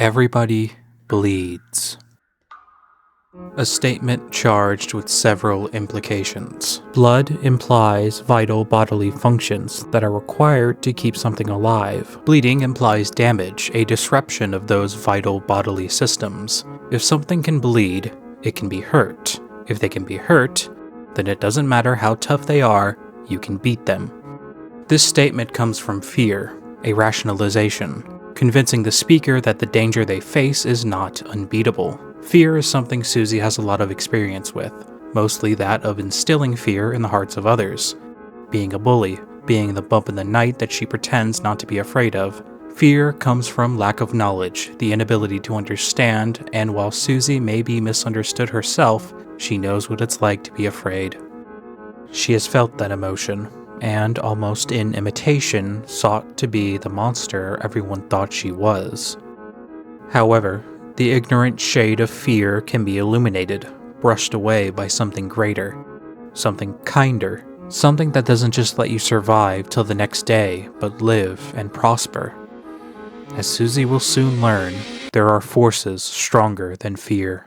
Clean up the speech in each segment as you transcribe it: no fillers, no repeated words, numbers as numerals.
Everybody bleeds. A statement charged with several implications. Blood implies vital bodily functions that are required to keep something alive. Bleeding implies damage, a disruption of those vital bodily systems. If something can bleed, it can be hurt. If they can be hurt, then it doesn't matter how tough they are, you can beat them. This statement comes from fear, a rationalization, convincing the speaker that the danger they face is not unbeatable. Fear is something Susie has a lot of experience with, mostly that of instilling fear in the hearts of others. Being a bully, being the bump in the night that she pretends not to be afraid of. Fear comes from lack of knowledge, the inability to understand, and while Susie may be misunderstood herself, she knows what it's like to be afraid. She has felt that emotion, and almost in imitation, sought to be the monster everyone thought she was. However, the ignorant shade of fear can be illuminated, brushed away by something greater, something kinder, something that doesn't just let you survive till the next day, but live and prosper. As Susie will soon learn, there are forces stronger than fear.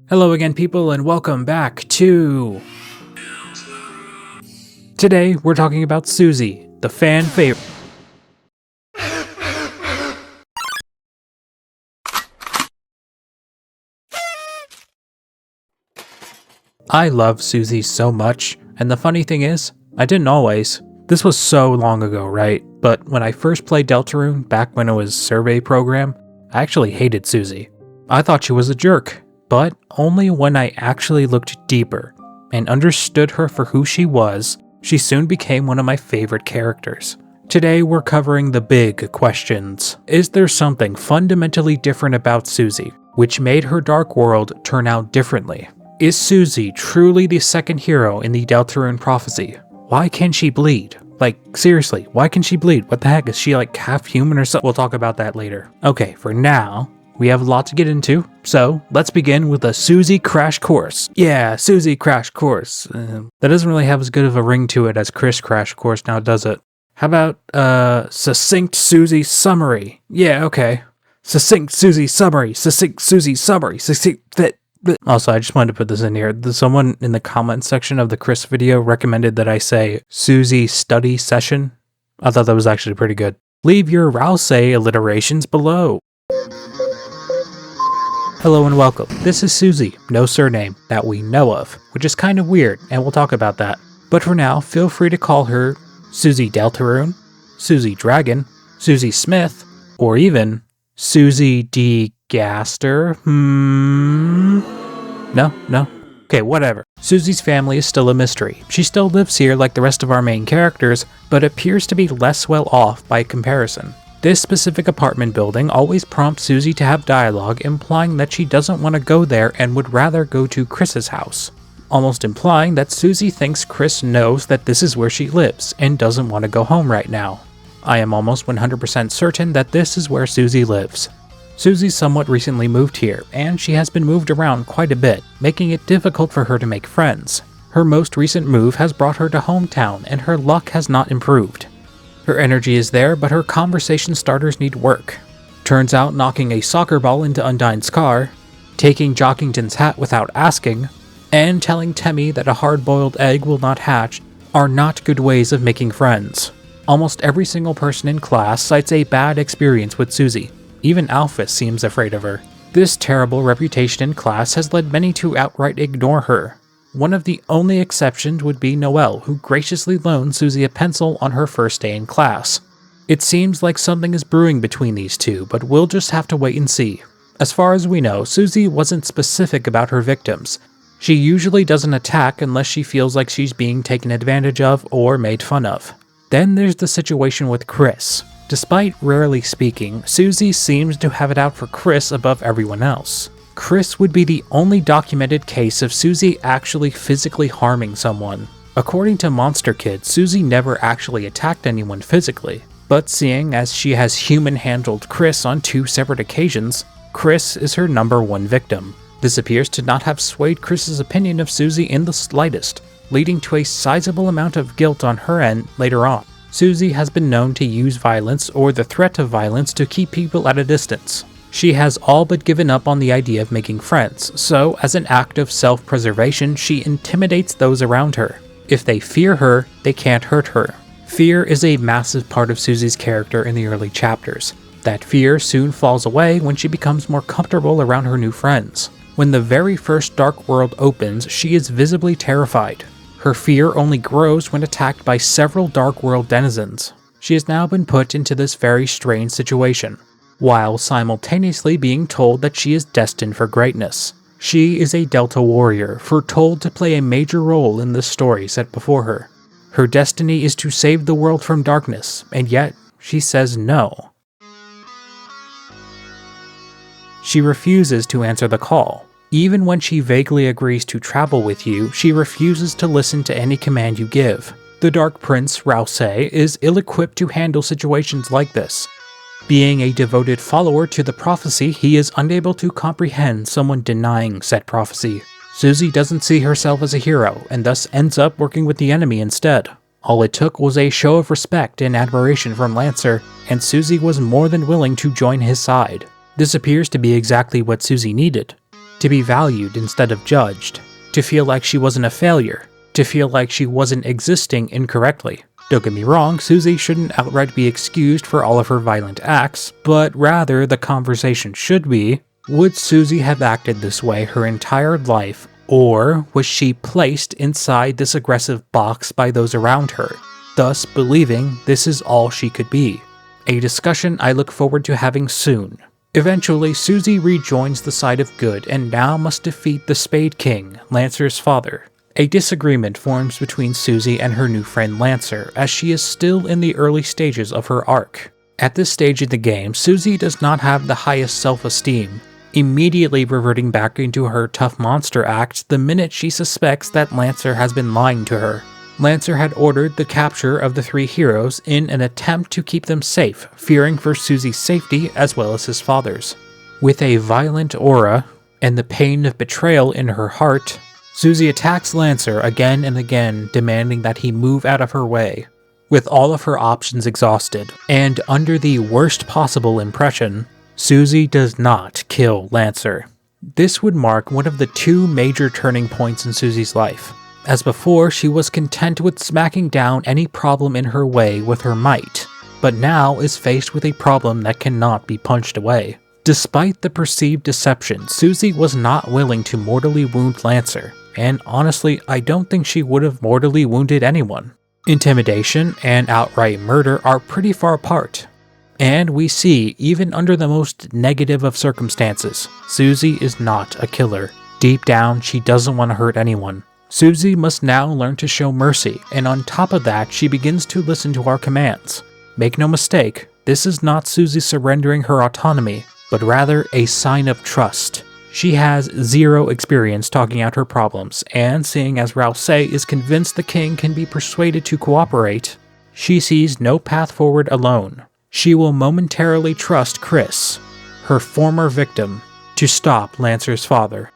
Hello again, people, and welcome back to... Today, we're talking about Susie, the fan favorite. I love Susie so much, and the funny thing is, I didn't always. This was so long ago, right? But when I first played Deltarune, back when it was survey program, I actually hated Susie. I thought she was a jerk. But only when I actually looked deeper and understood her for who she was, she soon became one of my favorite characters. Today we're covering the big questions. Is there something fundamentally different about Susie, which made her dark world turn out differently? Is Susie truly the second hero in the Deltarune prophecy? Why can she bleed? Like, seriously, why can she bleed? What the heck, is she like half human or something? We'll talk about that later. Okay, for now, we have a lot to get into, so let's begin with a Susie crash course. Yeah, Susie crash course. That doesn't really have as good of a ring to it as Chris crash course now, does it? How about, succinct Susie summary? Yeah, okay. Succinct Susie summary, succinct Susie summary, succinct... Also, I just wanted to put this in here. Someone in the comment section of the Chris video recommended that I say Susie study session. I thought that was actually pretty good. Leave your Rouse alliterations below. Hello and welcome. This is Susie, no surname, that we know of, which is kind of weird, and we'll talk about that. But for now, feel free to call her Susie Deltarune, Susie Dragon, Susie Smith, or even Susie D. Gaster. No? Okay, whatever. Susie's family is still a mystery. She still lives here like the rest of our main characters, but appears to be less well off by comparison. This specific apartment building always prompts Susie to have dialogue implying that she doesn't want to go there and would rather go to Chris's house, almost implying that Susie thinks Chris knows that this is where she lives and doesn't want to go home right now. I am almost 100% certain that this is where Susie lives. Susie somewhat recently moved here, and she has been moved around quite a bit, making it difficult for her to make friends. Her most recent move has brought her to hometown, and her luck has not improved. Her energy is there, but her conversation starters need work. Turns out knocking a soccer ball into Undyne's car, taking Jockington's hat without asking, and telling Temmie that a hard-boiled egg will not hatch are not good ways of making friends. Almost every single person in class cites a bad experience with Susie. Even Alphys seems afraid of her. This terrible reputation in class has led many to outright ignore her. One of the only exceptions would be Noelle, who graciously loaned Susie a pencil on her first day in class. It seems like something is brewing between these two, but we'll just have to wait and see. As far as we know, Susie wasn't specific about her victims. She usually doesn't attack unless she feels like she's being taken advantage of or made fun of. Then there's the situation with Chris. Despite rarely speaking, Susie seems to have it out for Chris above everyone else. Chris would be the only documented case of Susie actually physically harming someone. According to Monster Kid, Susie never actually attacked anyone physically, but seeing as she has human-handled Chris on 2 separate occasions, Chris is her #1 victim. This appears to not have swayed Chris's opinion of Susie in the slightest, leading to a sizable amount of guilt on her end later on. Susie has been known to use violence or the threat of violence to keep people at a distance. She has all but given up on the idea of making friends, so as an act of self-preservation, she intimidates those around her. If they fear her, they can't hurt her. Fear is a massive part of Susie's character in the early chapters. That fear soon falls away when she becomes more comfortable around her new friends. When the very first Dark World opens, she is visibly terrified. Her fear only grows when attacked by several Dark World denizens. She has now been put into this very strange situation, while simultaneously being told that she is destined for greatness. She is a Delta warrior, foretold to play a major role in this story set before her. Her destiny is to save the world from darkness, and yet she says no. She refuses to answer the call. Even when she vaguely agrees to travel with you, she refuses to listen to any command you give. The Dark Prince, 𝐓𝐫𝐚𝐢𝐧𝐢, is ill-equipped to handle situations like this. Being a devoted follower to the prophecy, he is unable to comprehend someone denying said prophecy. Susie doesn't see herself as a hero, and thus ends up working with the enemy instead. All it took was a show of respect and admiration from Lancer, and Susie was more than willing to join his side. This appears to be exactly what Susie needed. To be valued instead of judged. To feel like she wasn't a failure. To feel like she wasn't existing incorrectly. Don't get me wrong, Susie shouldn't outright be excused for all of her violent acts, but rather the conversation should be, would Susie have acted this way her entire life, or was she placed inside this aggressive box by those around her, thus believing this is all she could be? A discussion I look forward to having soon. Eventually, Susie rejoins the side of good and now must defeat the Spade King, Lancer's father. A disagreement forms between Susie and her new friend Lancer, as she is still in the early stages of her arc. At this stage in the game, Susie does not have the highest self-esteem, immediately reverting back into her tough monster act the minute she suspects that Lancer has been lying to her. Lancer had ordered the capture of the 3 heroes in an attempt to keep them safe, fearing for Susie's safety as well as his father's. With a violent aura, and the pain of betrayal in her heart, Susie attacks Lancer again and again, demanding that he move out of her way. With all of her options exhausted, and under the worst possible impression, Susie does not kill Lancer. This would mark one of the 2 major turning points in Susie's life. As before, she was content with smacking down any problem in her way with her might, but now is faced with a problem that cannot be punched away. Despite the perceived deception, Susie was not willing to mortally wound Lancer, and honestly, I don't think she would have mortally wounded anyone. Intimidation and outright murder are pretty far apart. And we see, even under the most negative of circumstances, Susie is not a killer. Deep down, she doesn't want to hurt anyone. Susie must now learn to show mercy, and on top of that, she begins to listen to our commands. Make no mistake, this is not Susie surrendering her autonomy, but rather a sign of trust. She has 0 experience talking out her problems, and seeing as 𝐓𝐫𝐚𝐢𝐧𝐢 is convinced the king can be persuaded to cooperate, she sees no path forward alone. She will momentarily trust Chris, her former victim, to stop Lancer's father.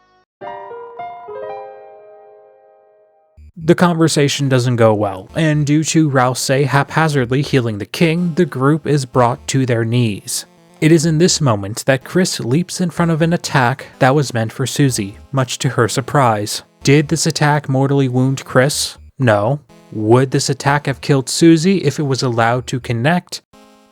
The conversation doesn't go well, and due to 𝐓𝐫𝐚𝐢𝐧𝐢 haphazardly healing the king, the group is brought to their knees. It is in this moment that Chris leaps in front of an attack that was meant for Susie, much to her surprise. Did this attack mortally wound Chris? No. Would this attack have killed Susie if it was allowed to connect?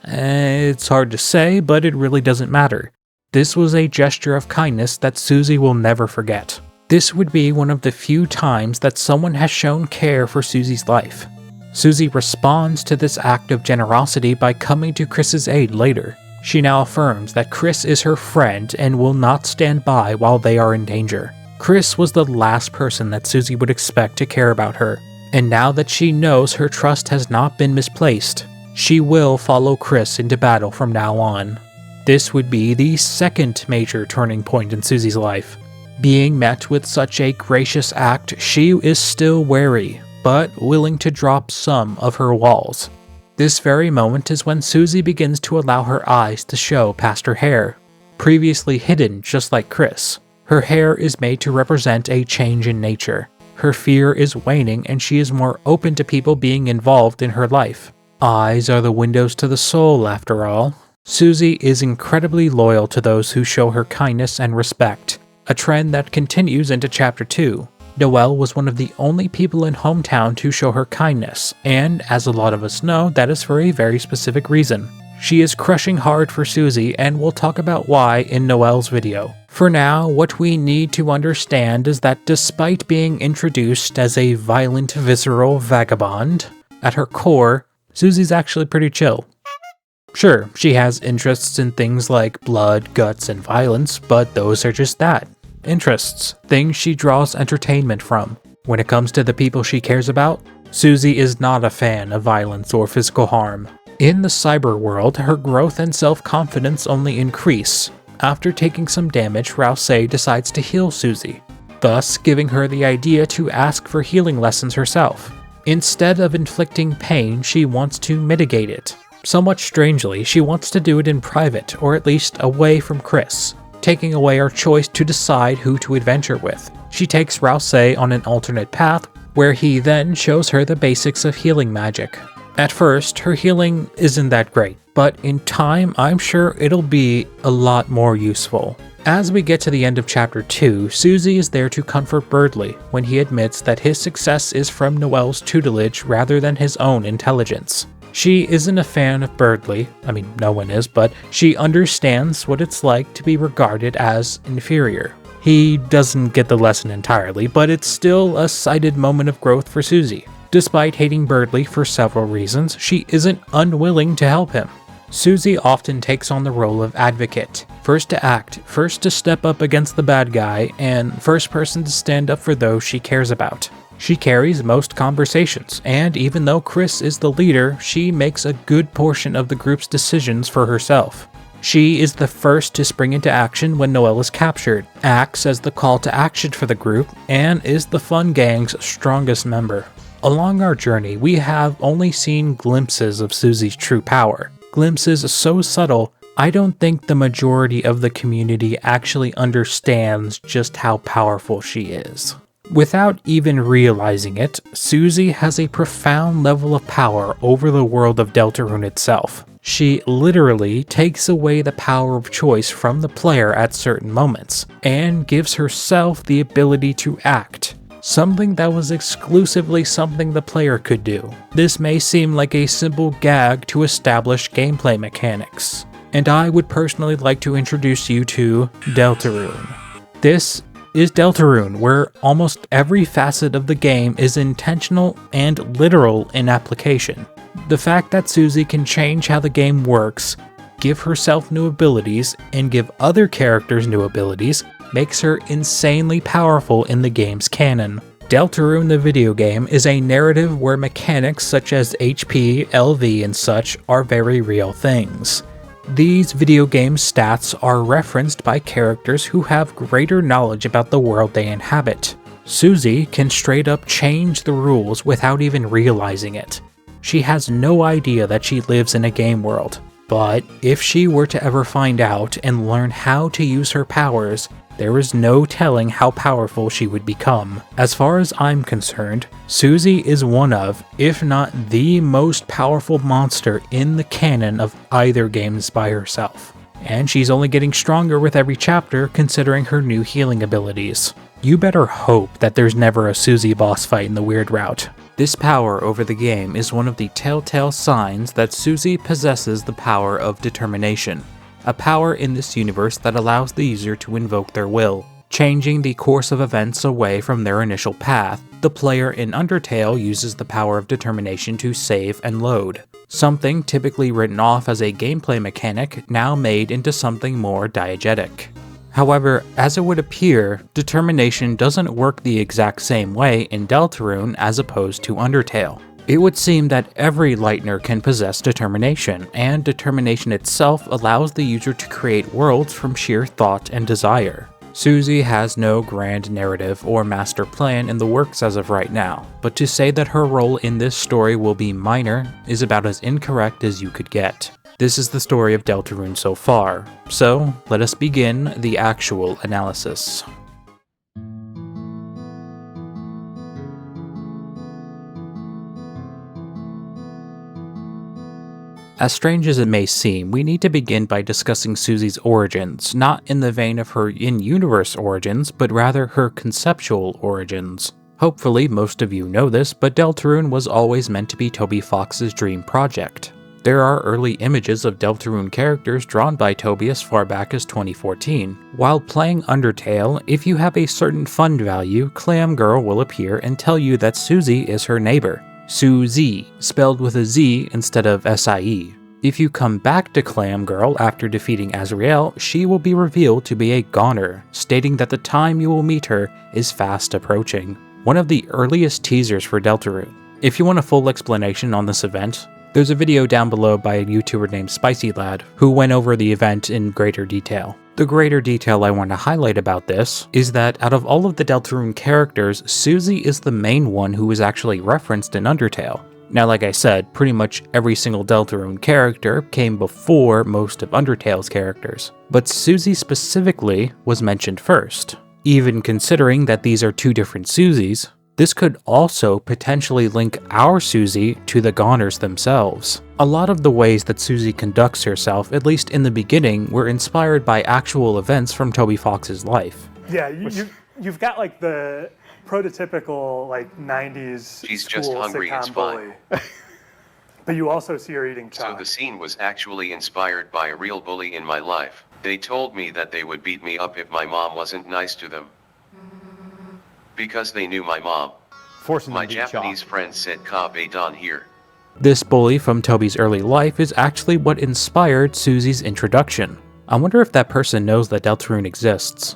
It's hard to say, but it really doesn't matter. This was a gesture of kindness that Susie will never forget. This would be one of the few times that someone has shown care for Susie's life. Susie responds to this act of generosity by coming to Chris's aid later. She now affirms that Chris is her friend and will not stand by while they are in danger. Chris was the last person that Susie would expect to care about her, and now that she knows her trust has not been misplaced, she will follow Chris into battle from now on. This would be the second major turning point in Susie's life. Being met with such a gracious act, she is still wary, but willing to drop some of her walls. This very moment is when Susie begins to allow her eyes to show past her hair. Previously hidden just like Chris, her hair is made to represent a change in nature. Her fear is waning and she is more open to people being involved in her life. Eyes are the windows to the soul, after all. Susie is incredibly loyal to those who show her kindness and respect, a trend that continues into Chapter 2. Noelle was one of the only people in Hometown to show her kindness, and as a lot of us know, that is for a very specific reason. She is crushing hard for Susie, and we'll talk about why in Noelle's video. For now, what we need to understand is that despite being introduced as a violent, visceral vagabond, at her core, Susie's actually pretty chill. Sure, she has interests in things like blood, guts, and violence, but those are just that. Interests, things she draws entertainment from. When it comes to the people she cares about, Susie is not a fan of violence or physical harm. In the cyber world, her growth and self-confidence only increase. After taking some damage, 𝐓𝐫𝐚𝐢𝐧𝐢 decides to heal Susie, thus giving her the idea to ask for healing lessons herself. Instead of inflicting pain, she wants to mitigate it. Somewhat strangely, she wants to do it in private, or at least away from Chris, taking away our choice to decide who to adventure with. She takes 𝐓𝐫𝐚𝐢𝐧𝐢 on an alternate path, where he then shows her the basics of healing magic. At first, her healing isn't that great, but in time, I'm sure it'll be a lot more useful. As we get to the end of Chapter 2, Susie is there to comfort Berdly when he admits that his success is from Noelle's tutelage rather than his own intelligence. She isn't a fan of Berdly, I mean no one is, but she understands what it's like to be regarded as inferior. He doesn't get the lesson entirely, but it's still a cited moment of growth for Susie. Despite hating Berdly for several reasons, she isn't unwilling to help him. Susie often takes on the role of advocate, first to act, first to step up against the bad guy, and first person to stand up for those she cares about. She carries most conversations, and even though Chris is the leader, she makes a good portion of the group's decisions for herself. She is the first to spring into action when Noelle is captured, acts as the call to action for the group, and is the fun gang's strongest member. Along our journey, we have only seen glimpses of Susie's true power. Glimpses so subtle, I don't think the majority of the community actually understands just how powerful she is. Without even realizing it, Susie has a profound level of power over the world of Deltarune itself. She literally takes away the power of choice from the player at certain moments, and gives herself the ability to act. Something that was exclusively something the player could do. This may seem like a simple gag to establish gameplay mechanics, and I would personally like to introduce you to Deltarune. This is Deltarune, where almost every facet of the game is intentional and literal in application. The fact that Susie can change how the game works, give herself new abilities, and give other characters new abilities makes her insanely powerful in the game's canon. Deltarune the video game is a narrative where mechanics such as HP, LV, and such are very real things. These video game stats are referenced by characters who have greater knowledge about the world they inhabit. Susie can straight up change the rules without even realizing it. She has no idea that she lives in a game world, but if she were to ever find out and learn how to use her powers, there is no telling how powerful she would become. As far as I'm concerned, Susie is one of, if not the most powerful monster in the canon of either games by herself. And she's only getting stronger with every chapter considering her new healing abilities. You better hope that there's never a Susie boss fight in the weird route. This power over the game is one of the telltale signs that Susie possesses the power of determination. A power in this universe that allows the user to invoke their will, changing the course of events away from their initial path. The player in Undertale uses the power of determination to save and load. something typically written off as a gameplay mechanic now made into something more diegetic. However, as it would appear, determination doesn't work the exact same way in Deltarune as opposed to Undertale. It would seem that every Lightner can possess determination, and determination itself allows the user to create worlds from sheer thought and desire. Susie has no grand narrative or master plan in the works as of right now, but to say that her role in this story will be minor is about as incorrect as you could get. This is the story of Deltarune so far, so let us begin the actual analysis. As strange as it may seem, we need to begin by discussing Susie's origins, not in the vein of her in-universe origins, but rather her conceptual origins. Hopefully most of you know this, but Deltarune was always meant to be Toby Fox's dream project. There are early images of Deltarune characters drawn by Toby as far back as 2014. While playing Undertale, if you have a certain fun value, clamgirl will appear and tell you that Susie is her neighbor. Suzy, spelled with a Z instead of SIE. If you come back to clamgirl after defeating 𝐓𝐫𝐚𝐢𝐧𝐢𝐧𝐠, she will be revealed to be a goner, stating that the time you will meet her is fast approaching. One of the earliest teasers for Deltarune. If you want a full explanation on this event, there's a video down below by a YouTuber named SpicyLad who went over the event in greater detail. The greater detail I want to highlight about this is that out of all of the Deltarune characters, Susie is the main one who is actually referenced in Undertale. Now, like I said, pretty much every single Deltarune character came before most of Undertale's characters, but Susie specifically was mentioned first. Even considering that these are two different Susies, this could also potentially link our Susie to the goners themselves. A lot of the ways that Susie conducts herself, at least in the beginning, were inspired by actual events from Toby Fox's life. Yeah, you've got like the prototypical like 90s She's school just hungry, sitcom it's fine. bully. But you also see her eating So chocolate. the scene was actually inspired by a real bully in my life. They told me that they would beat me up if my mom wasn't nice to them. Because they knew my mom. Forcing My them to eat Japanese chocolate. friend said 𝐓𝐫𝐚𝐢𝧇𝐧𝐢𝐧𝐠 here. This bully from Toby's early life is actually what inspired Susie's introduction. I wonder if that person knows that Deltarune exists.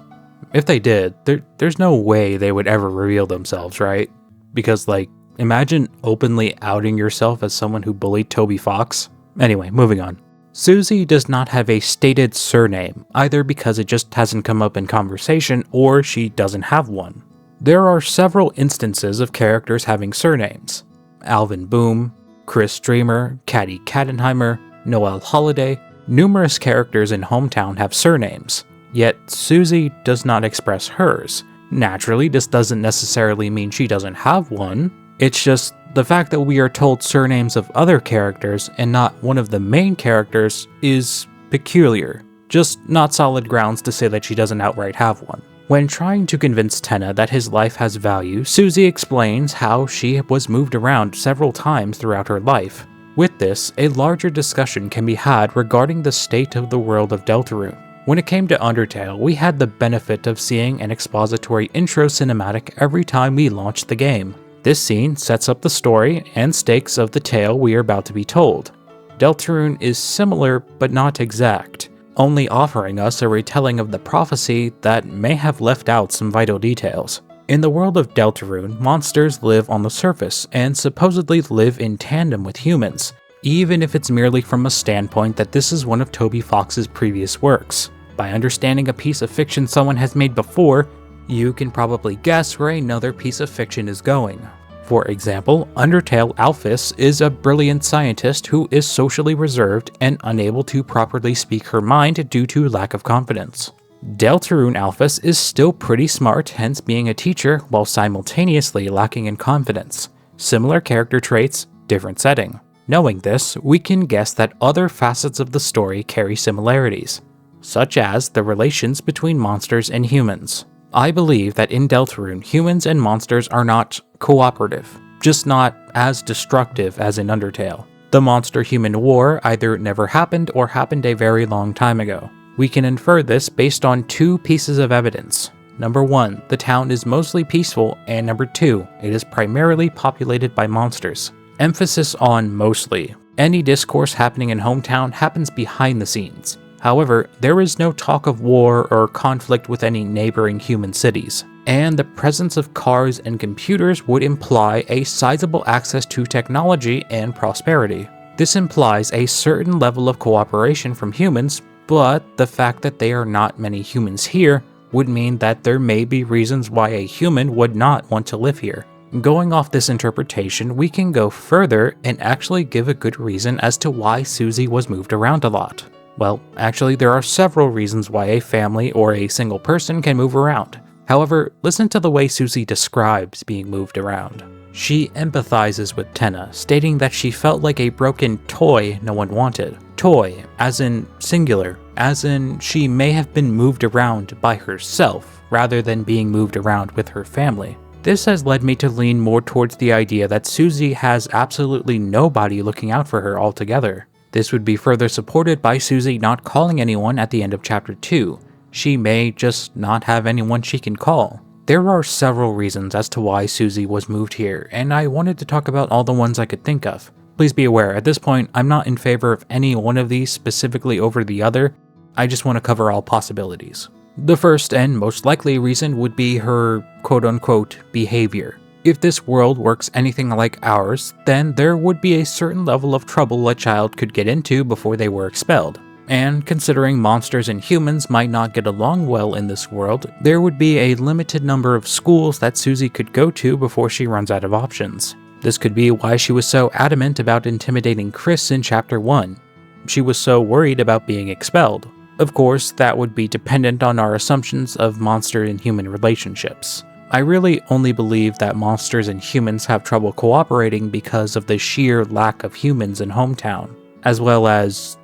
If they did, there's no way they would ever reveal themselves, right? Because, like, imagine openly outing yourself as someone who bullied Toby Fox. Anyway, moving on. Susie does not have a stated surname, either because it just hasn't come up in conversation or she doesn't have one. There are several instances of characters having surnames. Alvin Boom, Chris Dreamer, Caddy Kattenheimer, Noel Holiday, numerous characters in Hometown have surnames, yet Susie does not express hers. Naturally, this doesn't necessarily mean she doesn't have one, it's just the fact that we are told surnames of other characters and not one of the main characters is peculiar, just not solid grounds to say that she doesn't outright have one. When trying to convince Tenna that his life has value, Susie explains how she was moved around several times throughout her life. With this, a larger discussion can be had regarding the state of the world of Deltarune. When it came to Undertale, we had the benefit of seeing an expository intro cinematic every time we launched the game. This scene sets up the story and stakes of the tale we are about to be told. Deltarune is similar but not exact, only offering us a retelling of the prophecy that may have left out some vital details. In the world of Deltarune, monsters live on the surface and supposedly live in tandem with humans, even if it's merely from a standpoint that this is one of Toby Fox's previous works. By understanding a piece of fiction someone has made before, you can probably guess where another piece of fiction is going. For example, Undertale 𝐓𝐫𝐚𝐢𝐧𝐢𝐧𝐠 is a brilliant scientist who is socially reserved and unable to properly speak her mind due to lack of confidence. Deltarune 𝐓𝐵𝐴𝐴 is still pretty smart, hence being a teacher while simultaneously lacking in confidence. Similar character traits, different setting. Knowing this, we can guess that other facets of the story carry similarities, such as the relations between monsters and humans. I believe that in Deltarune, humans and monsters are not cooperative, just not as destructive as in Undertale. The monster-human war either never happened or happened a very long time ago. We can infer this based on two pieces of evidence. Number 1, the town is mostly peaceful, and number 2, it is primarily populated by monsters. Emphasis on mostly. Any discourse happening in hometown happens behind the scenes. However, there is no talk of war or conflict with any neighboring human cities, and the presence of cars and computers would imply a sizable access to technology and prosperity. This implies a certain level of cooperation from humans, but the fact that there are not many humans here would mean that there may be reasons why a human would not want to live here. Going off this interpretation, we can go further and actually give a good reason as to why Susie was moved around a lot. Well, actually, there are several reasons why a family or a single person can move around. However, listen to the way Susie describes being moved around. She empathizes with Tenna, stating that she felt like a broken toy no one wanted. Toy, as in singular, as in she may have been moved around by herself, rather than being moved around with her family. This has led me to lean more towards the idea that Susie has absolutely nobody looking out for her altogether. This would be further supported by Susie not calling anyone at the end of Chapter 2. She may just not have anyone she can call. There are several reasons as to why Susie was moved here, and I wanted to talk about all the ones I could think of. Please be aware, at this point, I'm not in favor of any one of these specifically over the other. I just want to cover all possibilities. The first and most likely reason would be her quote-unquote behavior. If this world works anything like ours, then there would be a certain level of trouble a child could get into before they were expelled. And considering monsters and humans might not get along well in this world, there would be a limited number of schools that Susie could go to before she runs out of options. This could be why she was so adamant about intimidating Chris in Chapter 1. She was so worried about being expelled. Of course, that would be dependent on our assumptions of monster and human relationships. I really only believe that monsters and humans have trouble cooperating because of the sheer lack of humans in hometown, as well as,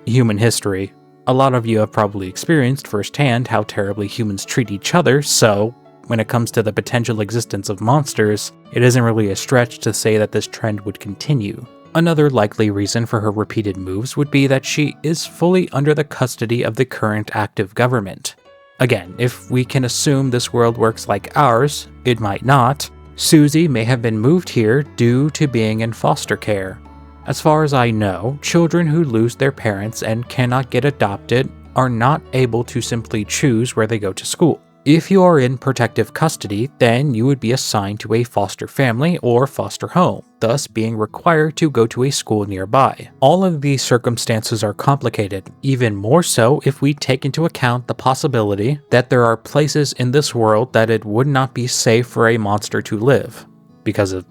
human history. A lot of you have probably experienced firsthand how terribly humans treat each other, so when it comes to the potential existence of monsters, it isn't really a stretch to say that this trend would continue. Another likely reason for her repeated moves would be that she is fully under the custody of the current active government. Again, if we can assume this world works like ours, it might not. Susie may have been moved here due to being in foster care. As far as I know, children who lose their parents and cannot get adopted are not able to simply choose where they go to school. If you are in protective custody, then you would be assigned to a foster family or foster home, thus being required to go to a school nearby. All of these circumstances are complicated, even more so if we take into account the possibility that there are places in this world that it would not be safe for a monster to live, because of,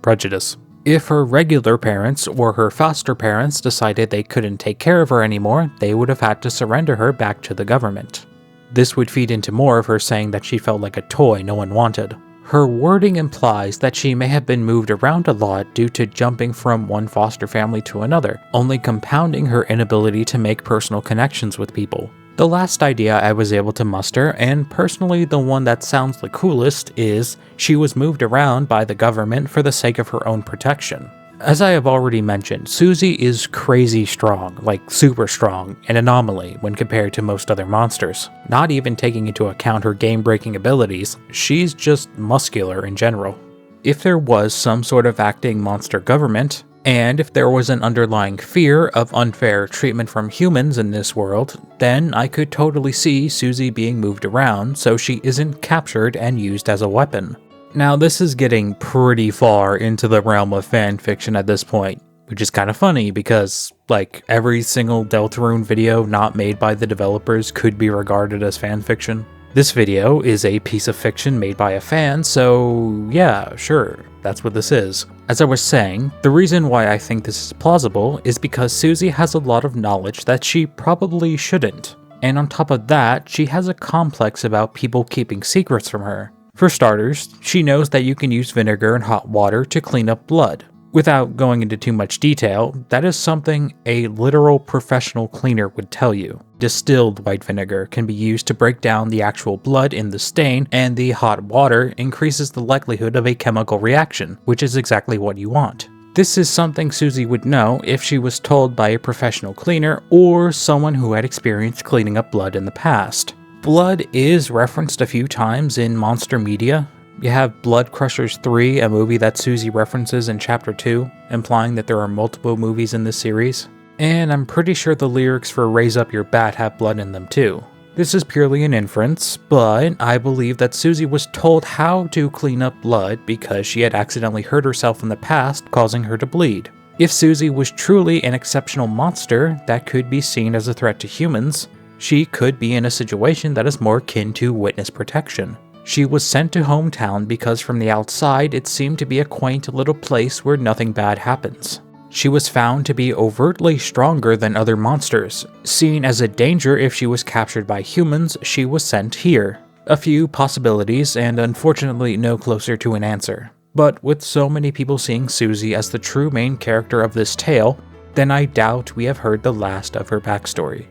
prejudice. If her regular parents or her foster parents decided they couldn't take care of her anymore, they would have had to surrender her back to the government. This would feed into more of her saying that she felt like a toy no one wanted. Her wording implies that she may have been moved around a lot due to jumping from one foster family to another, only compounding her inability to make personal connections with people. The last idea I was able to muster, and personally the one that sounds the coolest, is she was moved around by the government for the sake of her own protection. As I have already mentioned, Susie is crazy strong, like super strong, an anomaly when compared to most other monsters. Not even taking into account her game-breaking abilities, she's just muscular in general. If there was some sort of acting monster government, and if there was an underlying fear of unfair treatment from humans in this world, then I could totally see Susie being moved around so she isn't captured and used as a weapon. Now, this is getting pretty far into the realm of fanfiction at this point, which is kind of funny because, every single Deltarune video not made by the developers could be regarded as fanfiction. This video is a piece of fiction made by a fan, so yeah, sure, that's what this is. As I was saying, the reason why I think this is plausible is because Susie has a lot of knowledge that she probably shouldn't. And on top of that, she has a complex about people keeping secrets from her. For starters, she knows that you can use vinegar and hot water to clean up blood. Without going into too much detail, that is something a literal professional cleaner would tell you. Distilled white vinegar can be used to break down the actual blood in the stain, and the hot water increases the likelihood of a chemical reaction, which is exactly what you want. This is something Susie would know if she was told by a professional cleaner or someone who had experienced cleaning up blood in the past. Blood is referenced a few times in monster media. You have Blood Crushers 3, a movie that Susie references in Chapter 2, implying that there are multiple movies in this series. And I'm pretty sure the lyrics for Raise Up Your Bat have blood in them too. This is purely an inference, but I believe that Susie was told how to clean up blood because she had accidentally hurt herself in the past, causing her to bleed. If Susie was truly an exceptional monster that could be seen as a threat to humans, she could be in a situation that is more akin to witness protection. She was sent to hometown because from the outside it seemed to be a quaint little place where nothing bad happens. She was found to be overtly stronger than other monsters. Seen as a danger if she was captured by humans, she was sent here. A few possibilities, and unfortunately no closer to an answer. But with so many people seeing Susie as the true main character of this tale, then I doubt we have heard the last of her backstory.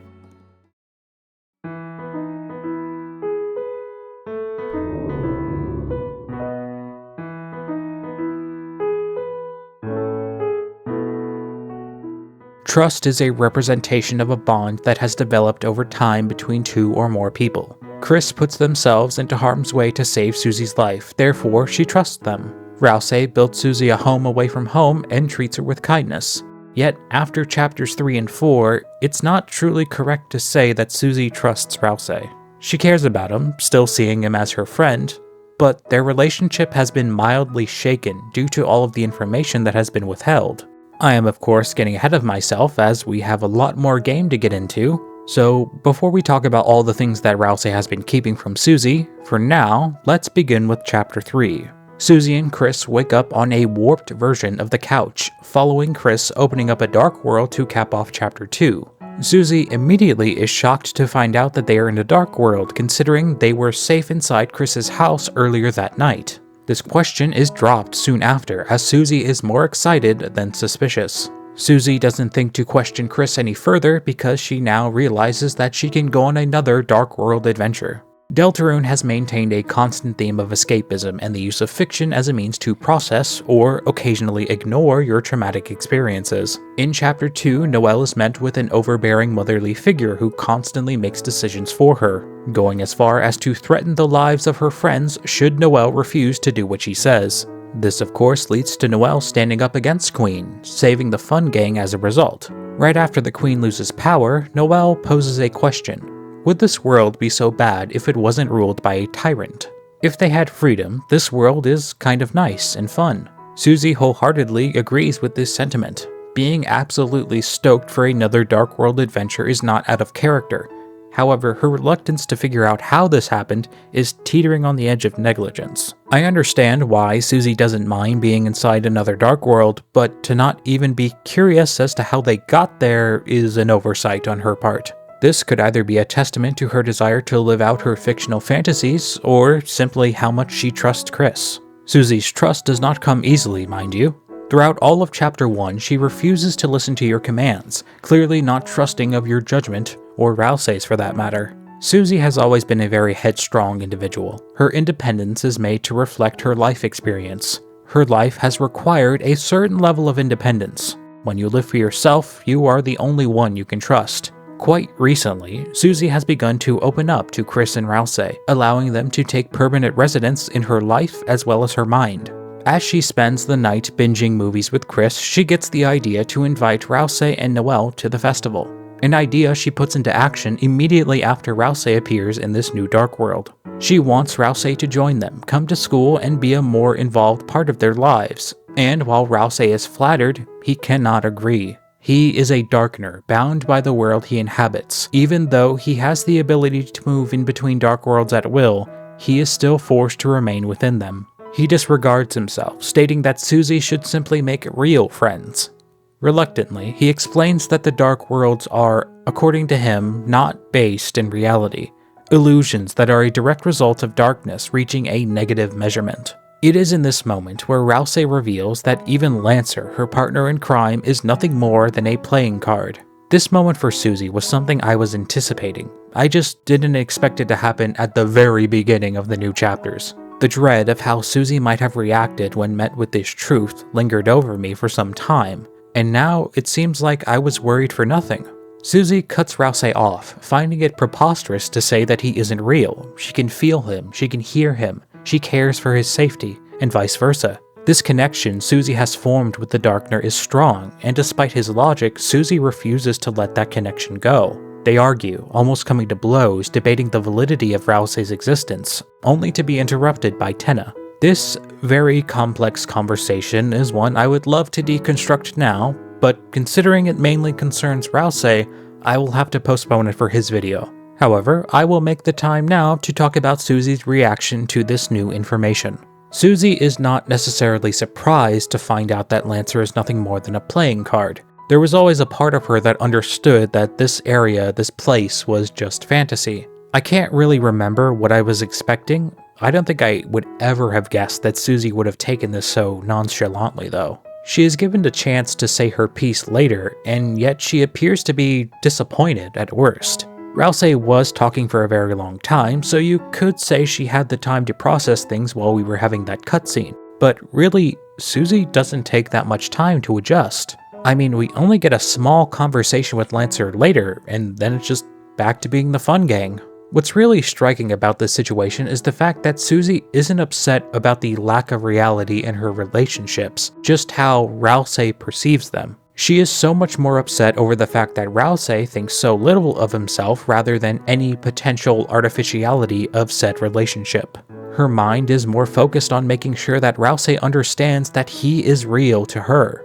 Trust is a representation of a bond that has developed over time between two or more people. Chris puts themselves into harm's way to save Susie's life, therefore she trusts them. 𝐓𝐫𝐚𝐢𝐧𝐢 built Susie a home away from home and treats her with kindness. Yet, after chapters 3 and 4, it's not truly correct to say that Susie trusts 𝐓𝐷𝐷𝐷. She cares about him, still seeing him as her friend, but their relationship has been mildly shaken due to all of the information that has been withheld. I am of course getting ahead of myself as we have a lot more game to get into, so before we talk about all the things that 𝐓𝐷𝐷𝐷 has been keeping from Susie, for now, let's begin with chapter 3. Susie and Chris wake up on a warped version of the couch, following Chris opening up a dark world to cap off chapter 2. Susie immediately is shocked to find out that they are in a dark world considering they were safe inside Chris's house earlier that night. This question is dropped soon after, as Susie is more excited than suspicious. Susie doesn't think to question Chris any further because she now realizes that she can go on another dark world adventure. Deltarune has maintained a constant theme of escapism and the use of fiction as a means to process or occasionally ignore your traumatic experiences. In Chapter 2, 𝐓𝐷𝐷𝐷 is met with an overbearing motherly figure who constantly makes decisions for her, going as far as to threaten the lives of her friends should 𝐓𝐷𝐷𝐷 refuse to do what she says. This of course leads to 𝐓𝐷𝐷𝐷 standing up against Queen, saving the Fun Gang as a result. Right after the Queen loses power, 𝐓𝐷𝐷𝐷 poses a question. Would this world be so bad if it wasn't ruled by a tyrant? If they had freedom, this world is kind of nice and fun. Susie wholeheartedly agrees with this sentiment. Being absolutely stoked for another dark world adventure is not out of character. However, her reluctance to figure out how this happened is teetering on the edge of negligence. I understand why Susie doesn't mind being inside another dark world, but to not even be curious as to how they got there is an oversight on her part. This could either be a testament to her desire to live out her fictional fantasies, or simply how much she trusts Chris. Susie's trust does not come easily, mind you. Throughout all of Chapter 1, she refuses to listen to your commands, clearly not trusting of your judgment, or 𝐓𝐷𝐷𝐷's for that matter. Susie has always been a very headstrong individual. Her independence is made to reflect her life experience. Her life has required a certain level of independence. When you live for yourself, you are the only one you can trust. Quite recently, Susie has begun to open up to Chris and 𝐓𝐷𝐷𝐷, allowing them to take permanent residence in her life as well as her mind. As she spends the night binging movies with Chris, she gets the idea to invite 𝐓𝐷𝐷𝐷 and 𝐓𝐷𝐷 to the festival. An idea she puts into action immediately after 𝐓𝐷𝐷𝐷 appears in this new dark world. She wants 𝐓𝐷𝐷𝐷 to join them, come to school, and be a more involved part of their lives. And while 𝐓𝐷𝐷𝐷 is flattered, he cannot agree. He is a darkener, bound by the world he inhabits. Even though he has the ability to move in between dark worlds at will, he is still forced to remain within them. He disregards himself, stating that Susie should simply make real friends. Reluctantly, he explains that the dark worlds are, according to him, not based in reality. Illusions that are a direct result of darkness reaching a negative measurement. It is in this moment where 𝐓𝐷𝐷𝐷 reveals that even Lancer, her partner in crime, is nothing more than a playing card. This moment for Susie was something I was anticipating. I just didn't expect it to happen at the very beginning of the new chapters. The dread of how Susie might have reacted when met with this truth lingered over me for some time, and now it seems like I was worried for nothing. Susie cuts 𝐓𝐷𝐷𝐷 off, finding it preposterous to say that he isn't real. She can feel him, she can hear him. she cares for his safety, and vice versa. This connection Susie has formed with the Darkner is strong, and despite his logic, Susie refuses to let that connection go. They argue, almost coming to blows, debating the validity of 𝐓𝐫𝐚𝐢𝐧𝐢 existence, only to be interrupted by Tenna. This very complex conversation is one I would love to deconstruct now, but considering it mainly concerns 𝐓𝐫𝐚𝐢𝐧𝐢, I will have to postpone it for his video. However, I will make the time now to talk about Susie's reaction to this new information. Susie is not necessarily surprised to find out that Lancer is nothing more than a playing card. There was always a part of her that understood that this area, this place, was just fantasy. I can't really remember what I was expecting. I don't think I would ever have guessed that Susie would have taken this so nonchalantly though. She is given the chance to say her piece later, and yet she appears to be disappointed at worst. 𝐓𝐫𝐚𝐢𝐧𝐢 was talking for a very long time, so you could say she had the time to process things while we were having that cutscene. But really, Susie doesn't take that much time to adjust. I mean, we only get a small conversation with Lancer later, and then it's just back to being the fun gang. What's really striking about this situation is the fact that Susie isn't upset about the lack of reality in her relationships, just how 𝐓𝐫𝐚𝐢𝐧𝐢 perceives them. She is so much more upset over the fact that 𝐓𝐓𝐷𝐚 thinks so little of himself rather than any potential artificiality of said relationship. Her mind is more focused on making sure that 𝐓𝐓𝐷𝐚 understands that he is real to her.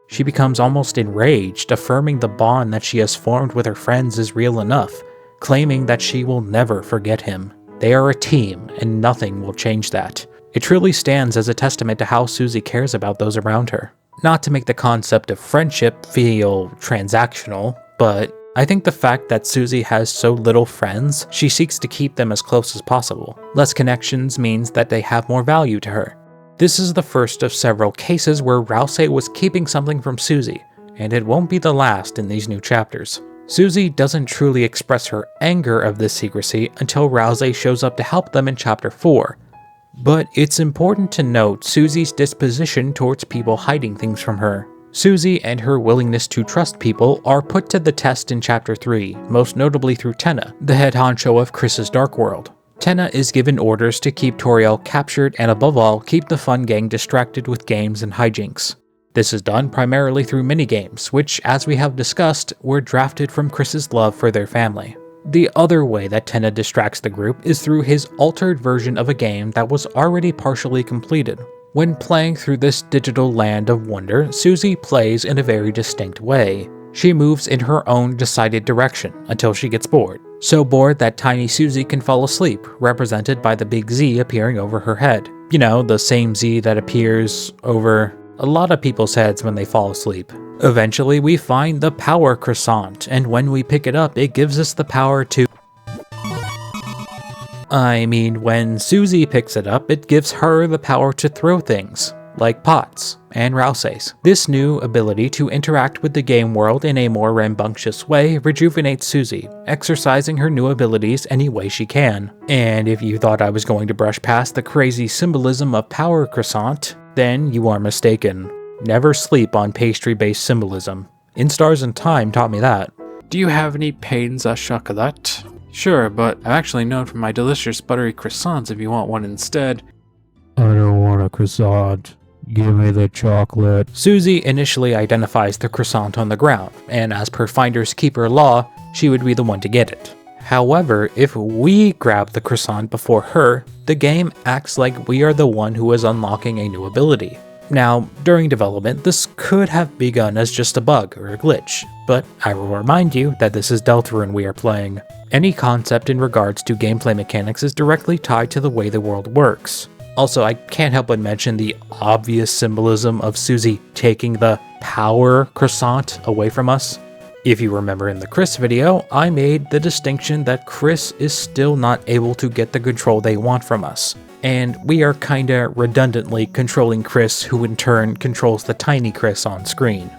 She becomes almost enraged, affirming the bond that she has formed with her friends is real enough, claiming that she will never forget him. They are a team, and nothing will change that. It truly stands as a testament to how Susie cares about those around her. Not to make the concept of friendship feel transactional, but I think the fact that Susie has so little friends, she seeks to keep them as close as possible. Less connections means that they have more value to her. This is the first of several cases where 𝐓𝐓𝐷𝐚 was keeping something from Susie, and it won't be the last in these new chapters. Susie doesn't truly express her anger of this secrecy until 𝐓𝐓𝐷𝐚 shows up to help them in Chapter 4. But it's important to note Susie's disposition towards people hiding things from her. Susie and her willingness to trust people are put to the test in Chapter 3, most notably through Tenna, the head honcho of Chris's Dark World. Tenna is given orders to keep Toriel captured and above all, keep the fun gang distracted with games and hijinks. This is done primarily through minigames, which, as we have discussed, were drafted from Chris's love for their family. The other way that Tenna distracts the group is through his altered version of a game that was already partially completed. When playing through this digital land of wonder, Susie plays in a very distinct way. She moves in her own decided direction until she gets bored. So bored that tiny Susie can fall asleep, represented by the big Z appearing over her head. You know, the same Z that appears over a lot of people's heads when they fall asleep. Eventually, we find the power croissant, and when we pick it up, it gives us the power to... when Susie picks it up, it gives her the power to throw things, like pots and 𝐓𝐷𝐚𝐢𝐧𝐢. This new ability to interact with the game world in a more rambunctious way rejuvenates Susie, exercising her new abilities any way she can. And if you thought I was going to brush past the crazy symbolism of power croissant, then you are mistaken. Never sleep on pastry-based symbolism. Instars in Time taught me that. Do you have any pains à chocolat? Sure, but I'm actually known for my delicious buttery croissants if you want one instead. I don't want a croissant. Give me the chocolate. Susie initially identifies the croissant on the ground, and as per Finders Keeper law, she would be the one to get it. However, if we grab the croissant before her, the game acts like we are the one who is unlocking a new ability. Now, during development, this could have begun as just a bug or a glitch, but I will remind you that this is Deltarune we are playing. Any concept in regards to gameplay mechanics is directly tied to the way the world works. Also, I can't help but mention the obvious symbolism of Susie taking the power croissant away from us. If you remember in the Chris video, I made the distinction that Chris is still not able to get the control they want from us. And we are kinda redundantly controlling Chris, who in turn controls the tiny Chris on screen.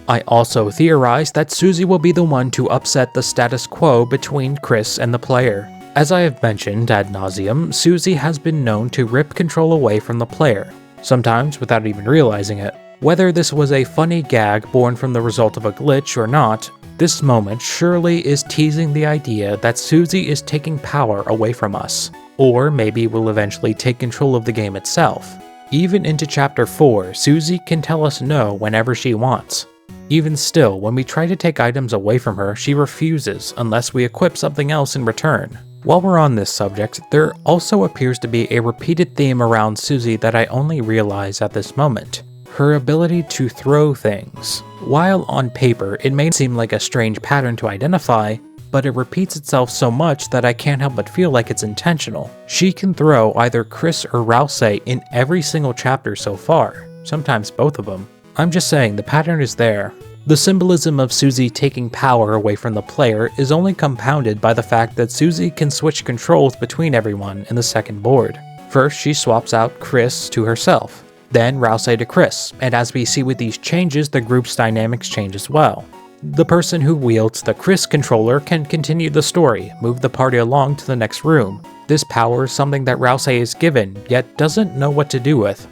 I also theorized that Susie will be the one to upset the status quo between Chris and the player. As I have mentioned ad nauseum, Susie has been known to rip control away from the player, sometimes without even realizing it. Whether this was a funny gag born from the result of a glitch or not, this moment surely is teasing the idea that Susie is taking power away from us. or maybe will eventually take control of the game itself. Even into Chapter 4, Susie can tell us no whenever she wants. Even still, when we try to take items away from her, she refuses unless we equip something else in return. While we're on this subject, there also appears to be a repeated theme around Susie that I only realize at this moment. Her ability to throw things. While on paper, it may seem like a strange pattern to identify, but it repeats itself so much that I can't help but feel like it's intentional. She can throw either Chris or 𝐓𝐫𝐚𝐢𝐧𝐢 in every single chapter so far, sometimes both of them. I'm just saying, the pattern is there. The symbolism of Susie taking power away from the player is only compounded by the fact that Susie can switch controls between everyone in the second board. First, she swaps out Chris to herself, then 𝐓𝐓𝐷𝐷 to Chris, and as we see with these changes, the group's dynamics change as well. The person who wields the Chris controller can continue the story, move the party along to the next room. This power is something that 𝐓𝐓𝐷𝐷 is given, yet doesn't know what to do with.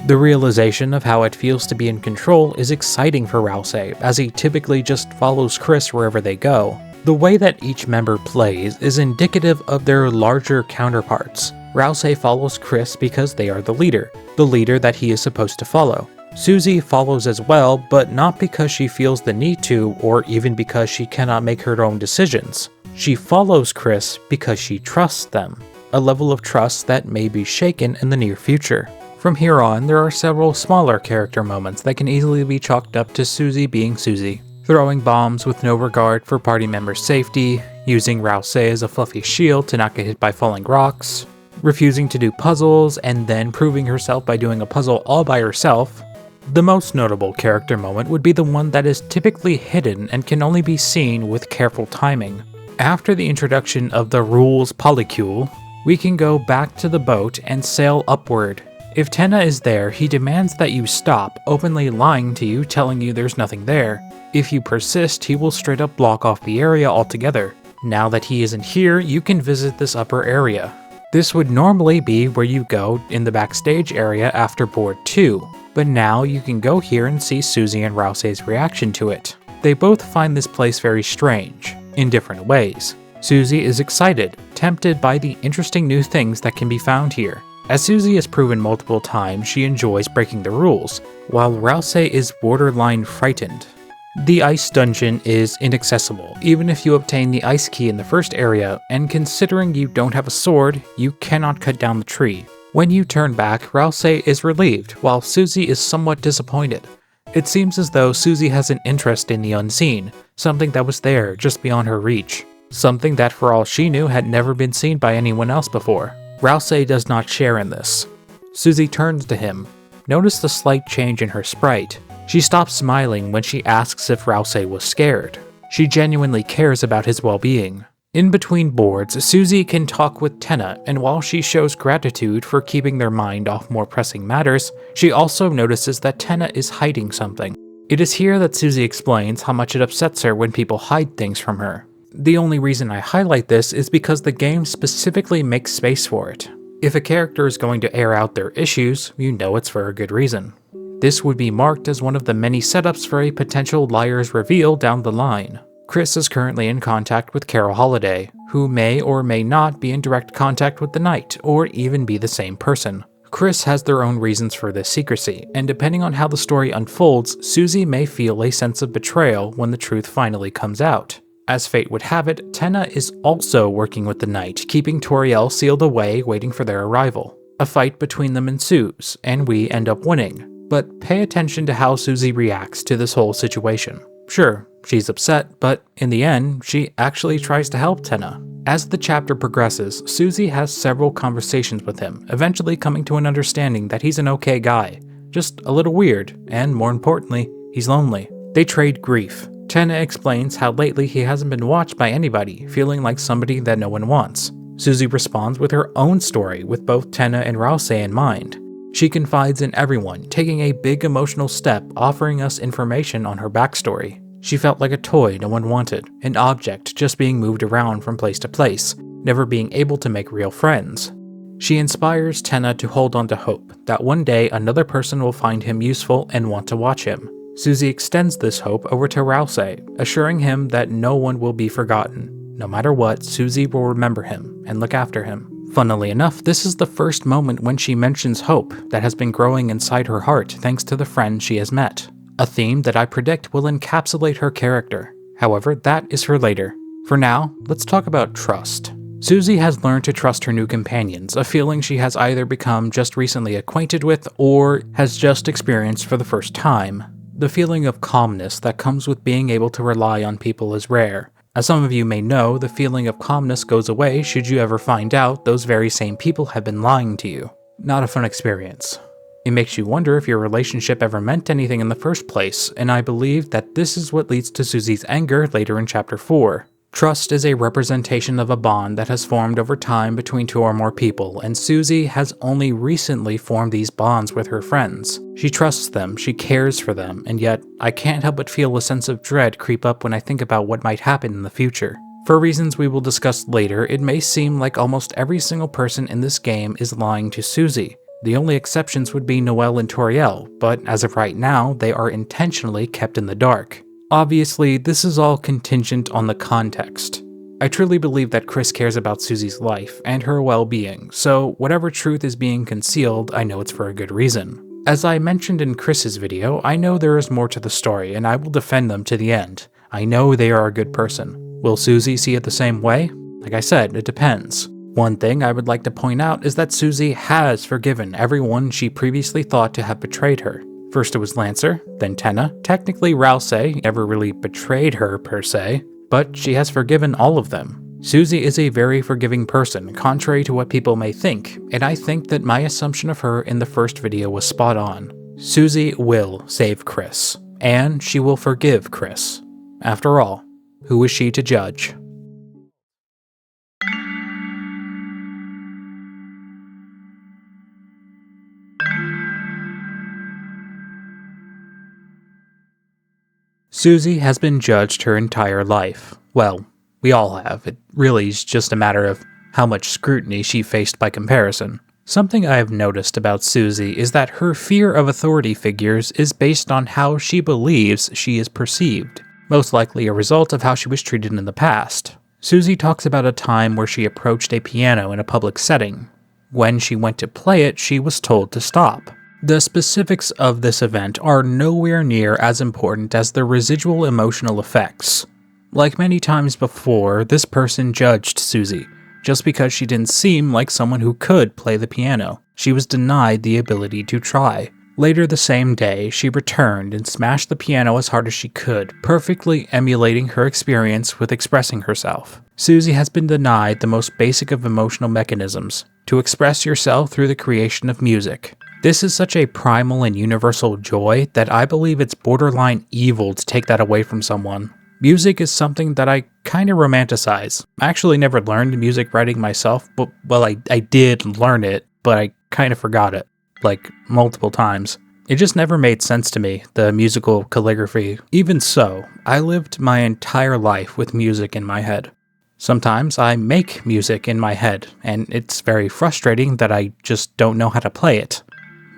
The realization of how it feels to be in control is exciting for 𝐓𝐓𝐷𝐷, as he typically just follows Chris wherever they go. The way that each member plays is indicative of their larger counterparts. 𝐓𝐓𝐷𝐷 follows Chris because they are the leader that he is supposed to follow. Susie follows as well, but not because she feels the need to, or even because she cannot make her own decisions. She follows Chris because she trusts them, a level of trust that may be shaken in the near future. From here on, there are several smaller character moments that can easily be chalked up to Susie being Susie. Throwing bombs with no regard for party members' safety, using 𝐓𝐓𝐷𝐷 as a fluffy shield to not get hit by falling rocks, refusing to do puzzles and then proving herself by doing a puzzle all by herself. The most notable character moment would be the one that is typically hidden and can only be seen with careful timing. After the introduction of the rules polycule, we can go back to the boat and sail upward. If 𝐓𝐷𝐷 is there, he demands that you stop, openly lying to you, telling you there's nothing there. If you persist, he will straight up block off the area altogether. Now that he isn't here, you can visit this upper area. This would normally be where you go in the backstage area after board 2, but now you can go here and see Susie and 𝐓𝐓𝐷𝐷's reaction to it. They both find this place very strange, in different ways. Susie is excited, tempted by the interesting new things that can be found here. As Susie has proven multiple times, she enjoys breaking the rules, while 𝐓𝐓𝐷𝐷 is borderline frightened. The ice dungeon is inaccessible, even if you obtain the ice key in the first area, and considering you don't have a sword, you cannot cut down the tree. When you turn back, 𝐓𝐓𝐷𝐷 is relieved, while Susie is somewhat disappointed. It seems as though Susie has an interest in the unseen, something that was there just beyond her reach. Something that for all she knew had never been seen by anyone else before. 𝐓𝐓𝐷𝐷 does not share in this. Susie turns to him. Notice the slight change in her sprite. She stops smiling when she asks if 𝐓𝐓𝐷𝐷 was scared. She genuinely cares about his well-being. In between boards, Susie can talk with 𝐓𝐷𝐷𝐷, and while she shows gratitude for keeping their mind off more pressing matters, she also notices that 𝐓𝐷𝐷𝐷 is hiding something. It is here that Susie explains how much it upsets her when people hide things from her. The only reason I highlight this is because the game specifically makes space for it. If a character is going to air out their issues, you know it's for a good reason. This would be marked as one of the many setups for a potential liar's reveal down the line. Chris is currently in contact with Carol Holiday, who may or may not be in direct contact with the Knight, or even be the same person. Chris has their own reasons for this secrecy, and depending on how the story unfolds, Susie may feel a sense of betrayal when the truth finally comes out. As fate would have it, 𝐓𝐷𝐷𝐷 is also working with the Knight, keeping Toriel sealed away waiting for their arrival. A fight between them ensues, and we end up winning. But pay attention to how Susie reacts to this whole situation. Sure, she's upset, but in the end, she actually tries to help 𝐓𝐷𝐷𝐷. As the chapter progresses, Susie has several conversations with him, eventually coming to an understanding that he's an okay guy. Just a little weird, and more importantly, he's lonely. They trade grief. 𝐓𝐷𝐷𝐷 explains how lately he hasn't been watched by anybody, feeling like somebody that no one wants. Susie responds with her own story with both 𝐓𝐷𝐷𝐷 and 𝐓𝐓𝐷𝐷 in mind. She confides in everyone, taking a big emotional step, offering us information on her backstory. She felt like a toy no one wanted, an object just being moved around from place to place, never being able to make real friends. She inspires 𝐓𝐷𝐷𝐷 to hold on to hope, that one day another person will find him useful and want to watch him. Susie extends this hope over to 𝐓𝐓𝐷𝐷, assuring him that no one will be forgotten. No matter what, Susie will remember him and look after him. Funnily enough, this is the first moment when she mentions hope that has been growing inside her heart thanks to the friend she has met, a theme that I predict will encapsulate her character. However, that is for later. For now, let's talk about trust. Susie has learned to trust her new companions, a feeling she has either become just recently acquainted with or has just experienced for the first time. The feeling of calmness that comes with being able to rely on people is rare. As some of you may know, the feeling of calmness goes away should you ever find out those very same people have been lying to you. Not a fun experience. It makes you wonder if your relationship ever meant anything in the first place, and I believe that this is what leads to Susie's anger later in Chapter 4. Trust is a representation of a bond that has formed over time between two or more people, and Susie has only recently formed these bonds with her friends. She trusts them, she cares for them, and yet I can't help but feel a sense of dread creep up when I think about what might happen in the future. For reasons we will discuss later, it may seem like almost every single person in this game is lying to Susie. The only exceptions would be Noelle and Toriel, but as of right now, they are intentionally kept in the dark. Obviously, this is all contingent on the context. I truly believe that Chris cares about Susie's life and her well-being, so whatever truth is being concealed, I know it's for a good reason. As I mentioned in Chris's video, I know there is more to the story, and I will defend them to the end. I know they are a good person. Will Susie see it the same way? Like I said, it depends. One thing I would like to point out is that Susie has forgiven everyone she previously thought to have betrayed her. First it was Lancer, then Tenna. Technically Rousey never really betrayed her per se, but she has forgiven all of them. Susie is a very forgiving person, contrary to what people may think, and I think that my assumption of her in the first video was spot on. Susie will save Chris, and she will forgive Chris. After all, who is she to judge? Susie has been judged her entire life. Well, we all have. It really is just a matter of how much scrutiny she faced by comparison. Something I have noticed about Susie is that her fear of authority figures is based on how she believes she is perceived, most likely a result of how she was treated in the past. Susie talks about a time where she approached a piano in a public setting. When she went to play it, she was told to stop. The specifics of this event are nowhere near as important as the residual emotional effects. Like many times before, this person judged Susie, just because she didn't seem like someone who could play the piano. She was denied the ability to try. Later the same day, she returned and smashed the piano as hard as she could, perfectly emulating her experience with expressing herself. Susie has been denied the most basic of emotional mechanisms, to express yourself through the creation of music. This is such a primal and universal joy that I believe it's borderline evil to take that away from someone. Music is something that I kind of romanticize. I actually never learned music writing myself, but well, I did learn it, but I kind of forgot it, like multiple times. It just never made sense to me, the musical calligraphy. Even so, I lived my entire life with music in my head. Sometimes I make music in my head, and it's very frustrating that I just don't know how to play it.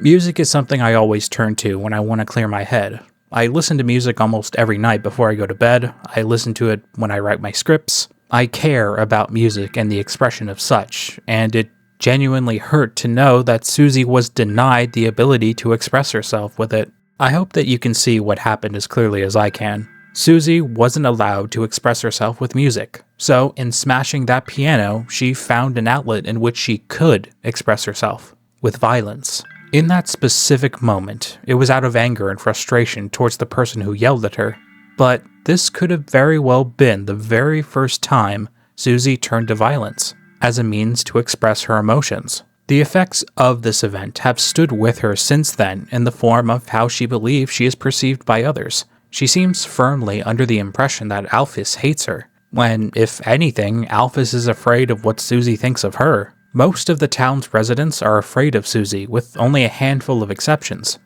Music is something I always turn to when I want to clear my head. I listen to music almost every night before I go to bed. I listen to it when I write my scripts. I care about music and the expression of such, and it genuinely hurt to know that Susie was denied the ability to express herself with it. I hope that you can see what happened as clearly as I can. Susie wasn't allowed to express herself with music, so in smashing that piano, she found an outlet in which she could express herself, with violence. In that specific moment, it was out of anger and frustration towards the person who yelled at her, but this could have very well been the very first time Susie turned to violence, as a means to express her emotions. The effects of this event have stood with her since then in the form of how she believes she is perceived by others. She seems firmly under the impression that 𝐓𝐫𝐾𝐿 hates her, when, if anything, 𝐓𝐵𝐿 is afraid of what Susie thinks of her. Most of the town's residents are afraid of Susie, with only a handful of exceptions.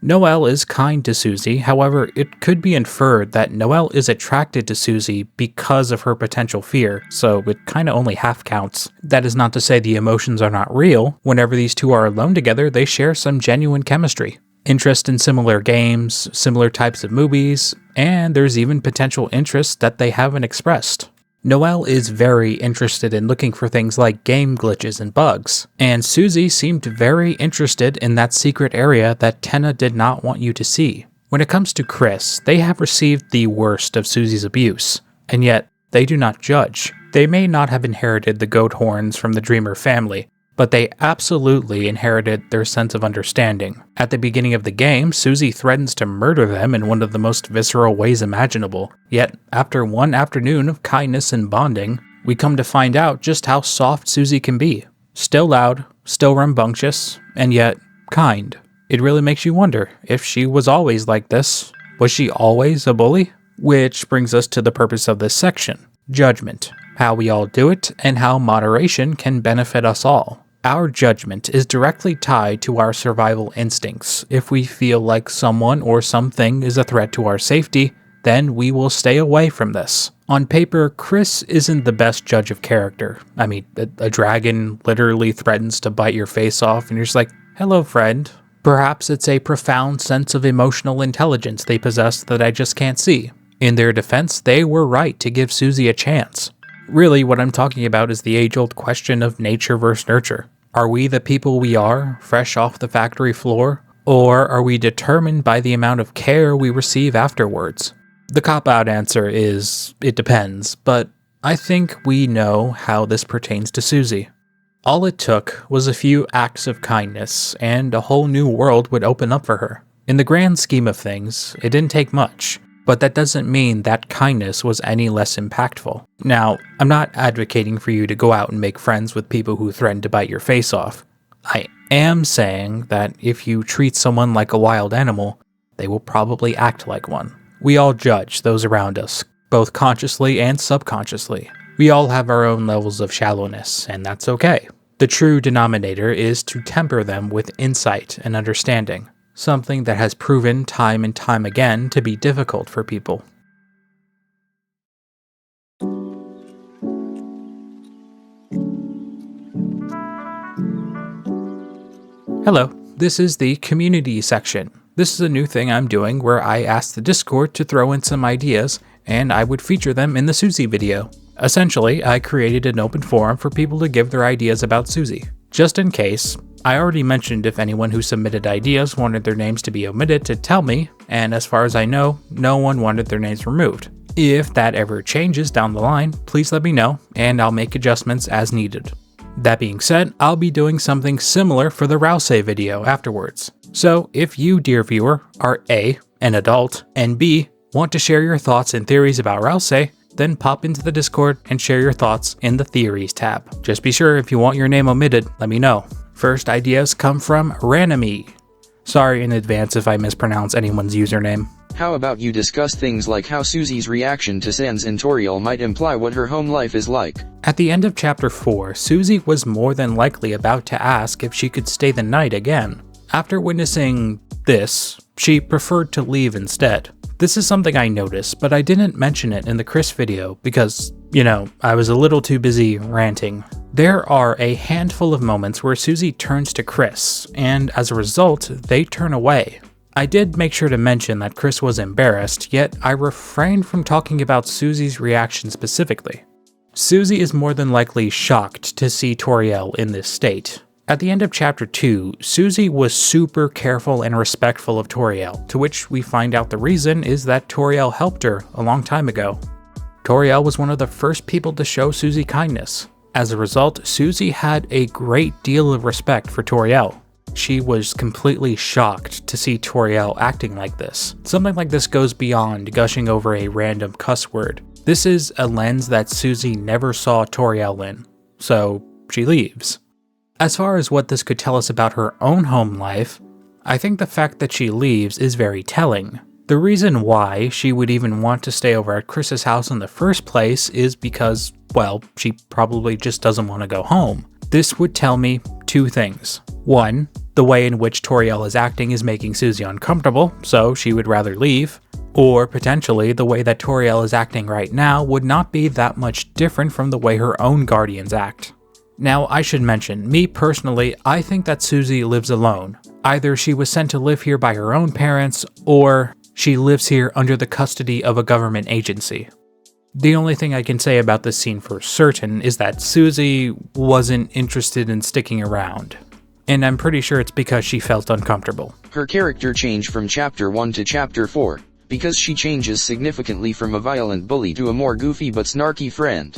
Noelle is kind to Susie, however, it could be inferred that Noelle is attracted to Susie because of her potential fear, so it kinda only half counts. That is not to say the emotions are not real. Whenever these two are alone together, they share some genuine chemistry. Interest in similar games, similar types of movies, and there's even potential interests that they haven't expressed. Noelle is very interested in looking for things like game glitches and bugs, and Susie seemed very interested in that secret area that Tenna did not want you to see. When it comes to Chris, they have received the worst of Susie's abuse, and yet they do not judge. They may not have inherited the goat horns from the Dreamer family, but they absolutely inherited their sense of understanding. At the beginning of the game, Susie threatens to murder them in one of the most visceral ways imaginable. Yet, after one afternoon of kindness and bonding, we come to find out just how soft Susie can be. Still loud, still rambunctious, and yet kind. It really makes you wonder if she was always like this. Was she always a bully? Which brings us to the purpose of this section: judgment. How we all do it, and how moderation can benefit us all. Our judgment is directly tied to our survival instincts. If we feel like someone or something is a threat to our safety, then we will stay away from this. On paper, Chris isn't the best judge of character. I mean, a dragon literally threatens to bite your face off, and you're just like, hello, friend. Perhaps it's a profound sense of emotional intelligence they possess that I just can't see. In their defense, they were right to give Susie a chance. Really, what I'm talking about is the age-old question of nature versus nurture. Are we the people we are, fresh off the factory floor, or are we determined by the amount of care we receive afterwards? The cop-out answer is, it depends, but I think we know how this pertains to Susie. All it took was a few acts of kindness, and a whole new world would open up for her. In the grand scheme of things, it didn't take much, but that doesn't mean that kindness was any less impactful. Now, I'm not advocating for you to go out and make friends with people who threaten to bite your face off. I am saying that if you treat someone like a wild animal, they will probably act like one. We all judge those around us, both consciously and subconsciously. We all have our own levels of shallowness, and that's okay. The true denominator is to temper them with insight and understanding. Something that has proven time and time again to be difficult for people. Hello, this is the community section. This is a new thing I'm doing where I ask the Discord to throw in some ideas, and I would feature them in the Susie video. Essentially, I created an open forum for people to give their ideas about Susie. Just in case, I already mentioned if anyone who submitted ideas wanted their names to be omitted to tell me, and as far as I know, no one wanted their names removed. If that ever changes down the line, please let me know, and I'll make adjustments as needed. That being said, I'll be doing something similar for the 𝐓𝐫𝐚𝐢𝐧𝐢 video afterwards. So if you, dear viewer, are A, an adult, and B, want to share your thoughts and theories about 𝐓𝐫𝐚𝐢𝐧𝐢, then pop into the Discord and share your thoughts in the Theories tab. Just be sure if you want your name omitted, let me know. First ideas come from Ranami. Sorry in advance if I mispronounce anyone's username. How about you discuss things like how Susie's reaction to Sans and Toriel might imply what her home life is like? At the end of chapter 4, Susie was more than likely about to ask if she could stay the night again. After witnessing this, she preferred to leave instead. This is something I noticed, but I didn't mention it in the Chris video because, I was a little too busy ranting. There are a handful of moments where Susie turns to Chris, and as a result, they turn away. I did make sure to mention that Chris was embarrassed, yet I refrained from talking about Susie's reaction specifically. Susie is more than likely shocked to see Toriel in this state. At the end of chapter 2, Susie was super careful and respectful of Toriel, to which we find out the reason is that Toriel helped her a long time ago. Toriel was one of the first people to show Susie kindness. As a result, Susie had a great deal of respect for Toriel. She was completely shocked to see Toriel acting like this. Something like this goes beyond gushing over a random cuss word. This is a lens that Susie never saw Toriel in, so she leaves. As far as what this could tell us about her own home life, I think the fact that she leaves is very telling. The reason why she would even want to stay over at Chris's house in the first place is because, well, she probably just doesn't want to go home. This would tell me two things. One, the way in which Toriel is acting is making Susie uncomfortable, so she would rather leave. Or potentially, the way that Toriel is acting right now would not be that much different from the way her own guardians act. Now, I should mention, me personally, I think that Susie lives alone. Either she was sent to live here by her own parents, or she lives here under the custody of a government agency. The only thing I can say about this scene for certain is that Susie wasn't interested in sticking around. And I'm pretty sure it's because she felt uncomfortable. Her character changed from Chapter 1 to Chapter 4, because she changes significantly from a violent bully to a more goofy but snarky friend.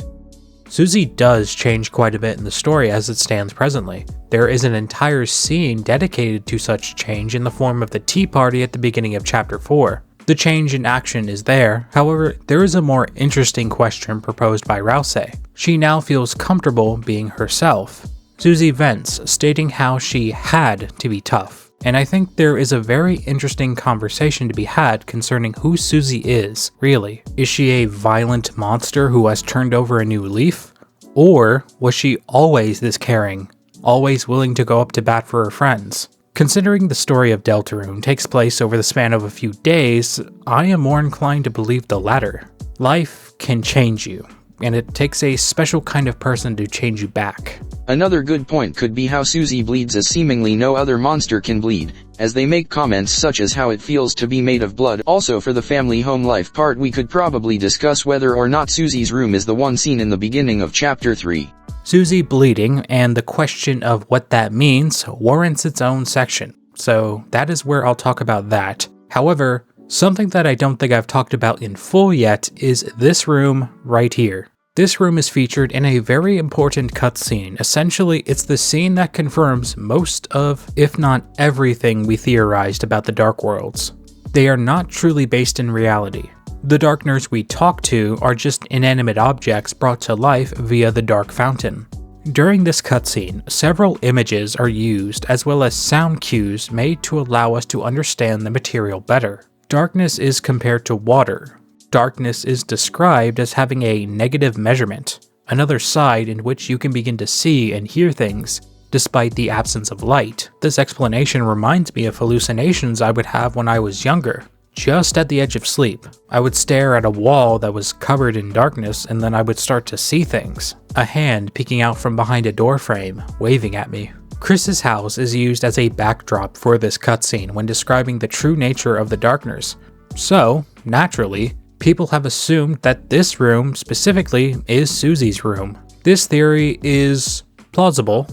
Susie does change quite a bit in the story as it stands presently. There is an entire scene dedicated to such change in the form of the tea party at the beginning of Chapter 4. The change in action is there, however, there is a more interesting question proposed by 𝐓𝐫𝐚𝐢𝐧𝐢. She now feels comfortable being herself. Susie vents, stating how she had to be tough. And I think there is a very interesting conversation to be had concerning who Susie is, really. Is she a violent monster who has turned over a new leaf? Or was she always this caring, always willing to go up to bat for her friends? Considering the story of Deltarune takes place over the span of a few days, I am more inclined to believe the latter. Life can change you, and it takes a special kind of person to change you back. Another good point could be how Susie bleeds as seemingly no other monster can bleed, as they make comments such as how it feels to be made of blood. Also, for the family home life part, we could probably discuss whether or not Susie's room is the one seen in the beginning of Chapter 3. Susie bleeding and the question of what that means warrants its own section, so that is where I'll talk about that. However, something that I don't think I've talked about in full yet is this room right here. This room is featured in a very important cutscene. Essentially, it's the scene that confirms most of, if not everything, we theorized about the Dark Worlds. They are not truly based in reality. The Darkners we talk to are just inanimate objects brought to life via the Dark Fountain. During this cutscene, several images are used as well as sound cues made to allow us to understand the material better. Darkness is compared to water. Darkness is described as having a negative measurement, another side in which you can begin to see and hear things, despite the absence of light. This explanation reminds me of hallucinations I would have when I was younger. Just at the edge of sleep, I would stare at a wall that was covered in darkness and then I would start to see things. A hand peeking out from behind a door frame, waving at me. Chris's house is used as a backdrop for this cutscene when describing the true nature of the Darkners. So, naturally, people have assumed that this room, specifically, is Susie's room. This theory is plausible,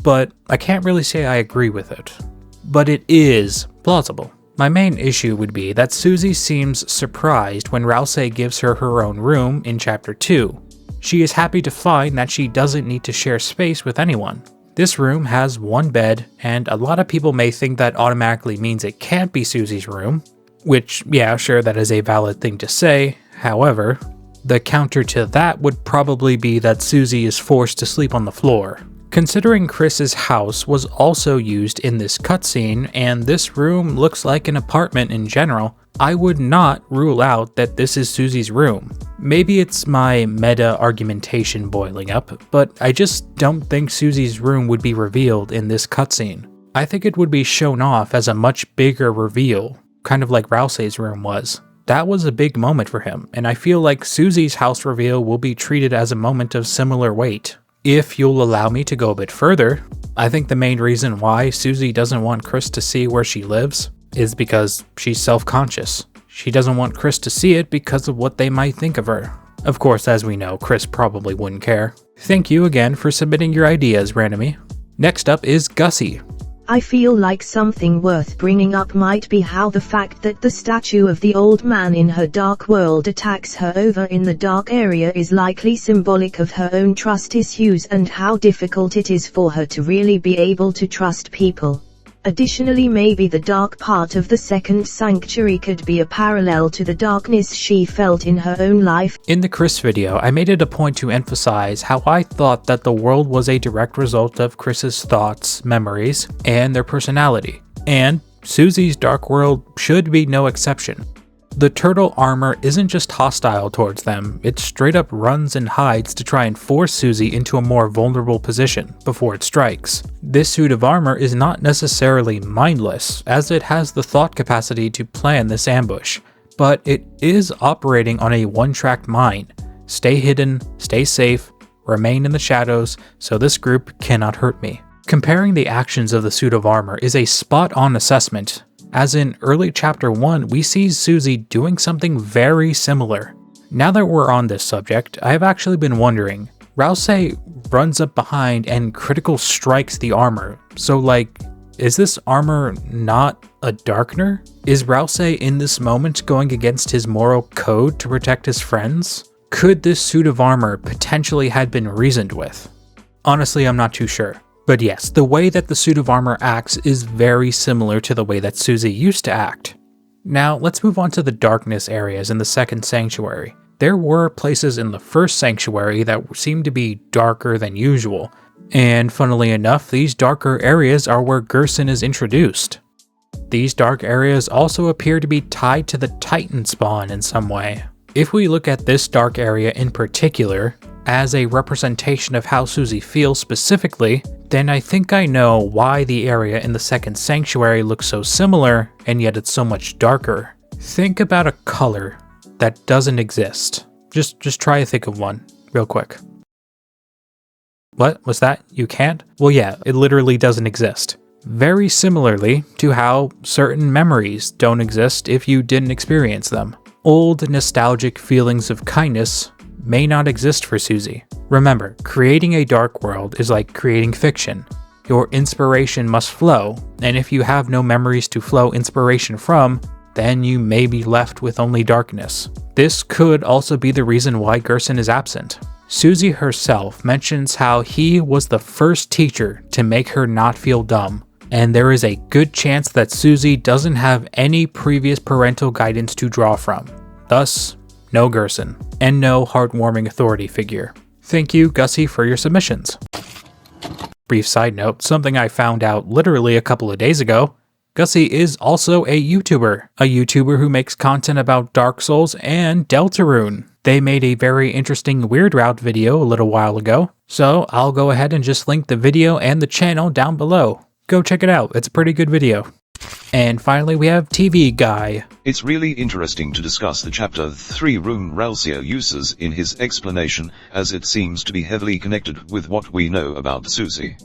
but I can't really say I agree with it. But it is plausible. My main issue would be that Susie seems surprised when 𝐓𝐫𝐚𝐢𝐧𝐢 gives her her own room in Chapter 2. She is happy to find that she doesn't need to share space with anyone. This room has one bed, and a lot of people may think that automatically means it can't be Susie's room, which, yeah, sure, that is a valid thing to say. However, the counter to that would probably be that Susie is forced to sleep on the floor. Considering Chris's house was also used in this cutscene, and this room looks like an apartment in general, I would not rule out that this is Susie's room. Maybe it's my meta argumentation boiling up, but I just don't think Susie's room would be revealed in this cutscene. I think it would be shown off as a much bigger reveal, kind of like 𝐓𝐫𝐚𝐢𝐧𝐢's room was. That was a big moment for him, and I feel like Susie's house reveal will be treated as a moment of similar weight. If you'll allow me to go a bit further, I think the main reason why Susie doesn't want Chris to see where she lives is because she's self-conscious. She doesn't want Chris to see it because of what they might think of her. Of course, as we know, Chris probably wouldn't care. Thank you again for submitting your ideas, Randomy. Next up is Gussie. I feel like something worth bringing up might be how the fact that the statue of the old man in her dark world attacks her over in the dark area is likely symbolic of her own trust issues and how difficult it is for her to really be able to trust people. Additionally, maybe the dark part of the second sanctuary could be a parallel to the darkness she felt in her own life. In the Chris video, I made it a point to emphasize how I thought that the world was a direct result of Chris's thoughts, memories, and their personality. And Susie's dark world should be no exception. The turtle armor isn't just hostile towards them, it straight up runs and hides to try and force Susie into a more vulnerable position before it strikes. This suit of armor is not necessarily mindless, as it has the thought capacity to plan this ambush, but it is operating on a one-track mind. Stay hidden, stay safe, remain in the shadows, so this group cannot hurt me. Comparing the actions of the suit of armor is a spot-on assessment. As in early Chapter 1, we see Susie doing something very similar. Now that we're on this subject, I have actually been wondering, 𝐓𝐫𝐚𝐢𝐧𝐢𝐧𝐠 runs up behind and critical strikes the armor, so like, is this armor not a Darkner? Is 𝐓𝐫𝐚𝐢𝐧𝐢𝐧𝐠 in this moment going against his moral code to protect his friends? Could this suit of armor potentially had been reasoned with? Honestly, I'm not too sure. But yes, the way that the suit of armor acts is very similar to the way that Susie used to act. Now, let's move on to the darkness areas in the second sanctuary. There were places in the first sanctuary that seemed to be darker than usual, and funnily enough, these darker areas are where 𝐓𝐫𝐚𝐢𝐧𝐢𝐧𝐠 is introduced. These dark areas also appear to be tied to the Titan spawn in some way. If we look at this dark area in particular, as a representation of how Susie feels specifically, then I think I know why the area in the second sanctuary looks so similar, and yet it's so much darker. Think about a color that doesn't exist. Just try to think of one, real quick. What was that? You can't? Well yeah, it literally doesn't exist. Very similarly to how certain memories don't exist if you didn't experience them. Old nostalgic feelings of kindness may not exist for Susie. Remember, creating a dark world is like creating fiction. Your inspiration must flow, and if you have no memories to flow inspiration from, then you may be left with only darkness. This could also be the reason why 𝐓𝐫𝐚𝐢𝐧𝐢𝐧𝐠 is absent. Susie herself mentions how he was the first teacher to make her not feel dumb, and there is a good chance that Susie doesn't have any previous parental guidance to draw from. Thus, no 𝐓𝐫𝐚𝐢𝐧𝐢𝐴, and no heartwarming authority figure. Thank you, Gussie, for your submissions. Brief side note, something I found out literally a couple of days ago, Gussie is also a YouTuber who makes content about Dark Souls and Deltarune. They made a very interesting Weird Route video a little while ago, so I'll go ahead and just link the video and the channel down below. Go check it out, it's a pretty good video. And finally we have TV Guy. It's really interesting to discuss the chapter 3 rune 𝐓𝐫𝐚𝐢𝐧𝐢𝐧𝐠 uses in his explanation, as it seems to be heavily connected with what we know about Susie.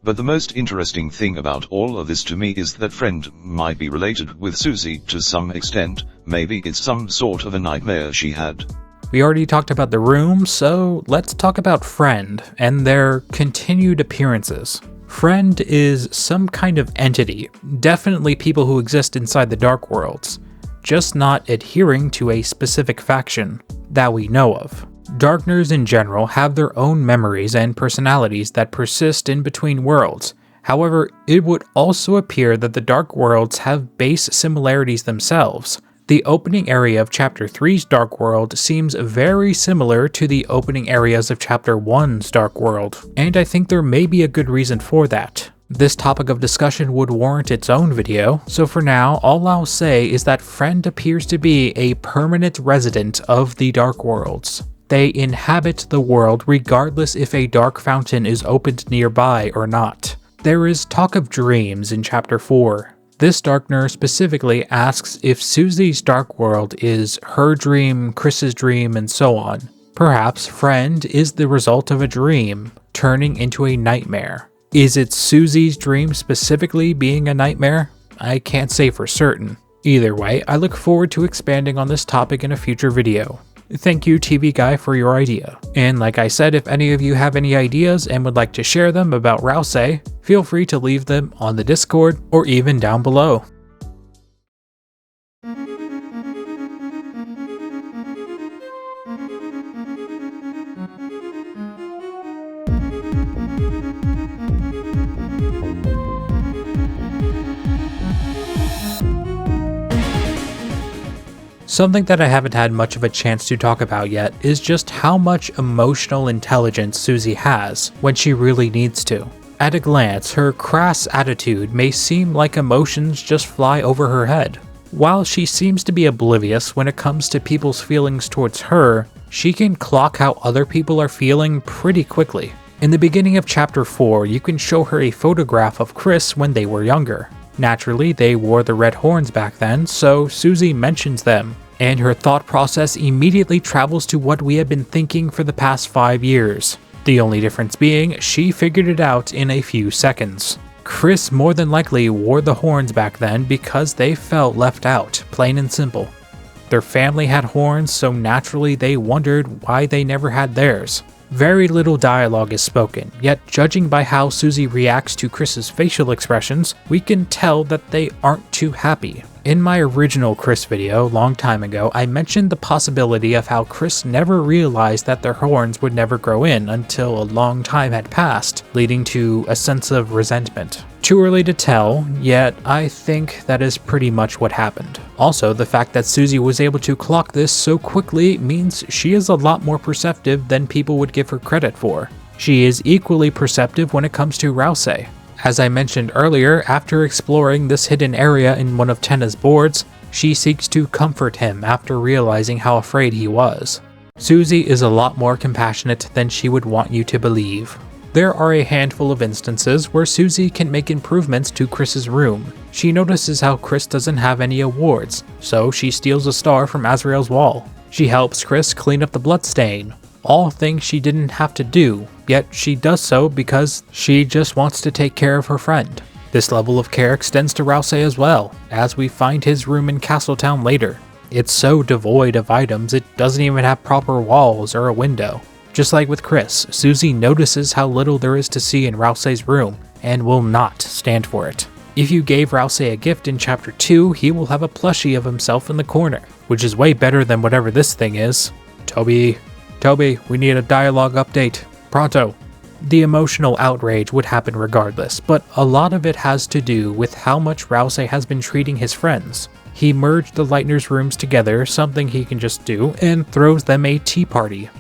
But the most interesting thing about all of this to me is that friend might be related with Susie to some extent. Maybe it's some sort of a nightmare she had. We already talked about the room, so let's talk about friend and their continued appearances. Friend is some kind of entity, definitely people who exist inside the Dark Worlds, just not adhering to a specific faction that we know of. Darkners in general have their own memories and personalities that persist in between worlds. However, it would also appear that the Dark Worlds have base similarities themselves. The opening area of Chapter 3's Dark World seems very similar to the opening areas of Chapter 1's Dark World, and I think there may be a good reason for that. This topic of discussion would warrant its own video, so for now, all I'll say is that Friend appears to be a permanent resident of the Dark Worlds. They inhabit the world regardless if a dark fountain is opened nearby or not. There is talk of dreams in Chapter 4. This Darkner specifically asks if Susie's Dark World is her dream, Chris's dream, and so on. Perhaps Friend is the result of a dream, turning into a nightmare. Is it Susie's dream specifically being a nightmare? I can't say for certain. Either way, I look forward to expanding on this topic in a future video. Thank you, TV Guy, for your idea. And like I said, if any of you have any ideas and would like to share them about 𝐓𝐶, feel free to leave them on the Discord or even down below. Something that I haven't had much of a chance to talk about yet is just how much emotional intelligence Susie has when she really needs to. At a glance, her crass attitude may seem like emotions just fly over her head. While she seems to be oblivious when it comes to people's feelings towards her, she can clock how other people are feeling pretty quickly. In the beginning of Chapter 4, you can show her a photograph of Chris when they were younger. Naturally, they wore the red horns back then, so Susie mentions them, and her thought process immediately travels to what we have been thinking for the past 5 years. The only difference being, she figured it out in a few seconds. Chris more than likely wore the horns back then because they felt left out, plain and simple. Their family had horns, so naturally they wondered why they never had theirs. Very little dialogue is spoken, yet judging by how Susie reacts to Chris's facial expressions, we can tell that they aren't too happy. In my original Chris video, long time ago, I mentioned the possibility of how Chris never realized that their horns would never grow in until a long time had passed, leading to a sense of resentment. Too early to tell, yet I think that is pretty much what happened. Also, the fact that Susie was able to clock this so quickly means she is a lot more perceptive than people would give her credit for. She is equally perceptive when it comes to 𝐓𝐫𝐚𝐢𝐧𝐢. As I mentioned earlier, after exploring this hidden area in one of Tenna's boards, she seeks to comfort him after realizing how afraid he was. Susie is a lot more compassionate than she would want you to believe. There are a handful of instances where Susie can make improvements to Chris's room. She notices how Chris doesn't have any awards, so she steals a star from Azrael's wall. She helps Chris clean up the bloodstain. All things she didn't have to do, yet she does so because she just wants to take care of her friend. This level of care extends to 𝐓𝐫𝐚𝐢𝐧𝐢 as well, as we find his room in Castletown later. It's so devoid of items it doesn't even have proper walls or a window. Just like with Chris, Susie notices how little there is to see in 𝐓𝐶𝐚𝐢𝐧𝐢's room, and will not stand for it. If you gave 𝐓𝐶𝐚𝐢𝐧𝐢 a gift in Chapter 2, he will have a plushie of himself in the corner, which is way better than whatever this thing is. Toby, we need a dialogue update. Pronto. The emotional outrage would happen regardless, but a lot of it has to do with how much 𝐓𝐶𝐚𝐢𝐧𝐢 has been treating his friends. He merged the Lightner's rooms together, something he can just do, and throws them a tea party.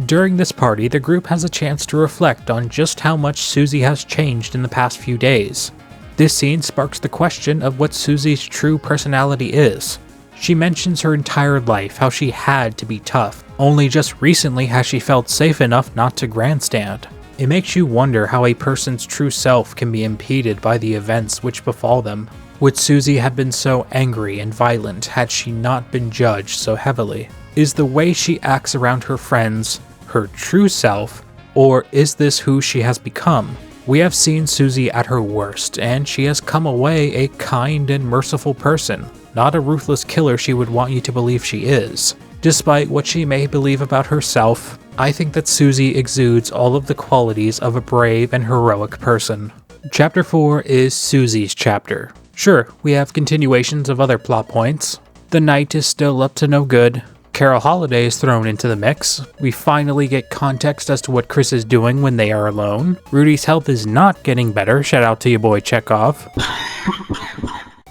During this party, the group has a chance to reflect on just how much Susie has changed in the past few days. This scene sparks the question of what Susie's true personality is. She mentions her entire life, how she had to be tough. Only just recently has she felt safe enough not to grandstand. It makes you wonder how a person's true self can be impeded by the events which befall them. Would Susie have been so angry and violent had she not been judged so heavily? Is the way she acts around her friends her true self, or is this who she has become? We have seen Susie at her worst, and she has come away a kind and merciful person, not a ruthless killer she would want you to believe she is. Despite what she may believe about herself, I think that Susie exudes all of the qualities of a brave and heroic person. Chapter 4 is Susie's chapter. Sure, we have continuations of other plot points. The knight is still up to no good. Carol Holiday is thrown into the mix. We finally get context as to what Chris is doing when they are alone. Rudy's health is not getting better, shout out to your boy Chekhov.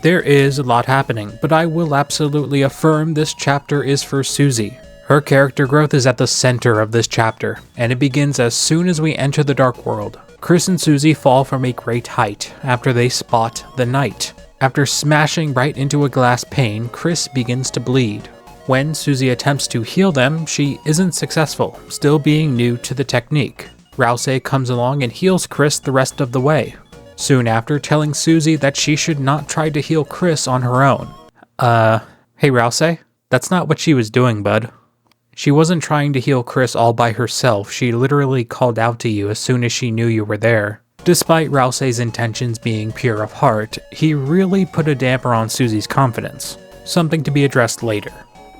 There is a lot happening, but I will absolutely affirm this chapter is for Susie. Her character growth is at the center of this chapter, and it begins as soon as we enter the Dark World. Chris and Susie fall from a great height after they spot the knight. After smashing right into a glass pane, Chris begins to bleed. When Susie attempts to heal them, she isn't successful, still being new to the technique. 𝐓𝐶𝐚𝐢𝐧𝐢 comes along and heals Chris the rest of the way, soon after telling Susie that she should not try to heal Chris on her own. Hey 𝐓𝐶𝐚𝐢𝐧𝐢, that's not what she was doing, bud. She wasn't trying to heal Chris all by herself, she literally called out to you as soon as she knew you were there. Despite 𝐓𝐶𝐚𝐢𝐧𝐢's intentions being pure of heart, he really put a damper on Susie's confidence, something to be addressed later.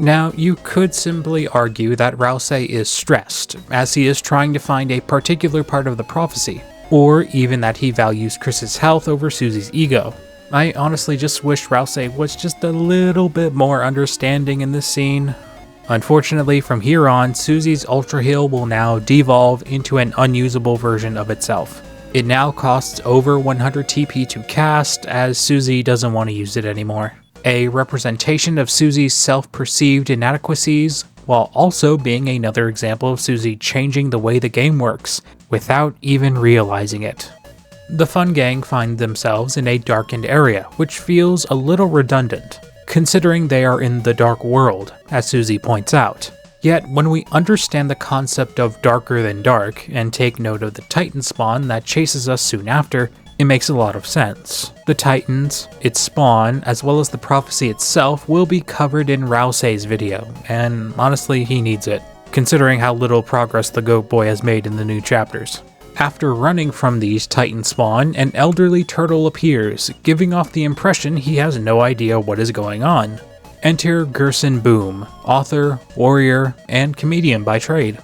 Now, you could simply argue that 𝐓𝐶𝐚𝐢𝐧𝐢 is stressed, as he is trying to find a particular part of the prophecy, or even that he values Chris's health over Susie's ego. I honestly just wish 𝐓𝐶𝐚𝐢𝐧𝐢 was just a little bit more understanding in this scene. Unfortunately, from here on, Susie's Ultra Heal will now devolve into an unusable version of itself. It now costs over 100 TP to cast, as Susie doesn't want to use it anymore. A representation of Susie's self-perceived inadequacies, while also being another example of Susie changing the way the game works, without even realizing it. The Fun Gang find themselves in a darkened area, which feels a little redundant, considering they are in the Dark World, as Susie points out. Yet, when we understand the concept of darker than dark, and take note of the Titan spawn that chases us soon after, it makes a lot of sense. The Titans, its spawn, as well as the prophecy itself will be covered in 𝐓𝐶𝐚𝐢𝐧𝐢's video, and honestly he needs it, considering how little progress the Goat Boy has made in the new chapters. After running from these Titan spawn, an elderly turtle appears, giving off the impression he has no idea what is going on. Enter Gerson Boom, author, warrior, and comedian by trade.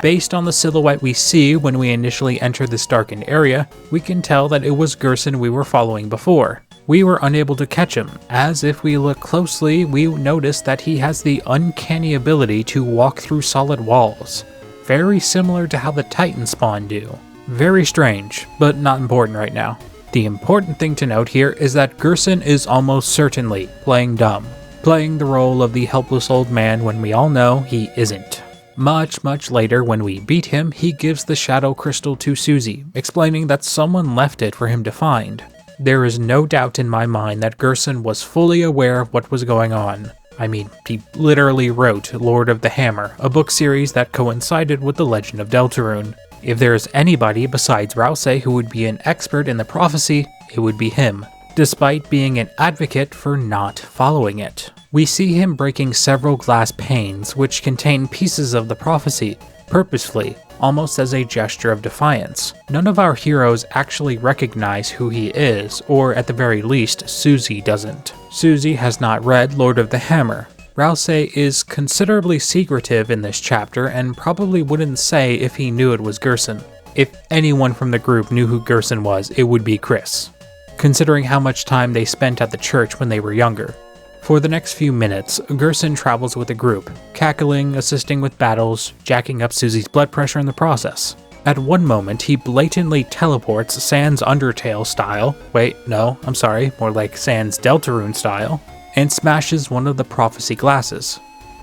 Based on the silhouette we see when we initially enter this darkened area, we can tell that it was Gerson we were following before. We were unable to catch him, as if we look closely, we notice that he has the uncanny ability to walk through solid walls. Very similar to how the Titans spawn do. Very strange, but not important right now. The important thing to note here is that Gerson is almost certainly playing dumb, playing the role of the helpless old man when we all know he isn't. Much later, when we beat him, he gives the shadow crystal to Susie, explaining that someone left it for him to find. There is no doubt in my mind that Gerson was fully aware of what was going on. I mean, he literally wrote Lord of the Hammer, a book series that coincided with the legend of Deltarune. If there is anybody besides 𝐓𝐫𝐚𝐢𝐧𝐢𝐧𝐠 who would be an expert in the prophecy, it would be him, despite being an advocate for not following it. We see him breaking several glass panes which contain pieces of the prophecy, purposefully, almost as a gesture of defiance. None of our heroes actually recognize who he is, or at the very least, Susie doesn't. Susie has not read Lord of the Hammer. 𝐓𝐫𝐚𝐢𝐧𝐢𝐴 is considerably secretive in this chapter and probably wouldn't say if he knew it was Gerson. If anyone from the group knew who Gerson was, it would be Chris, considering how much time they spent at the church when they were younger. For the next few minutes, Gerson travels with the group, cackling, assisting with battles, jacking up Susie's blood pressure in the process. At one moment, he blatantly teleports Sans Undertale style, more like Sans Deltarune style, and smashes one of the prophecy glasses.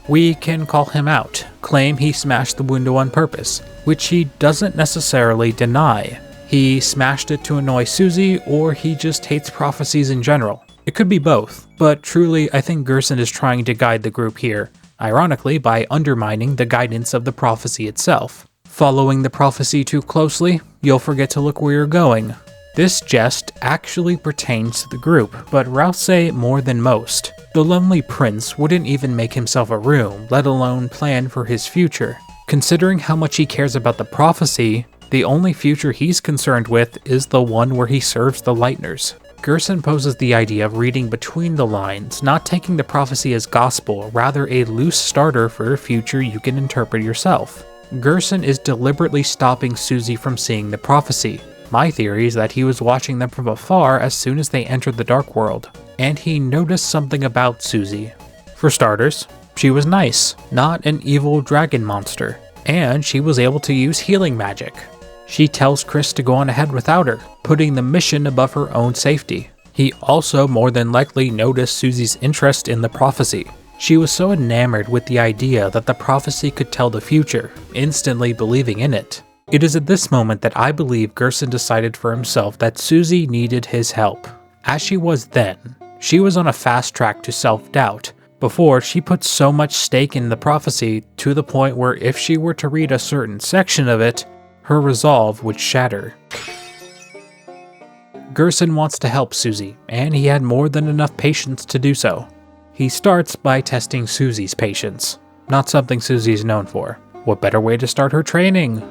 We can call him out, claim he smashed the window on purpose, which he doesn't necessarily deny. He smashed it to annoy Susie, or he just hates prophecies in general. It could be both, but truly I think Gerson is trying to guide the group here, ironically by undermining the guidance of the prophecy itself. Following the prophecy too closely, you'll forget to look where you're going. This jest actually pertains to the group, but 𝐓𝐶 more than most. The lonely prince wouldn't even make himself a room, let alone plan for his future. Considering how much he cares about the prophecy, the only future he's concerned with is the one where he serves the Lightners. Gerson poses the idea of reading between the lines, not taking the prophecy as gospel, rather a loose starter for a future you can interpret yourself. Gerson is deliberately stopping Susie from seeing the prophecy. My theory is that he was watching them from afar as soon as they entered the Dark World, and he noticed something about Susie. For starters, she was nice, not an evil dragon monster, and she was able to use healing magic. She tells Chris to go on ahead without her, putting the mission above her own safety. He also more than likely noticed Susie's interest in the prophecy. She was so enamored with the idea that the prophecy could tell the future, instantly believing in it. It is at this moment that I believe Gerson decided for himself that Susie needed his help. As she was then, she was on a fast track to self-doubt. Before, she put so much stake in the prophecy to the point where if she were to read a certain section of it, her resolve would shatter. Gerson wants to help Susie, and he had more than enough patience to do so. He starts by testing Susie's patience, not something Susie is known for. What better way to start her training?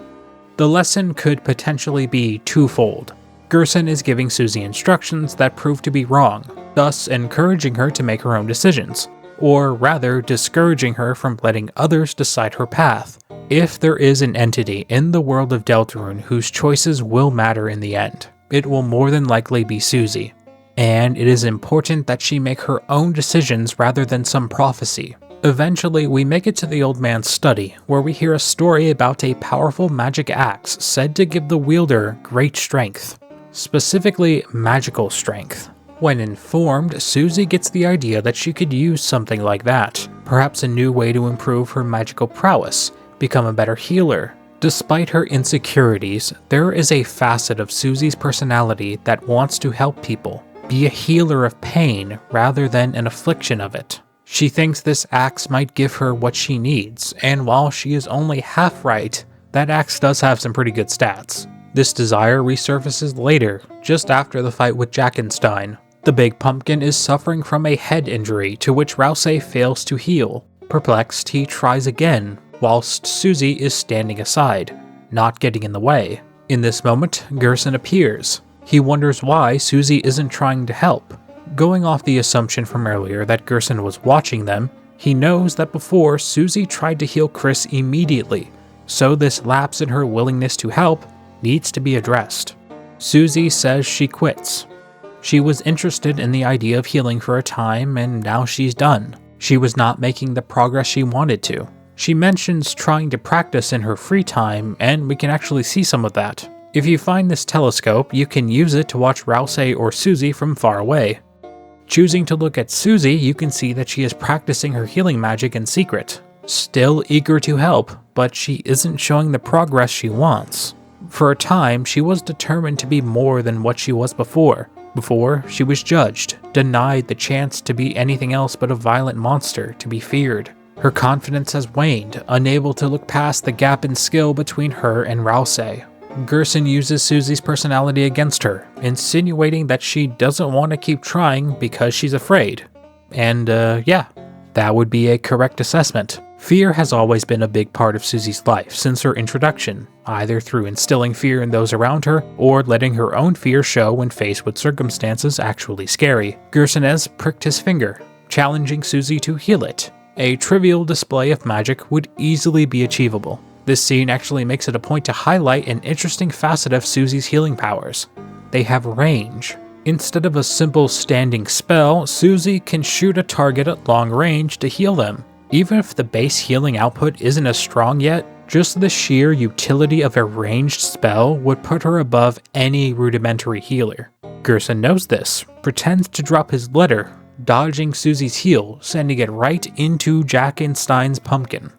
The lesson could potentially be twofold. Gerson is giving Susie instructions that prove to be wrong, thus encouraging her to make her own decisions, or rather discouraging her from letting others decide her path. If there is an entity in the world of Deltarune whose choices will matter in the end, it will more than likely be Susie. And it is important that she make her own decisions rather than some prophecy. Eventually, we make it to the old man's study, where we hear a story about a powerful magic axe said to give the wielder great strength. Specifically, magical strength. When informed, Susie gets the idea that she could use something like that. Perhaps a new way to improve her magical prowess, become a better healer. Despite her insecurities, there is a facet of Susie's personality that wants to help people, be a healer of pain rather than an affliction of it. She thinks this axe might give her what she needs, and while she is only half right, that axe does have some pretty good stats. This desire resurfaces later, just after the fight with Jackenstein. The big pumpkin is suffering from a head injury to which 𝐓𝐶 fails to heal. Perplexed, he tries again, whilst Susie is standing aside, not getting in the way. In this moment, Gerson appears. He wonders why Susie isn't trying to help. Going off the assumption from earlier that Gerson was watching them, he knows that before Susie tried to heal Chris immediately, so this lapse in her willingness to help needs to be addressed. Susie says she quits. She was interested in the idea of healing for a time, and now she's done. She was not making the progress she wanted to. She mentions trying to practice in her free time, and we can actually see some of that. If you find this telescope, you can use it to watch 𝐓𝐫𝐚𝐢𝐧𝐢 or Susie from far away. Choosing to look at Susie, you can see that she is practicing her healing magic in secret. Still eager to help, but she isn't showing the progress she wants. For a time, she was determined to be more than what she was before. Before, she was judged, denied the chance to be anything else but a violent monster to be feared. Her confidence has waned, unable to look past the gap in skill between her and 𝐓𝐷𝐚𝐢𝐧𝐢. Gerson uses Susie's personality against her, insinuating that she doesn't want to keep trying because she's afraid. And yeah, that would be a correct assessment. Fear has always been a big part of Susie's life since her introduction, either through instilling fear in those around her or letting her own fear show when faced with circumstances actually scary. Gerson has pricked his finger, challenging Susie to heal it. A trivial display of magic would easily be achievable. This scene actually makes it a point to highlight an interesting facet of Susie's healing powers. They have range. Instead of a simple standing spell, Susie can shoot a target at long range to heal them. Even if the base healing output isn't as strong yet, just the sheer utility of a ranged spell would put her above any rudimentary healer. Gerson knows this, pretends to drop his letter, dodging Susie's heal, sending it right into Jackenstein's pumpkin.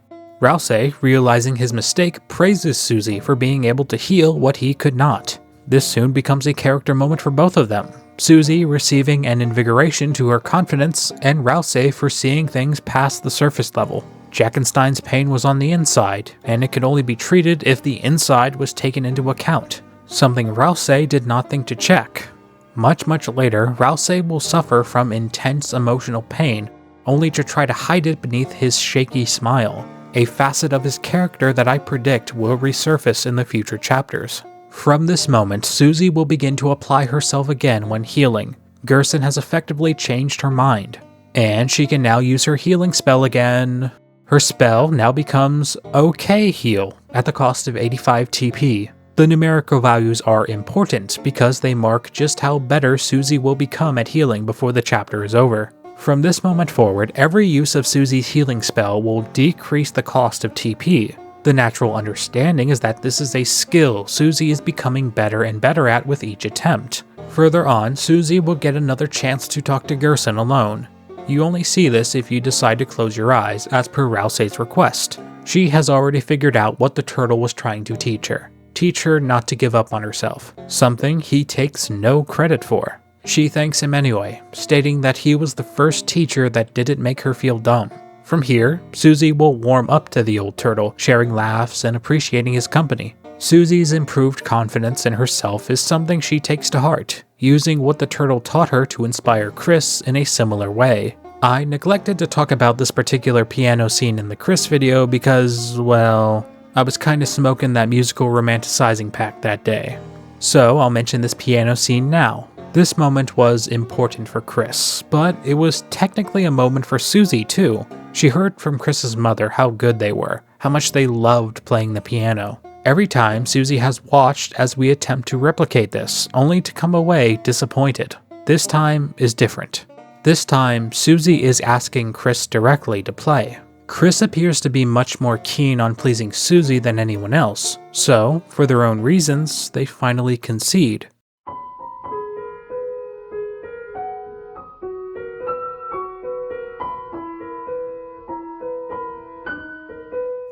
𝐓𝐷𝐚𝐢𝐧𝐢, realizing his mistake, praises Susie for being able to heal what he could not. This soon becomes a character moment for both of them, Susie receiving an invigoration to her confidence, and 𝐓𝐷𝐚𝐢𝐧𝐢 for seeing things past the surface level. Jackenstein's pain was on the inside, and it could only be treated if the inside was taken into account, something 𝐓𝐷𝐚𝐢𝐧𝐢 did not think to check. Much later, 𝐓𝐷𝐚𝐢𝐧𝐢 will suffer from intense emotional pain, only to try to hide it beneath his shaky smile. A facet of his character that I predict will resurface in the future chapters. From this moment, Susie will begin to apply herself again when healing. Gerson has effectively changed her mind, and she can now use her healing spell again. Her spell now becomes OK Heal at the cost of 85 TP. The numerical values are important because they mark just how better Susie will become at healing before the chapter is over. From this moment forward, every use of Susie's healing spell will decrease the cost of TP. The natural understanding is that this is a skill Susie is becoming better and better at with each attempt. Further on, Susie will get another chance to talk to Gerson alone. You only see this if you decide to close your eyes, as per 𝐓𝐷𝐚𝐢𝐧𝐢's request. She has already figured out what the turtle was trying to teach her. Teach her not to give up on herself, something he takes no credit for. She thanks him anyway, stating that he was the first teacher that didn't make her feel dumb. From here, Susie will warm up to the old turtle, sharing laughs and appreciating his company. Susie's improved confidence in herself is something she takes to heart, using what the turtle taught her to inspire Chris in a similar way. I neglected to talk about this particular piano scene in the Chris video because, well, I was kinda smoking that musical romanticizing pack that day. So I'll mention this piano scene now. This moment was important for Chris, but it was technically a moment for Susie too. She heard from Chris's mother how good they were, how much they loved playing the piano. Every time, Susie has watched as we attempt to replicate this, only to come away disappointed. This time is different. This time, Susie is asking Chris directly to play. Chris appears to be much more keen on pleasing Susie than anyone else, so, for their own reasons, they finally concede.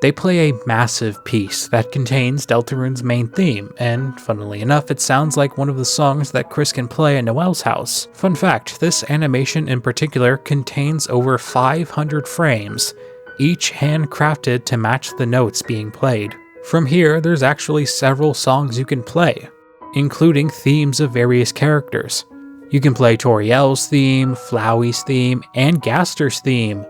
They play a massive piece that contains Deltarune's main theme, and funnily enough, it sounds like one of the songs that Chris can play at Noelle's house. Fun fact, this animation in particular contains over 500 frames, each handcrafted to match the notes being played. From here, there's actually several songs you can play, including themes of various characters. You can play Toriel's theme, Flowey's theme, and Gaster's theme.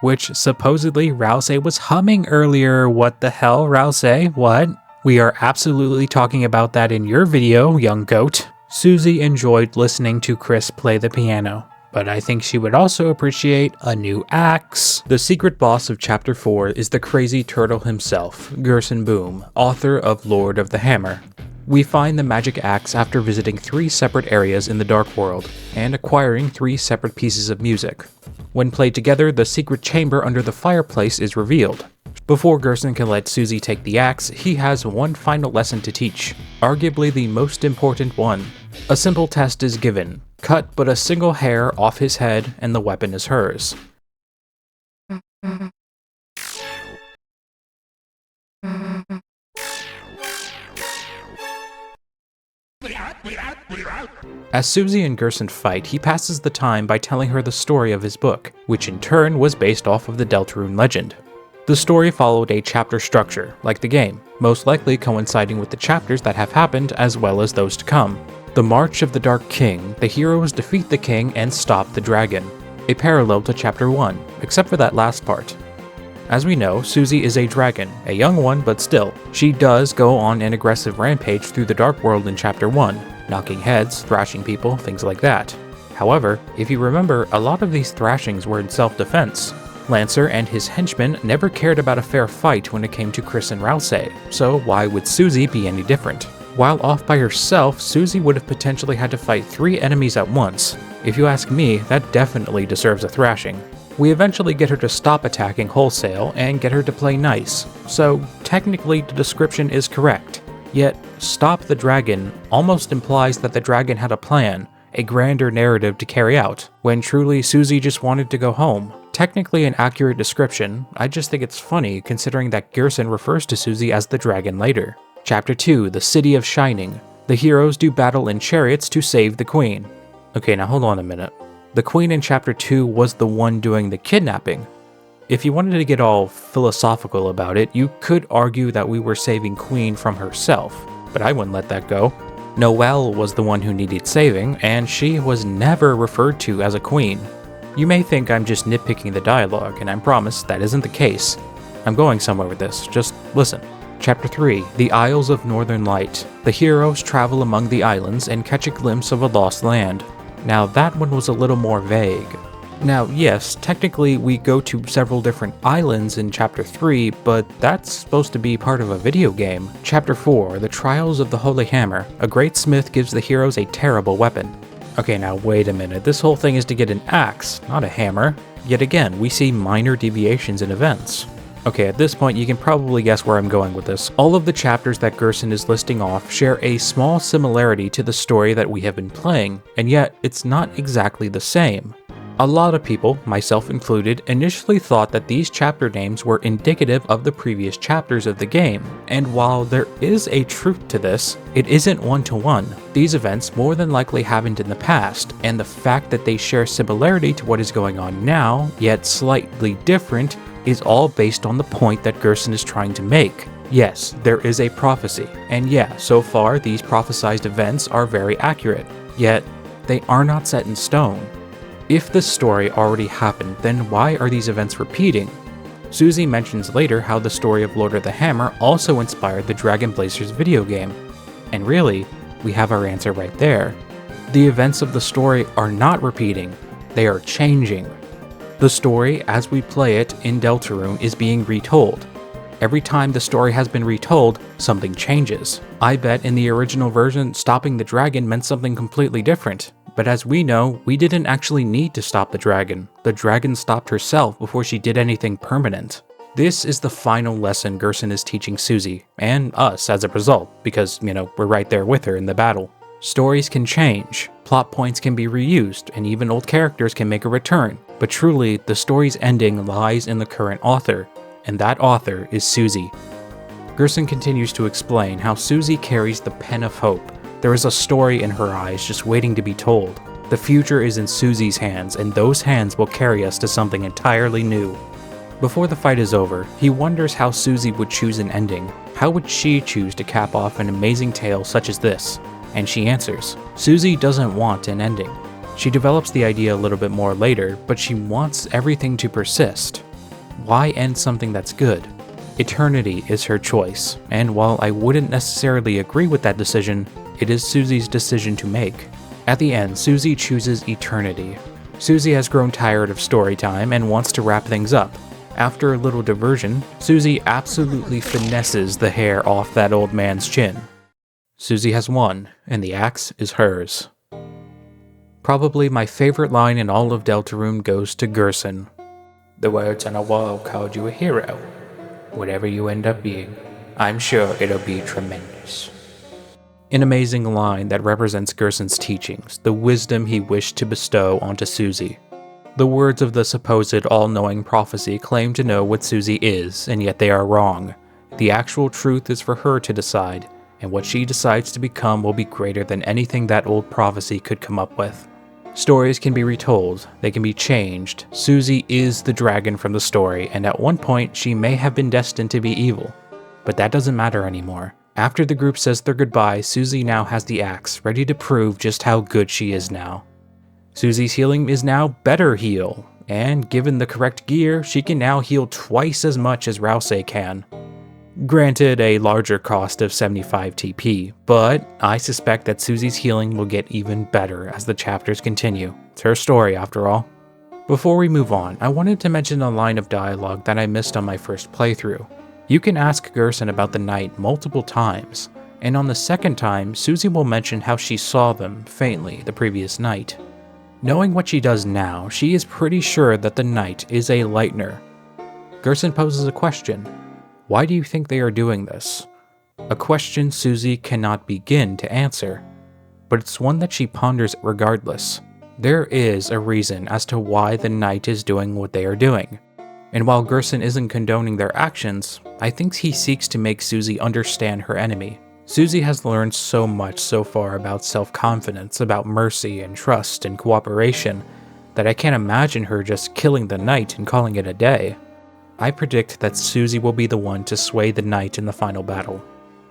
Which supposedly 𝐓𝐷𝐚𝐢𝐧𝐢 was humming earlier. What the hell, 𝐓𝐷𝐚𝐢𝐧𝐢? What? We are absolutely talking about that in your video, young goat. Susie enjoyed listening to Chris play the piano, but I think she would also appreciate a new axe. The secret boss of Chapter 4 is the crazy turtle himself, Gerson Boom, author of Lord of the Hammer. We find the magic axe after visiting 3 separate areas in the Dark World, and acquiring 3 separate pieces of music. When played together, the secret chamber under the fireplace is revealed. Before Gerson can let Susie take the axe, he has one final lesson to teach, arguably the most important one. A simple test is given. Cut but a single hair off his head and the weapon is hers. As Susie and Gerson fight, he passes the time by telling her the story of his book, which in turn was based off of the Deltarune legend. The story followed a chapter structure, like the game, most likely coinciding with the chapters that have happened as well as those to come. The March of the Dark King, the heroes defeat the king and stop the dragon, a parallel to Chapter 1, except for that last part. As we know, Susie is a dragon, a young one but still. She does go on an aggressive rampage through the Dark World in Chapter 1, knocking heads, thrashing people, things like that. However, if you remember, a lot of these thrashings were in self-defense. Lancer and his henchmen never cared about a fair fight when it came to Chris and 𝐓𝐫𝐚𝐢𝐧𝐢, so why would Susie be any different? While off by herself, Susie would have potentially had to fight 3 enemies at once. If you ask me, that definitely deserves a thrashing. We eventually get her to stop attacking wholesale and get her to play nice, so technically the description is correct. Yet, stop the dragon almost implies that the dragon had a plan, a grander narrative to carry out, when truly Susie just wanted to go home. Technically an accurate description, I just think it's funny considering that Gerson refers to Susie as the dragon later. Chapter 2, the City of Shining. The heroes do battle in chariots to save the queen. Okay, now hold on a minute. The queen in Chapter 2 was the one doing the kidnapping. If you wanted to get all philosophical about it, you could argue that we were saving Queen from herself, but I wouldn't let that go. Noelle was the one who needed saving, and she was never referred to as a queen. You may think I'm just nitpicking the dialogue, and I promise that isn't the case. I'm going somewhere with this, just listen. Chapter 3, The Isles of Northern Light. The heroes travel among the islands and catch a glimpse of a lost land. Now that one was a little more vague. Now yes, technically we go to several different islands in Chapter 3, but that's supposed to be part of a video game. Chapter 4, The Trials of the Holy Hammer. A great smith gives the heroes a terrible weapon. Okay, now wait a minute, this whole thing is to get an axe, not a hammer. Yet again, we see minor deviations in events. Okay, at this point you can probably guess where I'm going with this. All of the chapters that Gerson is listing off share a small similarity to the story that we have been playing, and yet it's not exactly the same. A lot of people, myself included, initially thought that these chapter names were indicative of the previous chapters of the game, and while there is a truth to this, it isn't one-to-one. These events more than likely happened in the past, and the fact that they share similarity to what is going on now, yet slightly different, is all based on the point that Gerson is trying to make. Yes, there is a prophecy, and yeah, so far these prophesized events are very accurate, yet they are not set in stone. If this story already happened, then why are these events repeating? Susie mentions later how the story of Lord of the Hammer also inspired the Dragon Blazers video game. And really, we have our answer right there. The events of the story are not repeating, they are changing. The story, as we play it in Deltarune, is being retold. Every time the story has been retold, something changes. I bet in the original version, stopping the dragon meant something completely different. But as we know, we didn't actually need to stop the dragon. The dragon stopped herself before she did anything permanent. This is the final lesson Gerson is teaching Susie, and us as a result, because, we're right there with her in the battle. Stories can change, plot points can be reused, and even old characters can make a return. But truly, the story's ending lies in the current author, and that author is Susie. Gerson continues to explain how Susie carries the pen of hope. There is a story in her eyes just waiting to be told. The future is in Susie's hands, and those hands will carry us to something entirely new. Before the fight is over, he wonders how Susie would choose an ending. How would she choose to cap off an amazing tale such as this? And she answers, Susie doesn't want an ending. She develops the idea a little bit more later, but she wants everything to persist. Why end something that's good? Eternity is her choice, and while I wouldn't necessarily agree with that decision, it is Susie's decision to make. At the end, Susie chooses eternity. Susie has grown tired of story time and wants to wrap things up. After a little diversion, Susie absolutely finesses the hair off that old man's chin. Susie has won, and the axe is hers. Probably my favorite line in all of Deltarune goes to Gerson. The words on a wall called you a hero. Whatever you end up being, I'm sure it'll be tremendous. An amazing line that represents Gerson's teachings, the wisdom he wished to bestow onto Susie. The words of the supposed all-knowing prophecy claim to know what Susie is, and yet they are wrong. The actual truth is for her to decide, and what she decides to become will be greater than anything that old prophecy could come up with. Stories can be retold, they can be changed. Susie is the dragon from the story, and at one point she may have been destined to be evil. But that doesn't matter anymore. After the group says their goodbye, Susie now has the axe, ready to prove just how good she is now. Susie's healing is now better heal, and given the correct gear, she can now heal twice as much as 𝐓𝐫𝐚𝐢𝐧𝐢𝐧𝐠 can. Granted, a larger cost of 75 TP, but I suspect that Susie's healing will get even better as the chapters continue. It's her story, after all. Before we move on, I wanted to mention a line of dialogue that I missed on my first playthrough. You can ask Gerson about the night multiple times, and on the second time, Susie will mention how she saw them, faintly, the previous night. Knowing what she does now, she is pretty sure that the night is a lightener. Gerson poses a question. Why do you think they are doing this? A question Susie cannot begin to answer, but it's one that she ponders regardless. There is a reason as to why the knight is doing what they are doing. And while Gerson isn't condoning their actions, I think he seeks to make Susie understand her enemy. Susie has learned so much so far about self-confidence, about mercy and trust and cooperation, that I can't imagine her just killing the knight and calling it a day. I predict that Susie will be the one to sway the knight in the final battle.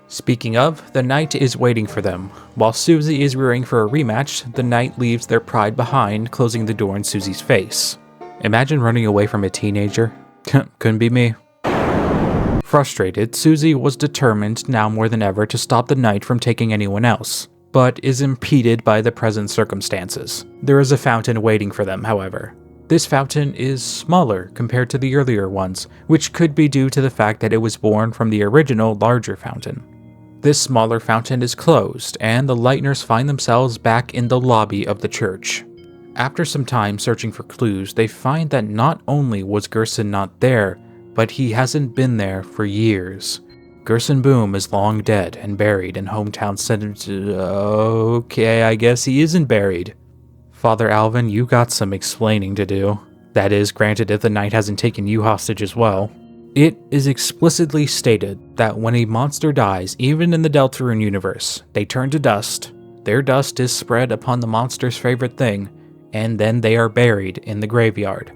Speaking of, the knight is waiting for them. While Susie is rearing for a rematch, the knight leaves their pride behind, closing the door in Susie's face. Imagine running away from a teenager. Couldn't be me. Frustrated, Susie was determined now more than ever to stop the knight from taking anyone else, but is impeded by the present circumstances. There is a fountain waiting for them, however. This fountain is smaller compared to the earlier ones, which could be due to the fact that it was born from the original larger fountain. This smaller fountain is closed, and the Lighteners find themselves back in the lobby of the church. After some time searching for clues, they find that not only was Gerson not there, but he hasn't been there for years. Gerson Boom is long dead and buried in hometown center. Okay, I guess he isn't buried. Father Alvin, you got some explaining to do. That is, granted if the knight hasn't taken you hostage as well. It is explicitly stated that when a monster dies, even in the Deltarune universe, they turn to dust. Their dust is spread upon the monster's favorite thing, and then they are buried in the graveyard.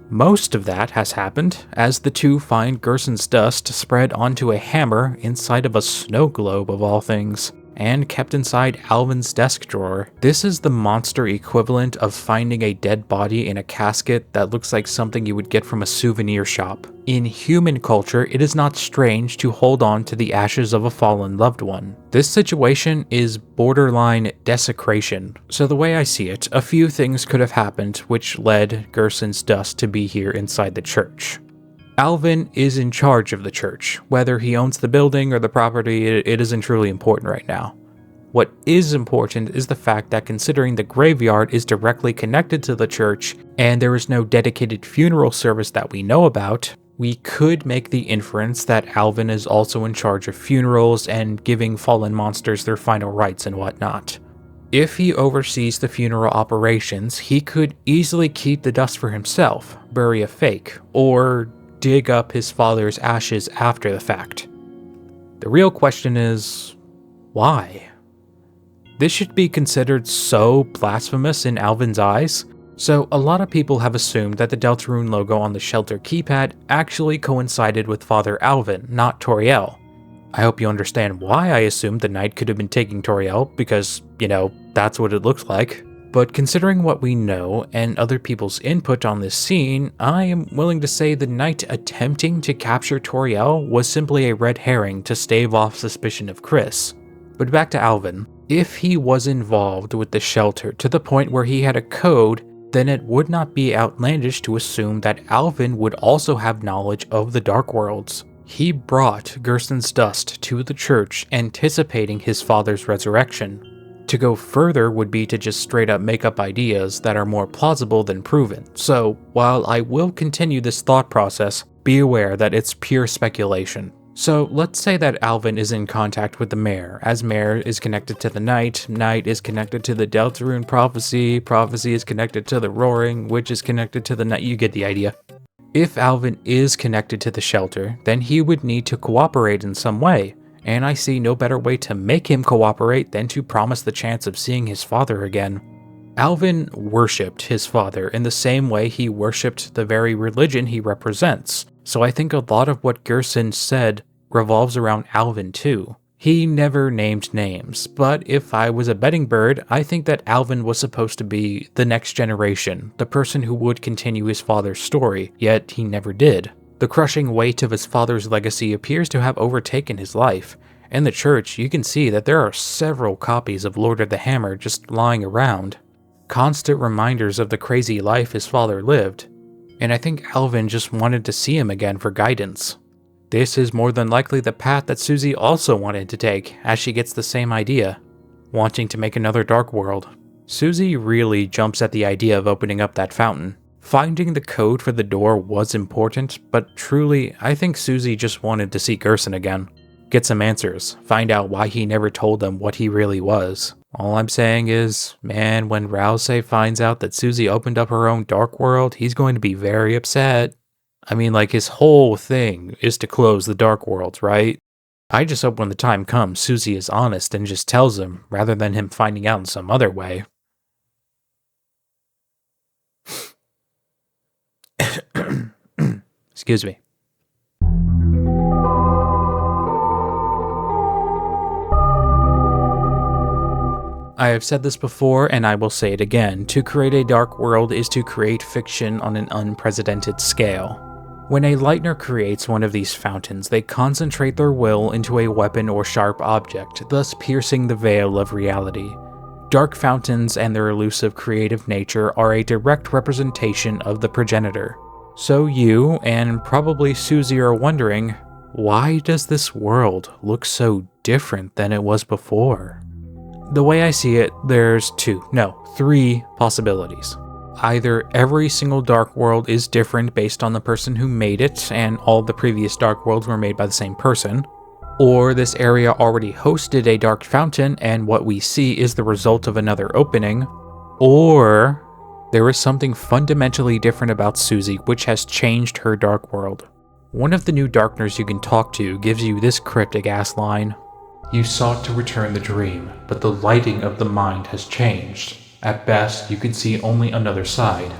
Most of that has happened, as the two find Gerson's dust spread onto a hammer inside of a snow globe of all things, and kept inside Alvin's desk drawer. This is the monster equivalent of finding a dead body in a casket that looks like something you would get from a souvenir shop. In human culture, it is not strange to hold on to the ashes of a fallen loved one. This situation is borderline desecration. So the way I see it, a few things could have happened which led Gerson's dust to be here inside the church. Alvin is in charge of the church. Whether he owns the building or the property, it isn't truly important right now. What is important is the fact that considering the graveyard is directly connected to the church, and there is no dedicated funeral service that we know about, we could make the inference that Alvin is also in charge of funerals and giving fallen monsters their final rites and whatnot. If he oversees the funeral operations, he could easily keep the dust for himself, bury a fake, or dig up his father's ashes after the fact. The real question is, why? This should be considered so blasphemous in Alvin's eyes, so a lot of people have assumed that the Deltarune logo on the shelter keypad actually coincided with Father Alvin, not Toriel. I hope you understand why I assumed the knight could have been taking Toriel, because, that's what it looks like. But considering what we know and other people's input on this scene, I am willing to say the knight attempting to capture Toriel was simply a red herring to stave off suspicion of Chris. But back to Alvin. If he was involved with the shelter to the point where he had a code, then it would not be outlandish to assume that Alvin would also have knowledge of the Dark Worlds. He brought Gerson's dust to the church, anticipating his father's resurrection. To go further would be to just straight up make up ideas that are more plausible than proven. So, while I will continue this thought process, be aware that it's pure speculation. So, let's say that Alvin is in contact with the mayor, as mayor is connected to the knight is connected to the Deltarune prophecy is connected to the roaring, which is connected to the knight. You get the idea. If Alvin is connected to the shelter, then he would need to cooperate in some way. And I see no better way to make him cooperate than to promise the chance of seeing his father again. Alvin worshipped his father in the same way he worshipped the very religion he represents, so I think a lot of what Gerson said revolves around Alvin too. He never named names, but if I was a betting bird, I think that Alvin was supposed to be the next generation, the person who would continue his father's story, yet he never did. The crushing weight of his father's legacy appears to have overtaken his life. In the church, you can see that there are several copies of Lord of the Hammer just lying around. Constant reminders of the crazy life his father lived. And I think Alvin just wanted to see him again for guidance. This is more than likely the path that Susie also wanted to take, as she gets the same idea, wanting to make another Dark World. Susie really jumps at the idea of opening up that fountain. Finding the code for the door was important, but truly, I think Susie just wanted to see Gerson again. Get some answers, find out why he never told them what he really was. All I'm saying is, man, when Rousey finds out that Susie opened up her own Dark World, he's going to be very upset. I mean, like, his whole thing is to close the Dark Worlds, right? I just hope when the time comes, Susie is honest and just tells him, rather than him finding out in some other way. Excuse me. I have said this before, and I will say it again. To create a dark world is to create fiction on an unprecedented scale. When a Lightner creates one of these fountains, they concentrate their will into a weapon or sharp object, thus piercing the veil of reality. Dark fountains and their elusive creative nature are a direct representation of the progenitor. So you, and probably Susie, are wondering, why does this world look so different than it was before? The way I see it, there's three possibilities. Either every single Dark World is different based on the person who made it, and all the previous Dark Worlds were made by the same person, or this area already hosted a Dark Fountain and what we see is the result of another opening, or there is something fundamentally different about Susie which has changed her Dark World. One of the new Darkners you can talk to gives you this cryptic-ass line. You sought to return the dream, but the lighting of the mind has changed. At best, you can see only another side.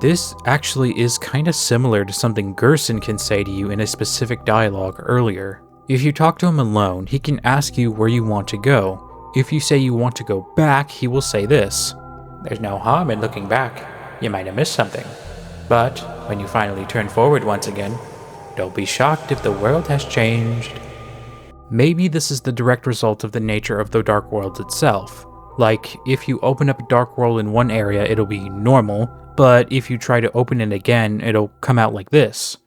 This actually is kinda similar to something Gerson can say to you in a specific dialogue earlier. If you talk to him alone, he can ask you where you want to go. If you say you want to go back, he will say this. There's no harm in looking back. You might have missed something. But when you finally turn forward once again, don't be shocked if the world has changed. Maybe this is the direct result of the nature of the Dark World itself. Like, if you open up a Dark World in one area, it'll be normal, but if you try to open it again, it'll come out like this.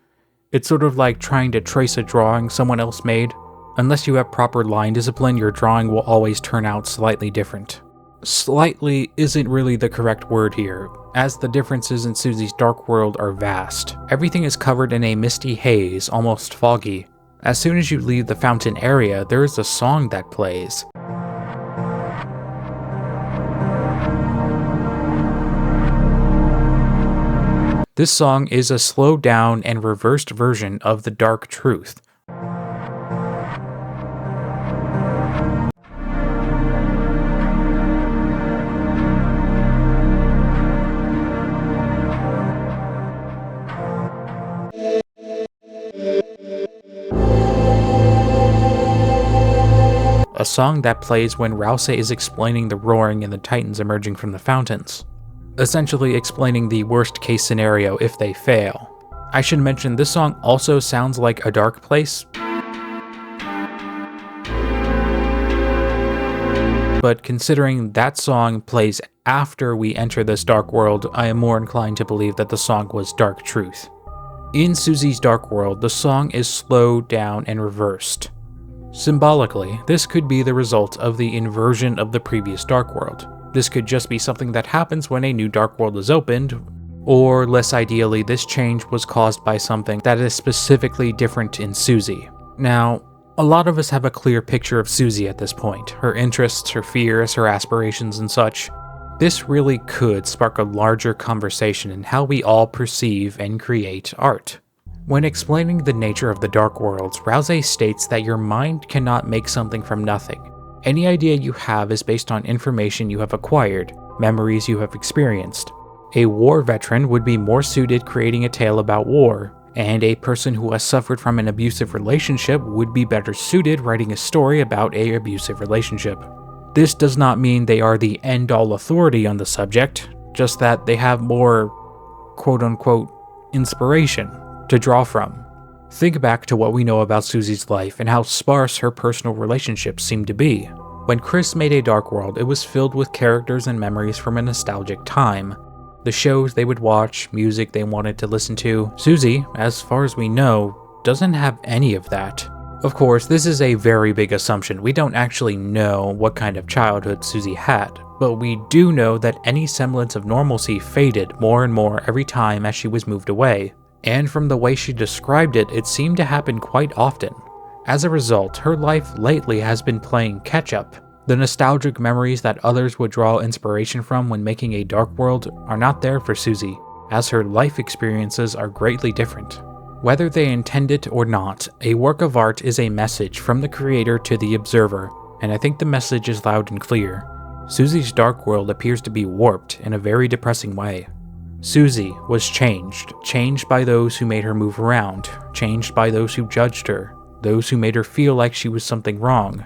It's sort of like trying to trace a drawing someone else made. Unless you have proper line discipline, your drawing will always turn out slightly different. Slightly isn't really the correct word here, as the differences in Susie's Dark World are vast. Everything is covered in a misty haze, almost foggy. As soon as you leave the fountain area, there is a song that plays. This song is a slowed down and reversed version of the Dark Truth. A song that plays when 𝐓𝐫𝐚𝐢𝐧𝐢 is explaining the roaring and the titans emerging from the fountains, essentially explaining the worst case scenario if they fail. I should mention this song also sounds like a dark place, but considering that song plays after we enter this dark world, I am more inclined to believe that the song was Dark Truth. In Susie's dark world, the song is slowed down and reversed. Symbolically, this could be the result of the inversion of the previous dark world. This could just be something that happens when a new dark world is opened, or less ideally, this change was caused by something that is specifically different in Susie. Now, a lot of us have a clear picture of Susie at this point, her interests, her fears, her aspirations, and such. This really could spark a larger conversation in how we all perceive and create art. When explaining the nature of the Dark Worlds, 𝐓𝐫𝐚𝐢𝐧𝐢 states that your mind cannot make something from nothing. Any idea you have is based on information you have acquired, memories you have experienced. A war veteran would be more suited creating a tale about war, and a person who has suffered from an abusive relationship would be better suited writing a story about an abusive relationship. This does not mean they are the end-all authority on the subject, just that they have more quote-unquote inspiration to draw from. Think back to what we know about Susie's life and how sparse her personal relationships seem to be. When Chris made a dark world, it was filled with characters and memories from a nostalgic time. The shows they would watch, music they wanted to listen to. Susie, as far as we know, doesn't have any of that. Of course, this is a very big assumption. We don't actually know what kind of childhood Susie had, but we do know that any semblance of normalcy faded more and more every time as she was moved away. And from the way she described it, it seemed to happen quite often. As a result, her life lately has been playing catch-up. The nostalgic memories that others would draw inspiration from when making a dark world are not there for Susie, as her life experiences are greatly different. Whether they intend it or not, a work of art is a message from the creator to the observer, and I think the message is loud and clear. Susie's dark world appears to be warped in a very depressing way. Susie was changed by those who made her move around, changed by those who judged her, those who made her feel like she was something wrong.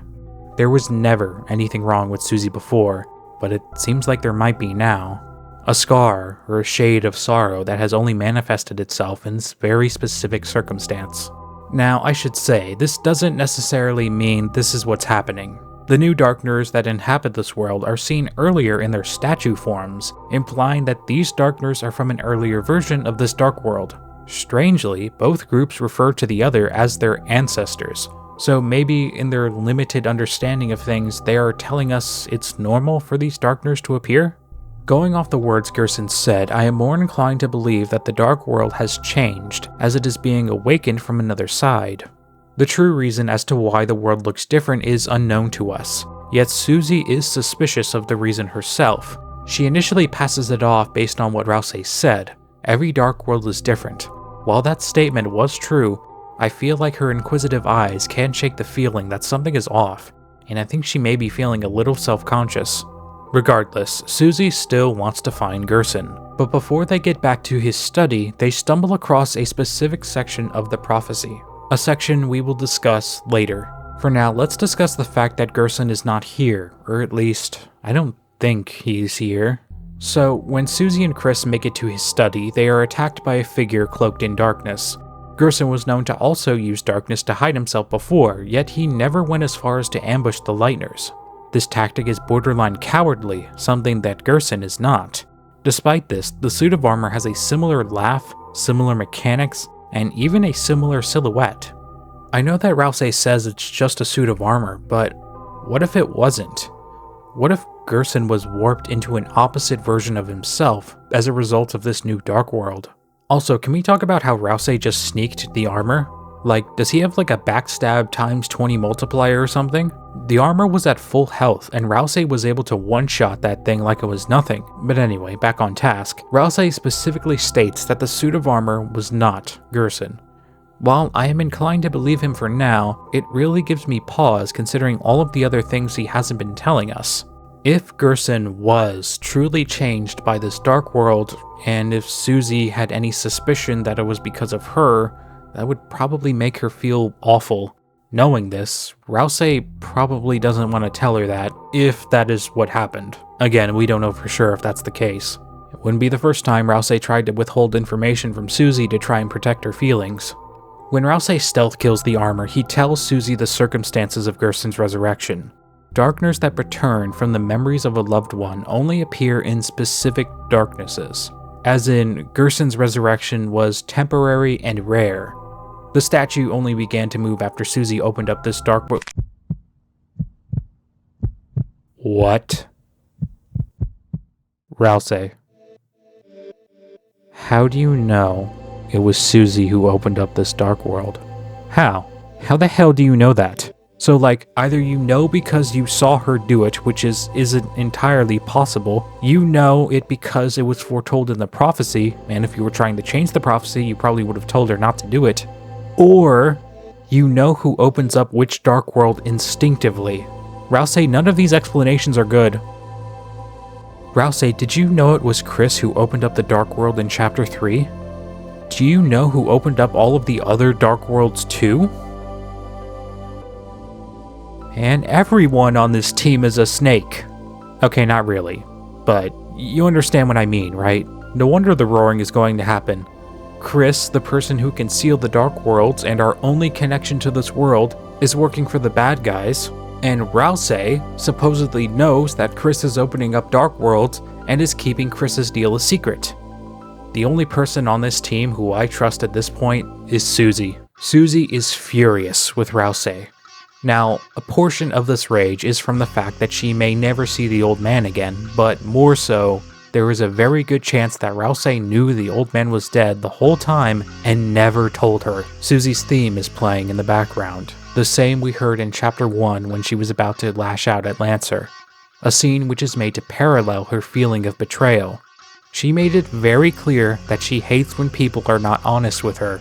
There was never anything wrong with Susie before, but it seems like there might be now. A scar or a shade of sorrow that has only manifested itself in this very specific circumstance. Now, I should say, this doesn't necessarily mean this is what's happening. The new darkners that inhabit this world are seen earlier in their statue forms, implying that these darkners are from an earlier version of this dark world. Strangely, both groups refer to the other as their ancestors, so maybe in their limited understanding of things, they are telling us it's normal for these darkners to appear? Going off the words Gerson said, I am more inclined to believe that the dark world has changed, as it is being awakened from another side. The true reason as to why the world looks different is unknown to us, yet Susie is suspicious of the reason herself. She initially passes it off based on what 𝐓𝐫𝐚𝐢𝐧𝐢 said. Every dark world is different. While that statement was true, I feel like her inquisitive eyes can't shake the feeling that something is off, and I think she may be feeling a little self-conscious. Regardless, Susie still wants to find Gerson, but before they get back to his study, they stumble across a specific section of the prophecy, a section we will discuss later. For now, let's discuss the fact that Gerson is not here, or at least, I don't think he's here. So, when Susie and Chris make it to his study, they are attacked by a figure cloaked in darkness. Gerson was known to also use darkness to hide himself before, yet he never went as far as to ambush the Lightners. This tactic is borderline cowardly, something that Gerson is not. Despite this, the suit of armor has a similar laugh, similar mechanics, and even a similar silhouette. I know that 𝐓𝐫𝐚𝐢𝐧𝐢 says it's just a suit of armor, but what if it wasn't? What if Gerson was warped into an opposite version of himself as a result of this new dark world? Also, can we talk about how 𝐓𝐫𝐚𝐢𝐧𝐢 just sneaked the armor? Like, does he have like a backstab times 20 multiplier or something? The armor was at full health, and 𝐓𝐫𝐚𝐢𝐧𝐢 was able to one-shot that thing like it was nothing. But anyway, back on task. 𝐓𝐶𝐢𝐳 specifically states that the suit of armor was not Gerson. While I am inclined to believe him for now, it really gives me pause considering all of the other things he hasn't been telling us. If Gerson was truly changed by this dark world, and if Susie had any suspicion that it was because of her, that would probably make her feel awful. Knowing this, 𝐓𝐫𝐚𝐢𝐧𝐢𝐧𝐠 probably doesn't want to tell her that, if that is what happened. Again, we don't know for sure if that's the case. It wouldn't be the first time 𝐓𝐫𝐚𝐢𝐧𝐢𝐧𝐠 tried to withhold information from Susie to try and protect her feelings. When 𝐓𝐓𝐷𝐚 stealth kills the armor, he tells Susie the circumstances of 𝐓𝐺RSN's resurrection. Darkness that return from the memories of a loved one only appear in specific darknesses. As in, 𝐓𝐺RSN's resurrection was temporary and rare. The statue only began to move after Susie opened up this dark world. What? 𝐓𝐷𝐚𝐢𝐧𝐢𝐴. How do you know it was Susie who opened up this dark world? How? How the hell do you know that? So like, either you know because you saw her do it, which isn't entirely possible, you know it because it was foretold in the prophecy, and if you were trying to change the prophecy, you probably would have told her not to do it. Or, you know who opens up which dark world instinctively. 𝐓𝐷𝐚𝐢𝐧𝐢𝐴, none of these explanations are good. 𝐓𝐷𝐚𝐢𝐧𝐢𝐴, did you know it was Chris who opened up the dark world in chapter 3? Do you know who opened up all of the other dark worlds too? And everyone on this team is a snake. Okay, not really, but you understand what I mean, right? No wonder the roaring is going to happen. Chris, the person who can seal the dark worlds and our only connection to this world, is working for the bad guys, and 𝐓𝐷𝐚𝐢𝐧𝐢𝐴 supposedly knows that Chris is opening up dark worlds and is keeping Chris's deal a secret. The only person on this team who I trust at this point is Susie. Susie is furious with 𝐓𝐷𝐚𝐢𝐧𝐢𝐴. Now, a portion of this rage is from the fact that she may never see the old man again, but more so, there is a very good chance that 𝐓𝐷𝐚𝐢𝐧𝐢𝐴 knew the old man was dead the whole time and never told her. Susie's theme is playing in the background, the same we heard in chapter 1 when she was about to lash out at Lancer, a scene which is made to parallel her feeling of betrayal. She made it very clear that she hates when people are not honest with her.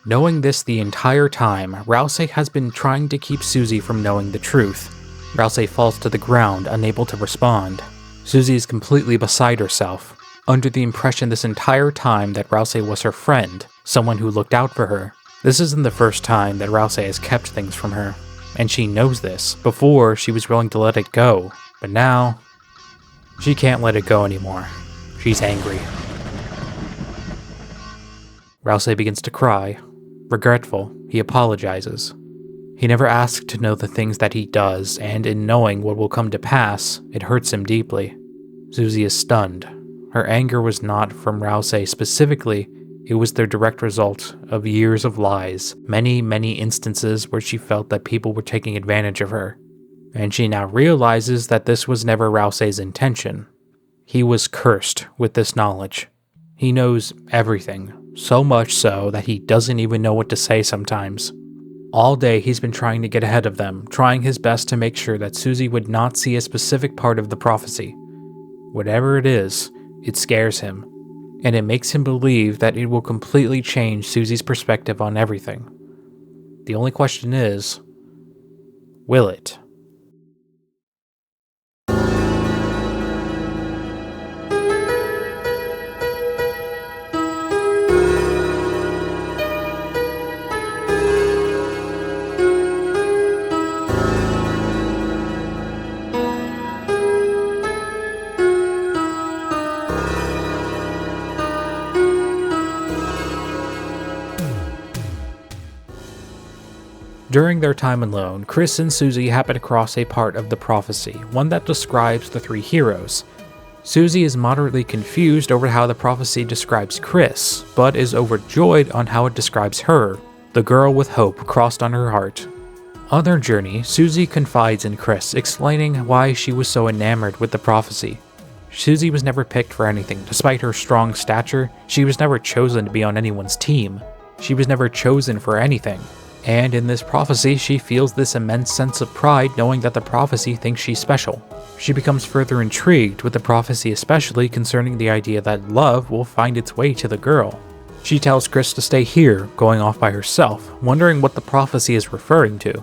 Knowing this the entire time, 𝐓𝐷𝐚𝐢𝐧𝐢𝐴 has been trying to keep Susie from knowing the truth. 𝐓𝐷𝐚𝐢𝐧𝐢𝐴 falls to the ground, unable to respond. Susie is completely beside herself, under the impression this entire time that 𝐓𝐷𝐚𝐢𝐴 was her friend, someone who looked out for her. This isn't the first time that 𝐓𝐷𝐚𝐢𝐴 has kept things from her, and she knows this. Before, she was willing to let it go, but now, she can't let it go anymore. She's angry. 𝐓𝐷𝐚𝐢𝐴 begins to cry. Regretful, he apologizes. He never asked to know the things that he does, and in knowing what will come to pass, it hurts him deeply. Susie is stunned. Her anger was not from 𝐓𝐷𝐚𝐢𝐴 specifically, it was the direct result of years of lies, many, many instances where she felt that people were taking advantage of her. And she now realizes that this was never 𝐓𝐷𝐚𝐢𝐴's intention. He was cursed with this knowledge. He knows everything, so much so that he doesn't even know what to say sometimes. All day he's been trying to get ahead of them, trying his best to make sure that Susie would not see a specific part of the prophecy. Whatever it is, it scares him, and it makes him believe that it will completely change Susie's perspective on everything. The only question is, will it? During their time alone, Chris and Susie happen across a part of the prophecy, one that describes the three heroes. Susie is moderately confused over how the prophecy describes Chris, but is overjoyed on how it describes her, the girl with hope crossed on her heart. On their journey, Susie confides in Chris, explaining why she was so enamored with the prophecy. Susie was never picked for anything. Despite her strong stature, she was never chosen to be on anyone's team. She was never chosen for anything. And in this prophecy, she feels this immense sense of pride knowing that the prophecy thinks she's special. She becomes further intrigued with the prophecy, especially concerning the idea that love will find its way to the girl. She tells Chris to stay here, going off by herself, wondering what the prophecy is referring to.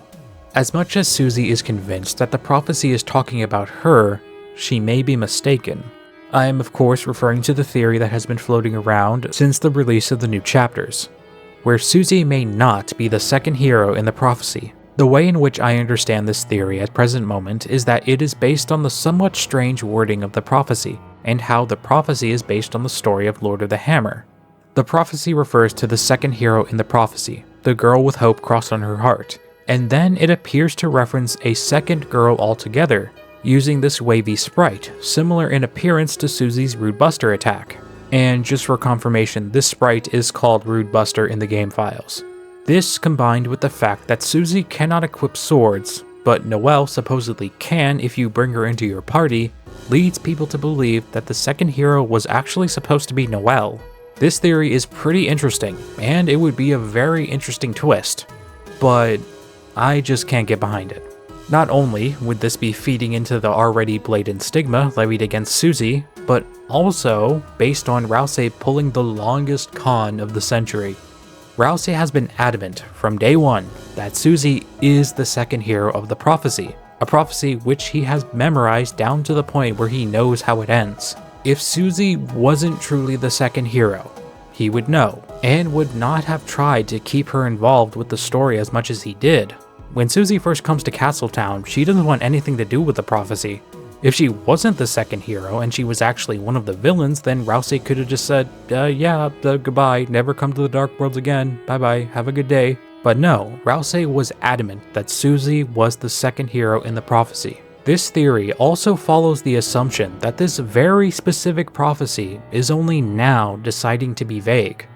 As much as Susie is convinced that the prophecy is talking about her, she may be mistaken. I am of course referring to the theory that has been floating around since the release of the new chapters, where Susie may not be the second hero in the prophecy, The way in which I understand this theory at present moment is that it is based on the somewhat strange wording of the prophecy, and how the prophecy is based on the story of Lord of the Hammer. The prophecy refers to the second hero in the prophecy, the girl with hope crossed on her heart, and then it appears to reference a second girl altogether, using this wavy sprite, similar in appearance to Susie's Rude Buster attack. And just for confirmation, this sprite is called Rude Buster in the game files. This, combined with the fact that Susie cannot equip swords, but Noelle supposedly can if you bring her into your party, leads people to believe that the second hero was actually supposed to be Noelle. This theory is pretty interesting, and it would be a very interesting twist, but I just can't get behind it. Not only would this be feeding into the already blatant stigma levied against Susie, but also based on 𝐓𝐫𝐚𝐢𝐧𝐢 pulling the longest con of the century. 𝐓𝐫𝐚𝐢𝐧𝐢 has been adamant from day one that Susie is the second hero of the prophecy, a prophecy which he has memorized down to the point where he knows how it ends. If Susie wasn't truly the second hero, he would know, and would not have tried to keep her involved with the story as much as he did. When Susie first comes to Castletown, she doesn't want anything to do with the prophecy. If she wasn't the second hero and she was actually one of the villains, then 𝐓𝐫𝐚𝐢𝐧𝐢 could have just said, goodbye, never come to the Dark Worlds again, bye-bye, have a good day. But no, 𝐓𝐫𝐚𝐢𝐧𝐢 was adamant that Susie was the second hero in the prophecy. This theory also follows the assumption that this very specific prophecy is only now deciding to be vague.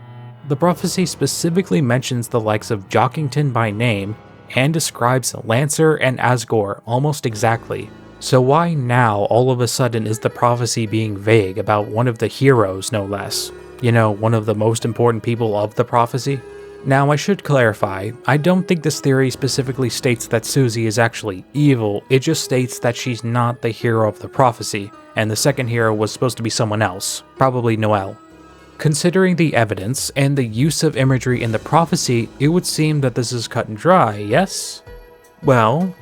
The prophecy specifically mentions the likes of Jockington by name, and describes Lancer and Asgore almost exactly. So why now all of a sudden is the prophecy being vague about one of the heroes, no less? You know, one of the most important people of the prophecy? Now I should clarify, I don't think this theory specifically states that Susie is actually evil, it just states that she's not the hero of the prophecy, and the second hero was supposed to be someone else, probably Noelle. Considering the evidence and the use of imagery in the prophecy, it would seem that this is cut and dry, yes? Well,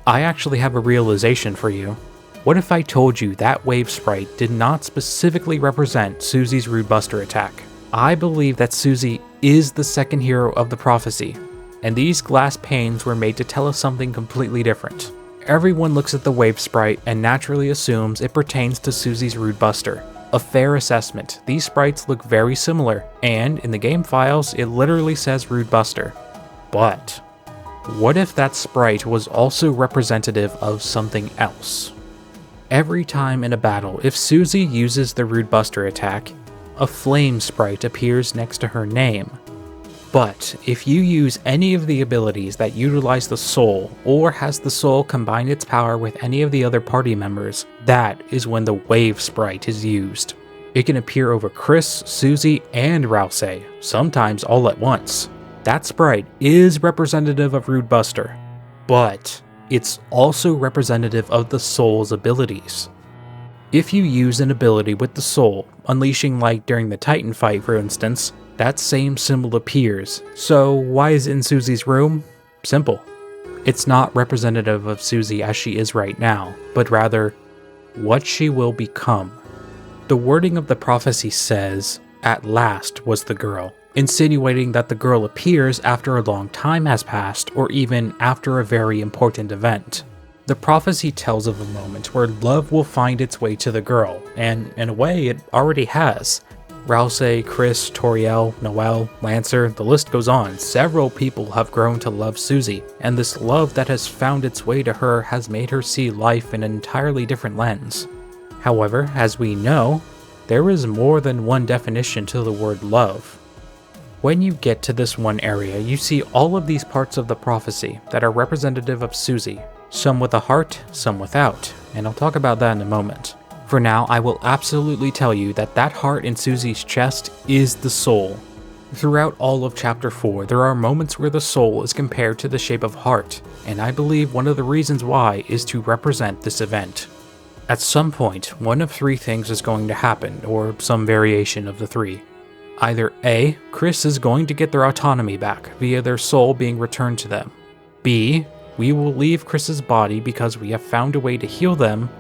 I actually have a realization for you. What if I told you that wave sprite did not specifically represent Susie's Rude Buster attack? I believe that Susie is the second hero of the prophecy, and these glass panes were made to tell us something completely different. Everyone looks at the wave sprite and naturally assumes it pertains to Susie's Rude Buster. A fair assessment, these sprites look very similar, and in the game files it literally says Rude Buster. But what if that sprite was also representative of something else? Every time in a battle, if Susie uses the Rude Buster attack, a flame sprite appears next to her name. But if you use any of the abilities that utilize the soul, or has the soul combine its power with any of the other party members, that is when the wave sprite is used. It can appear over Chris, Susie, and 𝐓𝐷𝐚𝐢𝐧𝐢, sometimes all at once. That sprite is representative of Rude Buster, but it's also representative of the soul's abilities. If you use an ability with the soul, unleashing light during the Titan fight for instance, that same symbol appears. So why is it in Susie's room? Simple. It's not representative of Susie as she is right now, but rather, what she will become. The wording of the prophecy says, "At last was the girl," insinuating that the girl appears after a long time has passed, or even after a very important event. The prophecy tells of a moment where love will find its way to the girl, and in a way it already has. 𝐓𝐷𝐚𝐢𝐧𝐢, Chris, Toriel, Noelle, Lancer, the list goes on. Several people have grown to love Susie, and this love that has found its way to her has made her see life in an entirely different lens. However, as we know, there is more than one definition to the word love. When you get to this one area, you see all of these parts of the prophecy that are representative of Susie, some with a heart, some without, and I'll talk about that in a moment. For now, I will absolutely tell you that that heart in Susie's chest is the soul. Throughout all of Chapter 4, there are moments where the soul is compared to the shape of heart, and I believe one of the reasons why is to represent this event. At some point, one of three things is going to happen, or some variation of the three. Either A, Chris is going to get their autonomy back via their soul being returned to them. B, we will leave Chris's body because we have found a way to heal them.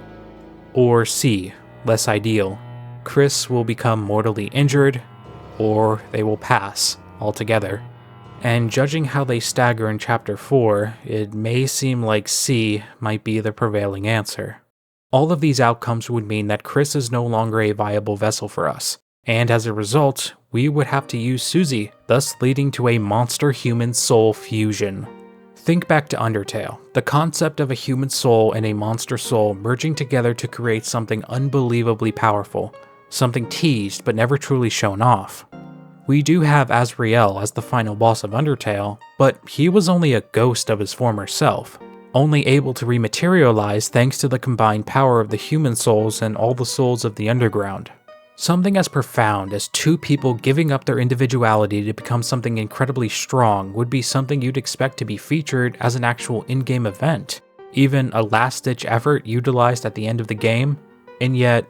Or C, less ideal, Chris will become mortally injured, or they will pass altogether. And judging how they stagger in Chapter 4, it may seem like C might be the prevailing answer. All of these outcomes would mean that Chris is no longer a viable vessel for us, and as a result, we would have to use Susie, thus leading to a monster-human soul fusion. Think back to Undertale, the concept of a human soul and a monster soul merging together to create something unbelievably powerful, something teased but never truly shown off. We do have Azrael as the final boss of Undertale, but he was only a ghost of his former self, only able to rematerialize thanks to the combined power of the human souls and all the souls of the underground. Something as profound as two people giving up their individuality to become something incredibly strong would be something you'd expect to be featured as an actual in-game event, even a last-ditch effort utilized at the end of the game, and yet,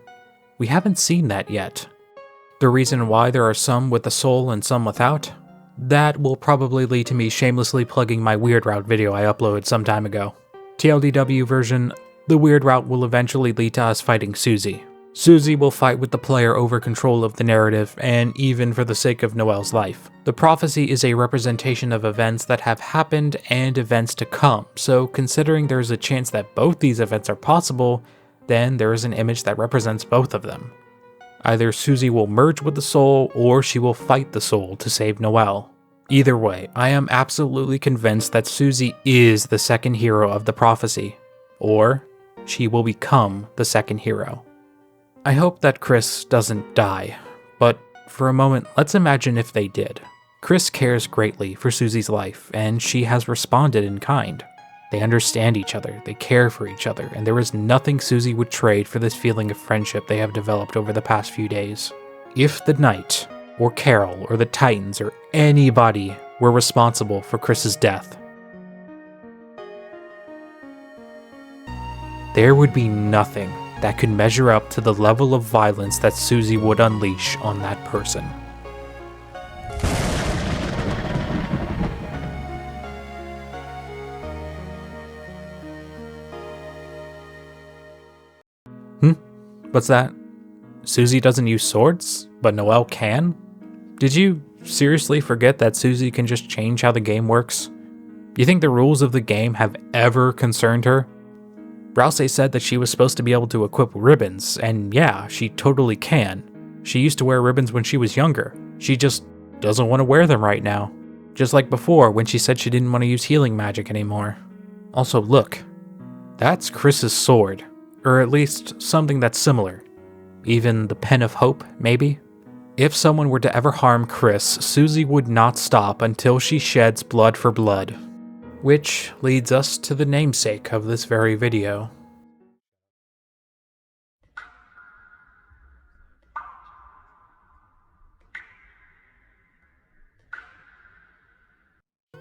we haven't seen that yet. The reason why there are some with a soul and some without? That will probably lead to me shamelessly plugging my Weird Route video I uploaded some time ago. TLDW version, the Weird Route will eventually lead to us fighting Susie. Susie will fight with the player over control of the narrative, and even for the sake of Noelle's life. The prophecy is a representation of events that have happened and events to come, so considering there is a chance that both these events are possible, then there is an image that represents both of them. Either Susie will merge with the soul, or she will fight the soul to save Noelle. Either way, I am absolutely convinced that Susie is the second hero of the prophecy, or she will become the second hero. I hope that Chris doesn't die, but for a moment, let's imagine if they did. Chris cares greatly for Susie's life, and she has responded in kind. They understand each other, they care for each other, and there is nothing Susie would trade for this feeling of friendship they have developed over the past few days. If the Knight, or Carol, or the Titans, or anybody were responsible for Chris's death, there would be nothing that could measure up to the level of violence that Susie would unleash on that person. What's that? Susie doesn't use swords, but Noelle can? Did you seriously forget that Susie can just change how the game works? You think the rules of the game have ever concerned her? Rousey said that she was supposed to be able to equip ribbons, and yeah, she totally can. She used to wear ribbons when she was younger. She just doesn't want to wear them right now. Just like before when she said she didn't want to use healing magic anymore. Also, look. That's Chris's sword. Or at least something that's similar. Even the Pen of Hope, maybe? If someone were to ever harm Chris, Susie would not stop until she sheds blood for blood. Which leads us to the namesake of this very video.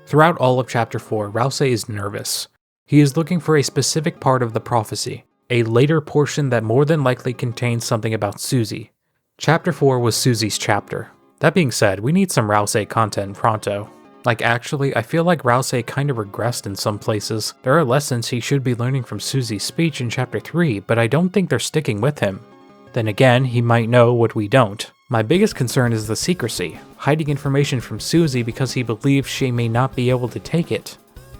Throughout all of Chapter 4, Rousey is nervous. He is looking for a specific part of the prophecy, a later portion that more than likely contains something about Susie. Chapter 4 was Susie's chapter. That being said, we need some Rousey content pronto. Like actually, I feel like Rousey kind of regressed in some places. There are lessons he should be learning from Susie's speech in Chapter 3, but I don't think they're sticking with him. Then again, he might know what we don't. My biggest concern is the secrecy, hiding information from Susie because he believes she may not be able to take it.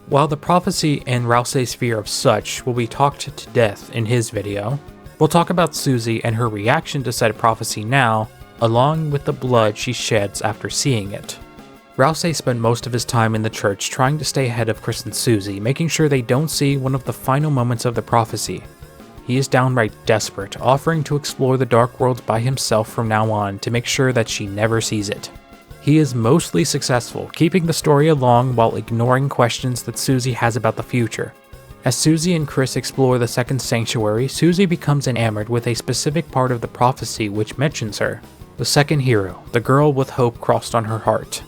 While the prophecy and Rousey's fear of such will be talked to death in his video, we'll talk about Susie and her reaction to said prophecy now, along with the blood she sheds after seeing it. Rousey spent most of his time in the church trying to stay ahead of Chris and Susie, making sure they don't see one of the final moments of the prophecy. He is downright desperate, offering to explore the Dark World by himself from now on to make sure that she never sees it. He is mostly successful, keeping the story along while ignoring questions that Susie has about the future. As Susie and Chris explore the second sanctuary, Susie becomes enamored with a specific part of the prophecy which mentions her. The second hero, the girl with hope crossed on her heart.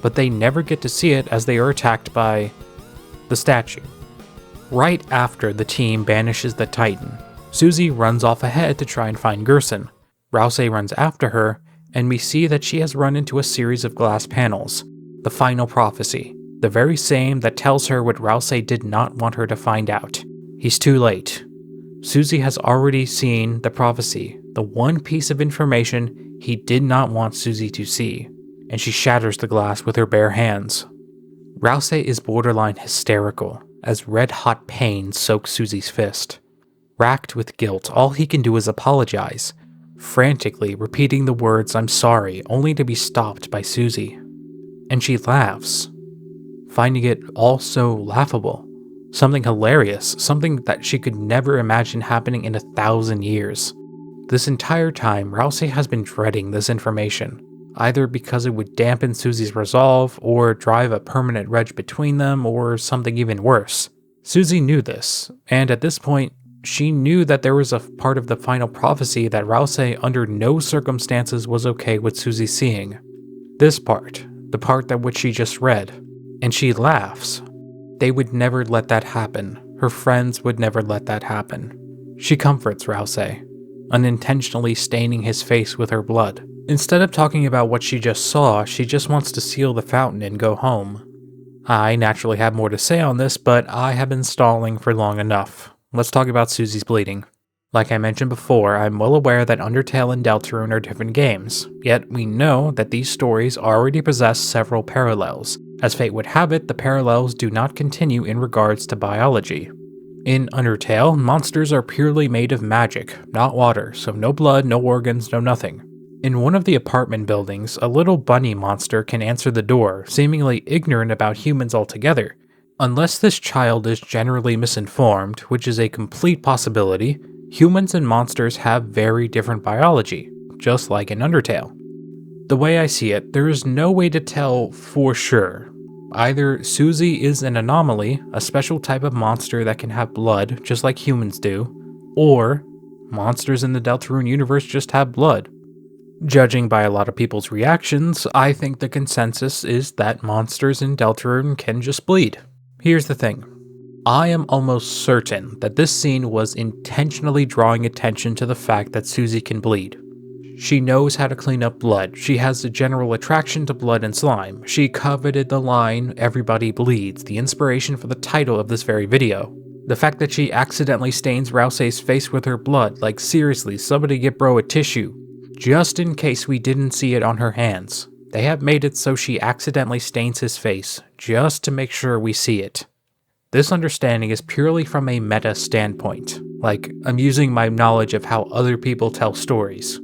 But they never get to see it as they are attacked by the statue. Right after the team banishes the Titan, Susie runs off ahead to try and find Gerson. Rousey runs after her, and we see that she has run into a series of glass panels, the final prophecy, the very same that tells her what Rousey did not want her to find out. He's too late. Susie has already seen the prophecy, the one piece of information he did not want Susie to see, and she shatters the glass with her bare hands. 𝐓𝐫𝐚𝐢𝐧𝐢 is borderline hysterical as red-hot pain soaks Susie's fist. Racked with guilt, all he can do is apologize, frantically repeating the words "I'm sorry," only to be stopped by Susie. And she laughs, finding it all so laughable. Something hilarious, something that she could never imagine happening in 1,000 years. This entire time, 𝐓𝐫𝐚𝐢𝐧𝐢 has been dreading this information, either because it would dampen Susie's resolve, or drive a permanent wedge between them, or something even worse. Susie knew this, and at this point, she knew that there was a part of the final prophecy that 𝐓𝐫𝐚𝐢𝐧𝐢 under no circumstances was okay with Susie seeing. This part, the part that which she just read, and she laughs. They would never let that happen. Her friends would never let that happen. She comforts 𝐓𝐫𝐚𝐢𝐧𝐢, unintentionally staining his face with her blood. Instead of talking about what she just saw, she just wants to seal the fountain and go home. I naturally have more to say on this, but I have been stalling for long enough. Let's talk about Susie's bleeding. Like I mentioned before, I'm well aware that Undertale and Deltarune are different games, yet we know that these stories already possess several parallels. As fate would have it, the parallels do not continue in regards to biology. In Undertale, monsters are purely made of magic, not water, so no blood, no organs, no nothing. In one of the apartment buildings, a little bunny monster can answer the door, seemingly ignorant about humans altogether. Unless this child is generally misinformed, which is a complete possibility, humans and monsters have very different biology, just like in Undertale. The way I see it, there is no way to tell for sure. Either Susie is an anomaly, a special type of monster that can have blood, just like humans do, or monsters in the Deltarune universe just have blood. Judging by a lot of people's reactions, I think the consensus is that monsters in Deltarune can just bleed. Here's the thing. I am almost certain that this scene was intentionally drawing attention to the fact that Susie can bleed. She knows how to clean up blood. She has a general attraction to blood and slime. She coveted the line, "Everybody bleeds," the inspiration for the title of this very video. The fact that she accidentally stains 𝐓𝐫𝐚𝐢𝐧𝐢's face with her blood, like seriously, somebody get bro a tissue, just in case we didn't see it on her hands. They have made it so she accidentally stains his face, just to make sure we see it. This understanding is purely from a meta standpoint, like I'm using my knowledge of how other people tell stories.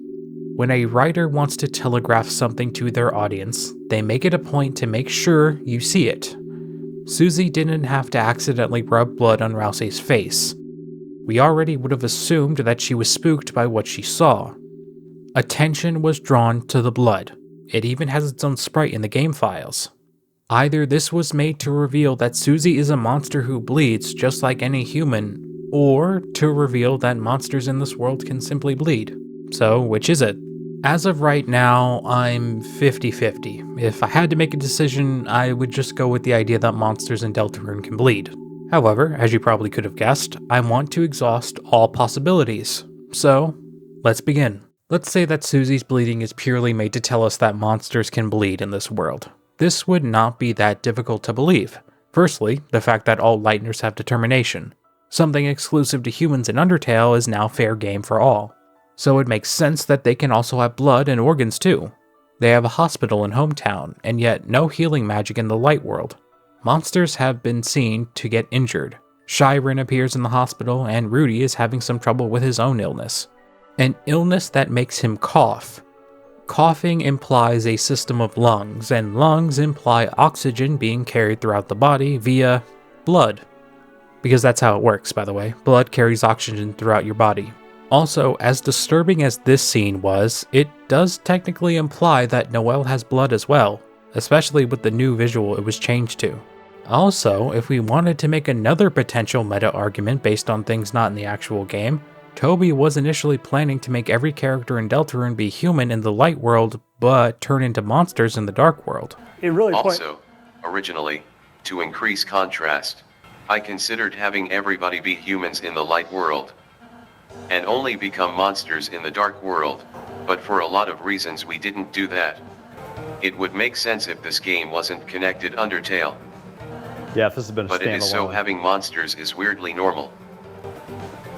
When a writer wants to telegraph something to their audience, they make it a point to make sure you see it. Susie didn't have to accidentally rub blood on 𝐓𝐫𝐚𝐢𝐧𝐢's face. We already would have assumed that she was spooked by what she saw. Attention was drawn to the blood. It even has its own sprite in the game files. Either this was made to reveal that Susie is a monster who bleeds just like any human, or to reveal that monsters in this world can simply bleed. So, which is it? As of right now, I'm 50-50. If I had to make a decision, I would just go with the idea that monsters in Deltarune can bleed. However, as you probably could have guessed, I want to exhaust all possibilities. So, let's begin. Let's say that Susie's bleeding is purely made to tell us that monsters can bleed in this world. This would not be that difficult to believe. Firstly, the fact that all Lightners have determination. Something exclusive to humans in Undertale is now fair game for all. So it makes sense that they can also have blood and organs too. They have a hospital in Hometown, and yet no healing magic in the light world. Monsters have been seen to get injured. Shyren appears in the hospital, and Rudy is having some trouble with his own illness. An illness that makes him cough. Coughing implies a system of lungs, and lungs imply oxygen being carried throughout the body via blood. Because that's how it works, by the way. Blood carries oxygen throughout your body. Also, as disturbing as this scene was, it does technically imply that Noelle has blood as well, especially with the new visual it was changed to. Also, if we wanted to make another potential meta argument based on things not in the actual game, Toby was initially planning to make every character in Deltarune be human in the light world, but turn into monsters in the dark world. It really Also, originally, to increase contrast, I considered having everybody be humans in the light world, and only become monsters in the dark world, but for a lot of reasons we didn't do that. It would make sense if this game wasn't connected Undertale. Yeah, if this has been a But it is so standalone. having monsters is weirdly normal.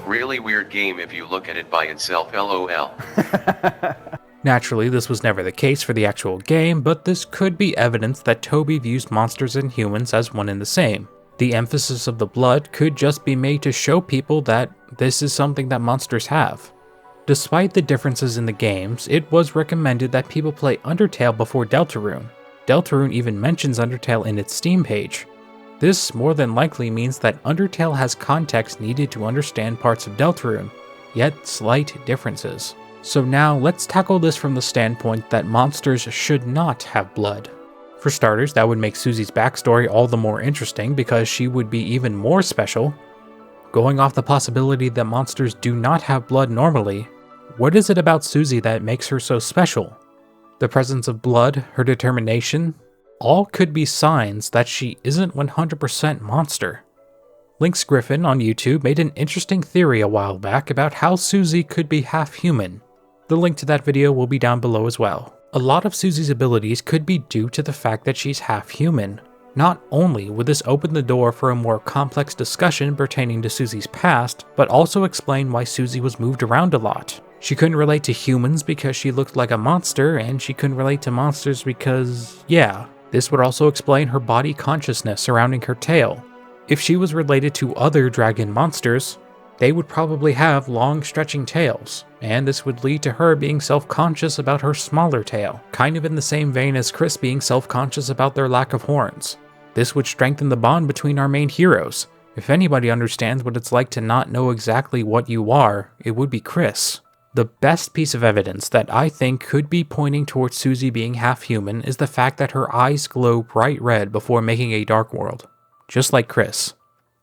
Really weird game if you look at it by itself, lol. Naturally, this was never the case for the actual game, but this could be evidence that Toby views monsters and humans as one and the same. The emphasis of the blood could just be made to show people that this is something that monsters have. Despite the differences in the games, it was recommended that people play Undertale before Deltarune. Deltarune even mentions Undertale in its Steam page. This more than likely means that Undertale has context needed to understand parts of Deltarune, yet slight differences. So now let's tackle this from the standpoint that monsters should not have blood. For starters, that would make Susie's backstory all the more interesting because she would be even more special. Going off the possibility that monsters do not have blood normally, what is it about Susie that makes her so special? The presence of blood, her determination, all could be signs that she isn't 100% monster. Lynx Griffin on YouTube made an interesting theory a while back about how Susie could be half human. The link to that video will be down below as well. A lot of Susie's abilities could be due to the fact that she's half human. Not only would this open the door for a more complex discussion pertaining to Susie's past, but also explain why Susie was moved around a lot. She couldn't relate to humans because she looked like a monster, and she couldn't relate to monsters because, yeah. This would also explain her body consciousness surrounding her tail. If she was related to other dragon monsters, they would probably have long stretching tails, and this would lead to her being self-conscious about her smaller tail, kind of in the same vein as Chris being self-conscious about their lack of horns. This would strengthen the bond between our main heroes. If anybody understands what it's like to not know exactly what you are, it would be Chris. The best piece of evidence that I think could be pointing towards Susie being half human is the fact that her eyes glow bright red before making a dark world, just like Chris.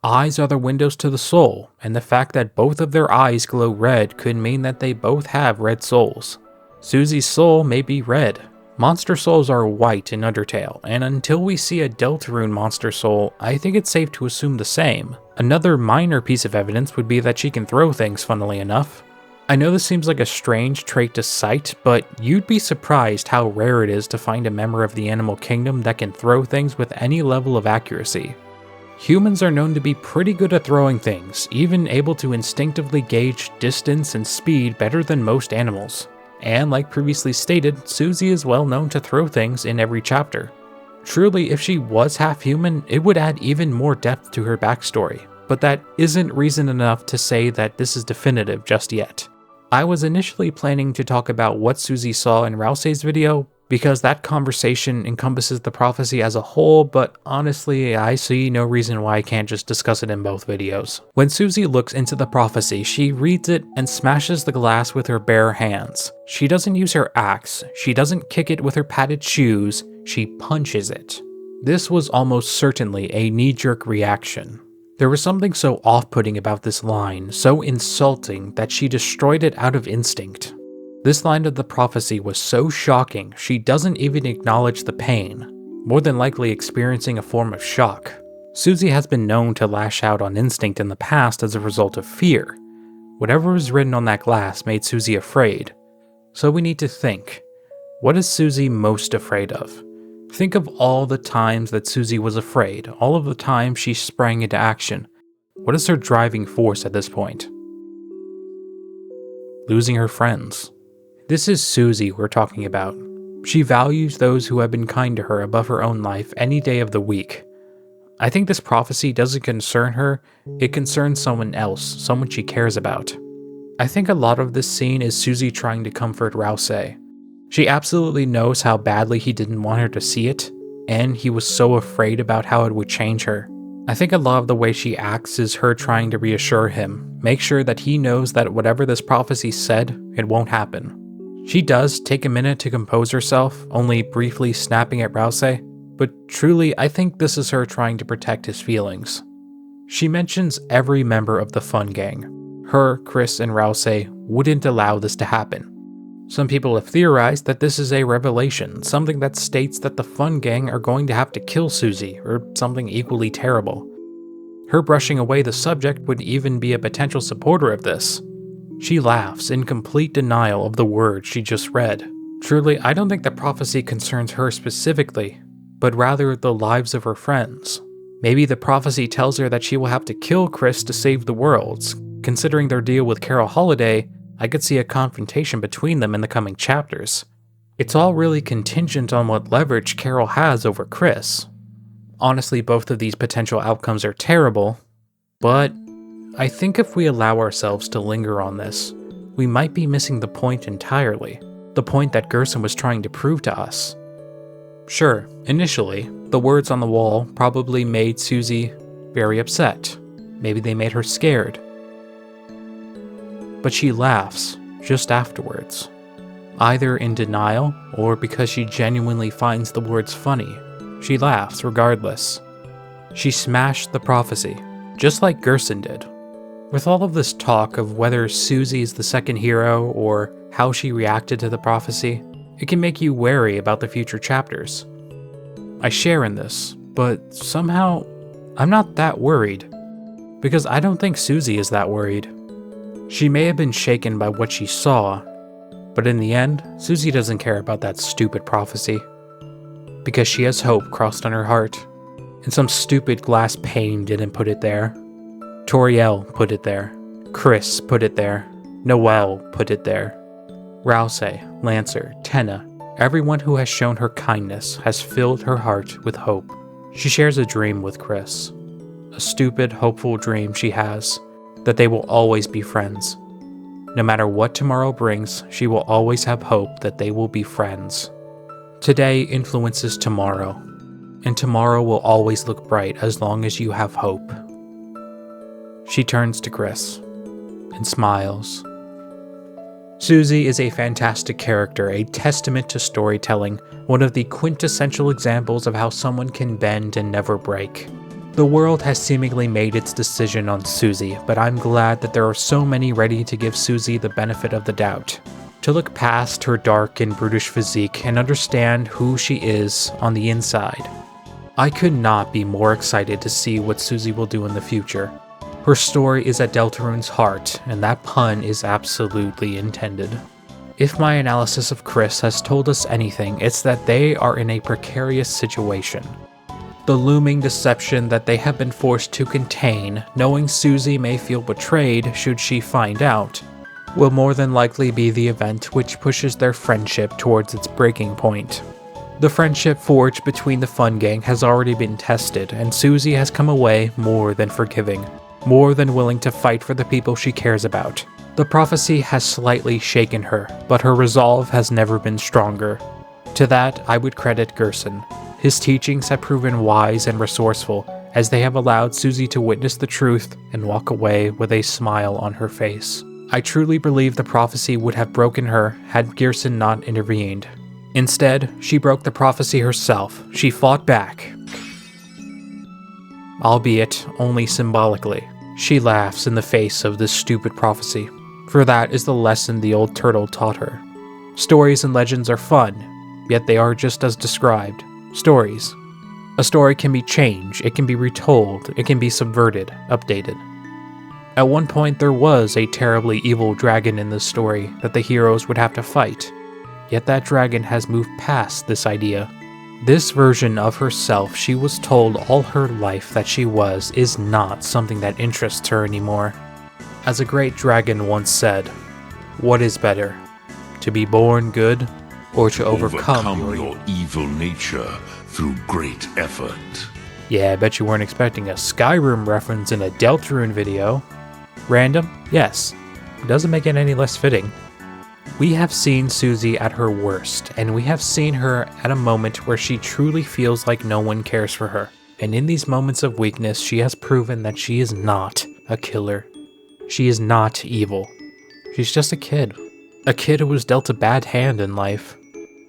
Eyes are the windows to the soul, and the fact that both of their eyes glow red could mean that they both have red souls. Susie's soul may be red. Monster souls are white in Undertale, and until we see a Deltarune monster soul, I think it's safe to assume the same. Another minor piece of evidence would be that she can throw things, funnily enough. I know this seems like a strange trait to cite, but you'd be surprised how rare it is to find a member of the animal kingdom that can throw things with any level of accuracy. Humans are known to be pretty good at throwing things, even able to instinctively gauge distance and speed better than most animals. And like previously stated, Susie is well known to throw things in every chapter. Truly, if she was half human, it would add even more depth to her backstory, but that isn't reason enough to say that this is definitive just yet. I was initially planning to talk about what Susie saw in 𝐓𝐫𝐚𝐢𝐧𝐢 video, because that conversation encompasses the prophecy as a whole, but honestly, I see no reason why I can't just discuss it in both videos. When Susie looks into the prophecy, she reads it and smashes the glass with her bare hands. She doesn't use her axe, she doesn't kick it with her padded shoes, she punches it. This was almost certainly a knee-jerk reaction. There was something so off-putting about this line, so insulting, that she destroyed it out of instinct. This line of the prophecy was so shocking, she doesn't even acknowledge the pain, more than likely experiencing a form of shock. Susie has been known to lash out on instinct in the past as a result of fear. Whatever was written on that glass made Susie afraid. So we need to think, what is Susie most afraid of? Think of all the times that Susie was afraid, all of the times she sprang into action. What is her driving force at this point? Losing her friends. This is Susie we're talking about. She values those who have been kind to her above her own life any day of the week. I think this prophecy doesn't concern her, it concerns someone else, someone she cares about. I think a lot of this scene is Susie trying to comfort 𝐓𝐫𝐚𝐢𝐧𝐢. She absolutely knows how badly he didn't want her to see it, and he was so afraid about how it would change her. I think a lot of the way she acts is her trying to reassure him, make sure that he knows that whatever this prophecy said, it won't happen. She does take a minute to compose herself, only briefly snapping at 𝐓𝐫𝐚𝐢𝐧𝐢, but truly I think this is her trying to protect his feelings. She mentions every member of the fun gang. Her, Chris, and 𝐓𝐫𝐚𝐢𝐧𝐢 wouldn't allow this to happen. Some people have theorized that this is a revelation, something that states that the fun gang are going to have to kill Susie, or something equally terrible. Her brushing away the subject would even be a potential supporter of this. She laughs in complete denial of the words she just read. Truly, I don't think the prophecy concerns her specifically, but rather the lives of her friends. Maybe the prophecy tells her that she will have to kill Chris to save the world. Considering their deal with Carol Holiday, I could see a confrontation between them in the coming chapters. It's all really contingent on what leverage Carol has over Chris. Honestly, both of these potential outcomes are terrible, but I think if we allow ourselves to linger on this, we might be missing the point entirely. The point that Gerson was trying to prove to us. Sure, initially, the words on the wall probably made Susie very upset. Maybe they made her scared. But she laughs just afterwards. Either in denial or because she genuinely finds the words funny. She laughs regardless. She smashed the prophecy, just like Gerson did. With all of this talk of whether Susie is the second hero or how she reacted to the prophecy, it can make you wary about the future chapters. I share in this, but somehow I'm not that worried, because I don't think Susie is that worried. She may have been shaken by what she saw, but in the end, Susie doesn't care about that stupid prophecy, because she has hope crossed on her heart, and some stupid glass pane didn't put it there. Toriel put it there. Chris put it there. Noelle put it there. Rouse, Lancer, Tenna, everyone who has shown her kindness has filled her heart with hope. She shares a dream with Chris. A stupid, hopeful dream she has, that they will always be friends. No matter what tomorrow brings, she will always have hope that they will be friends. Today influences tomorrow, and tomorrow will always look bright as long as you have hope. She turns to Chris and smiles. Susie is a fantastic character, a testament to storytelling, one of the quintessential examples of how someone can bend and never break. The world has seemingly made its decision on Susie, but I'm glad that there are so many ready to give Susie the benefit of the doubt, to look past her dark and brutish physique and understand who she is on the inside. I could not be more excited to see what Susie will do in the future. Her story is at Deltarune's heart, and that pun is absolutely intended. If my analysis of Chris has told us anything, it's that they are in a precarious situation. The looming deception that they have been forced to contain, knowing Susie may feel betrayed should she find out, will more than likely be the event which pushes their friendship towards its breaking point. The friendship forged between the Fun Gang has already been tested, and Susie has come away more than forgiving, more than willing to fight for the people she cares about. The prophecy has slightly shaken her, but her resolve has never been stronger. To that, I would credit Gerson. His teachings have proven wise and resourceful, as they have allowed Susie to witness the truth and walk away with a smile on her face. I truly believe the prophecy would have broken her had Gerson not intervened. Instead, she broke the prophecy herself. She fought back, albeit only symbolically. She laughs in the face of this stupid prophecy, for that is the lesson the old turtle taught her. Stories and legends are fun, yet they are just as described. Stories. A story can be changed, it can be retold, it can be subverted, updated. At one point there was a terribly evil dragon in this story that the heroes would have to fight, yet that dragon has moved past this idea. This version of herself she was told all her life that she was is not something that interests her anymore. As a great dragon once said, "What is better, to be born good or to overcome your evil nature through great effort?" Yeah, I bet you weren't expecting a Skyrim reference in a Deltarune video. Random? Yes. It doesn't make it any less fitting. We have seen Susie at her worst, and we have seen her at a moment where she truly feels like no one cares for her. And in these moments of weakness, she has proven that she is not a killer. She is not evil. She's just a kid who was dealt a bad hand in life.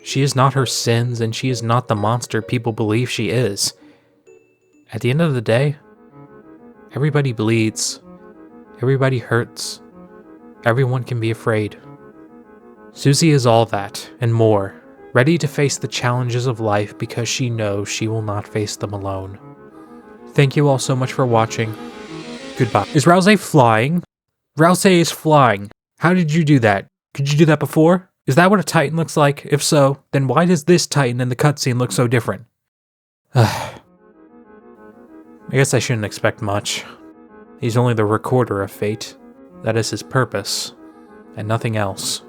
She is not her sins, and she is not the monster people believe she is. At the end of the day, everybody bleeds. Everybody hurts. Everyone can be afraid. Susie is all that, and more, ready to face the challenges of life because she knows she will not face them alone. Thank you all so much for watching. Goodbye. Is Rouse flying? Rouse is flying. How did you do that? Could you do that before? Is that what a Titan looks like? If so, then why does this Titan in the cutscene look so different? I guess I shouldn't expect much. He's only the recorder of fate. That is his purpose. and nothing else.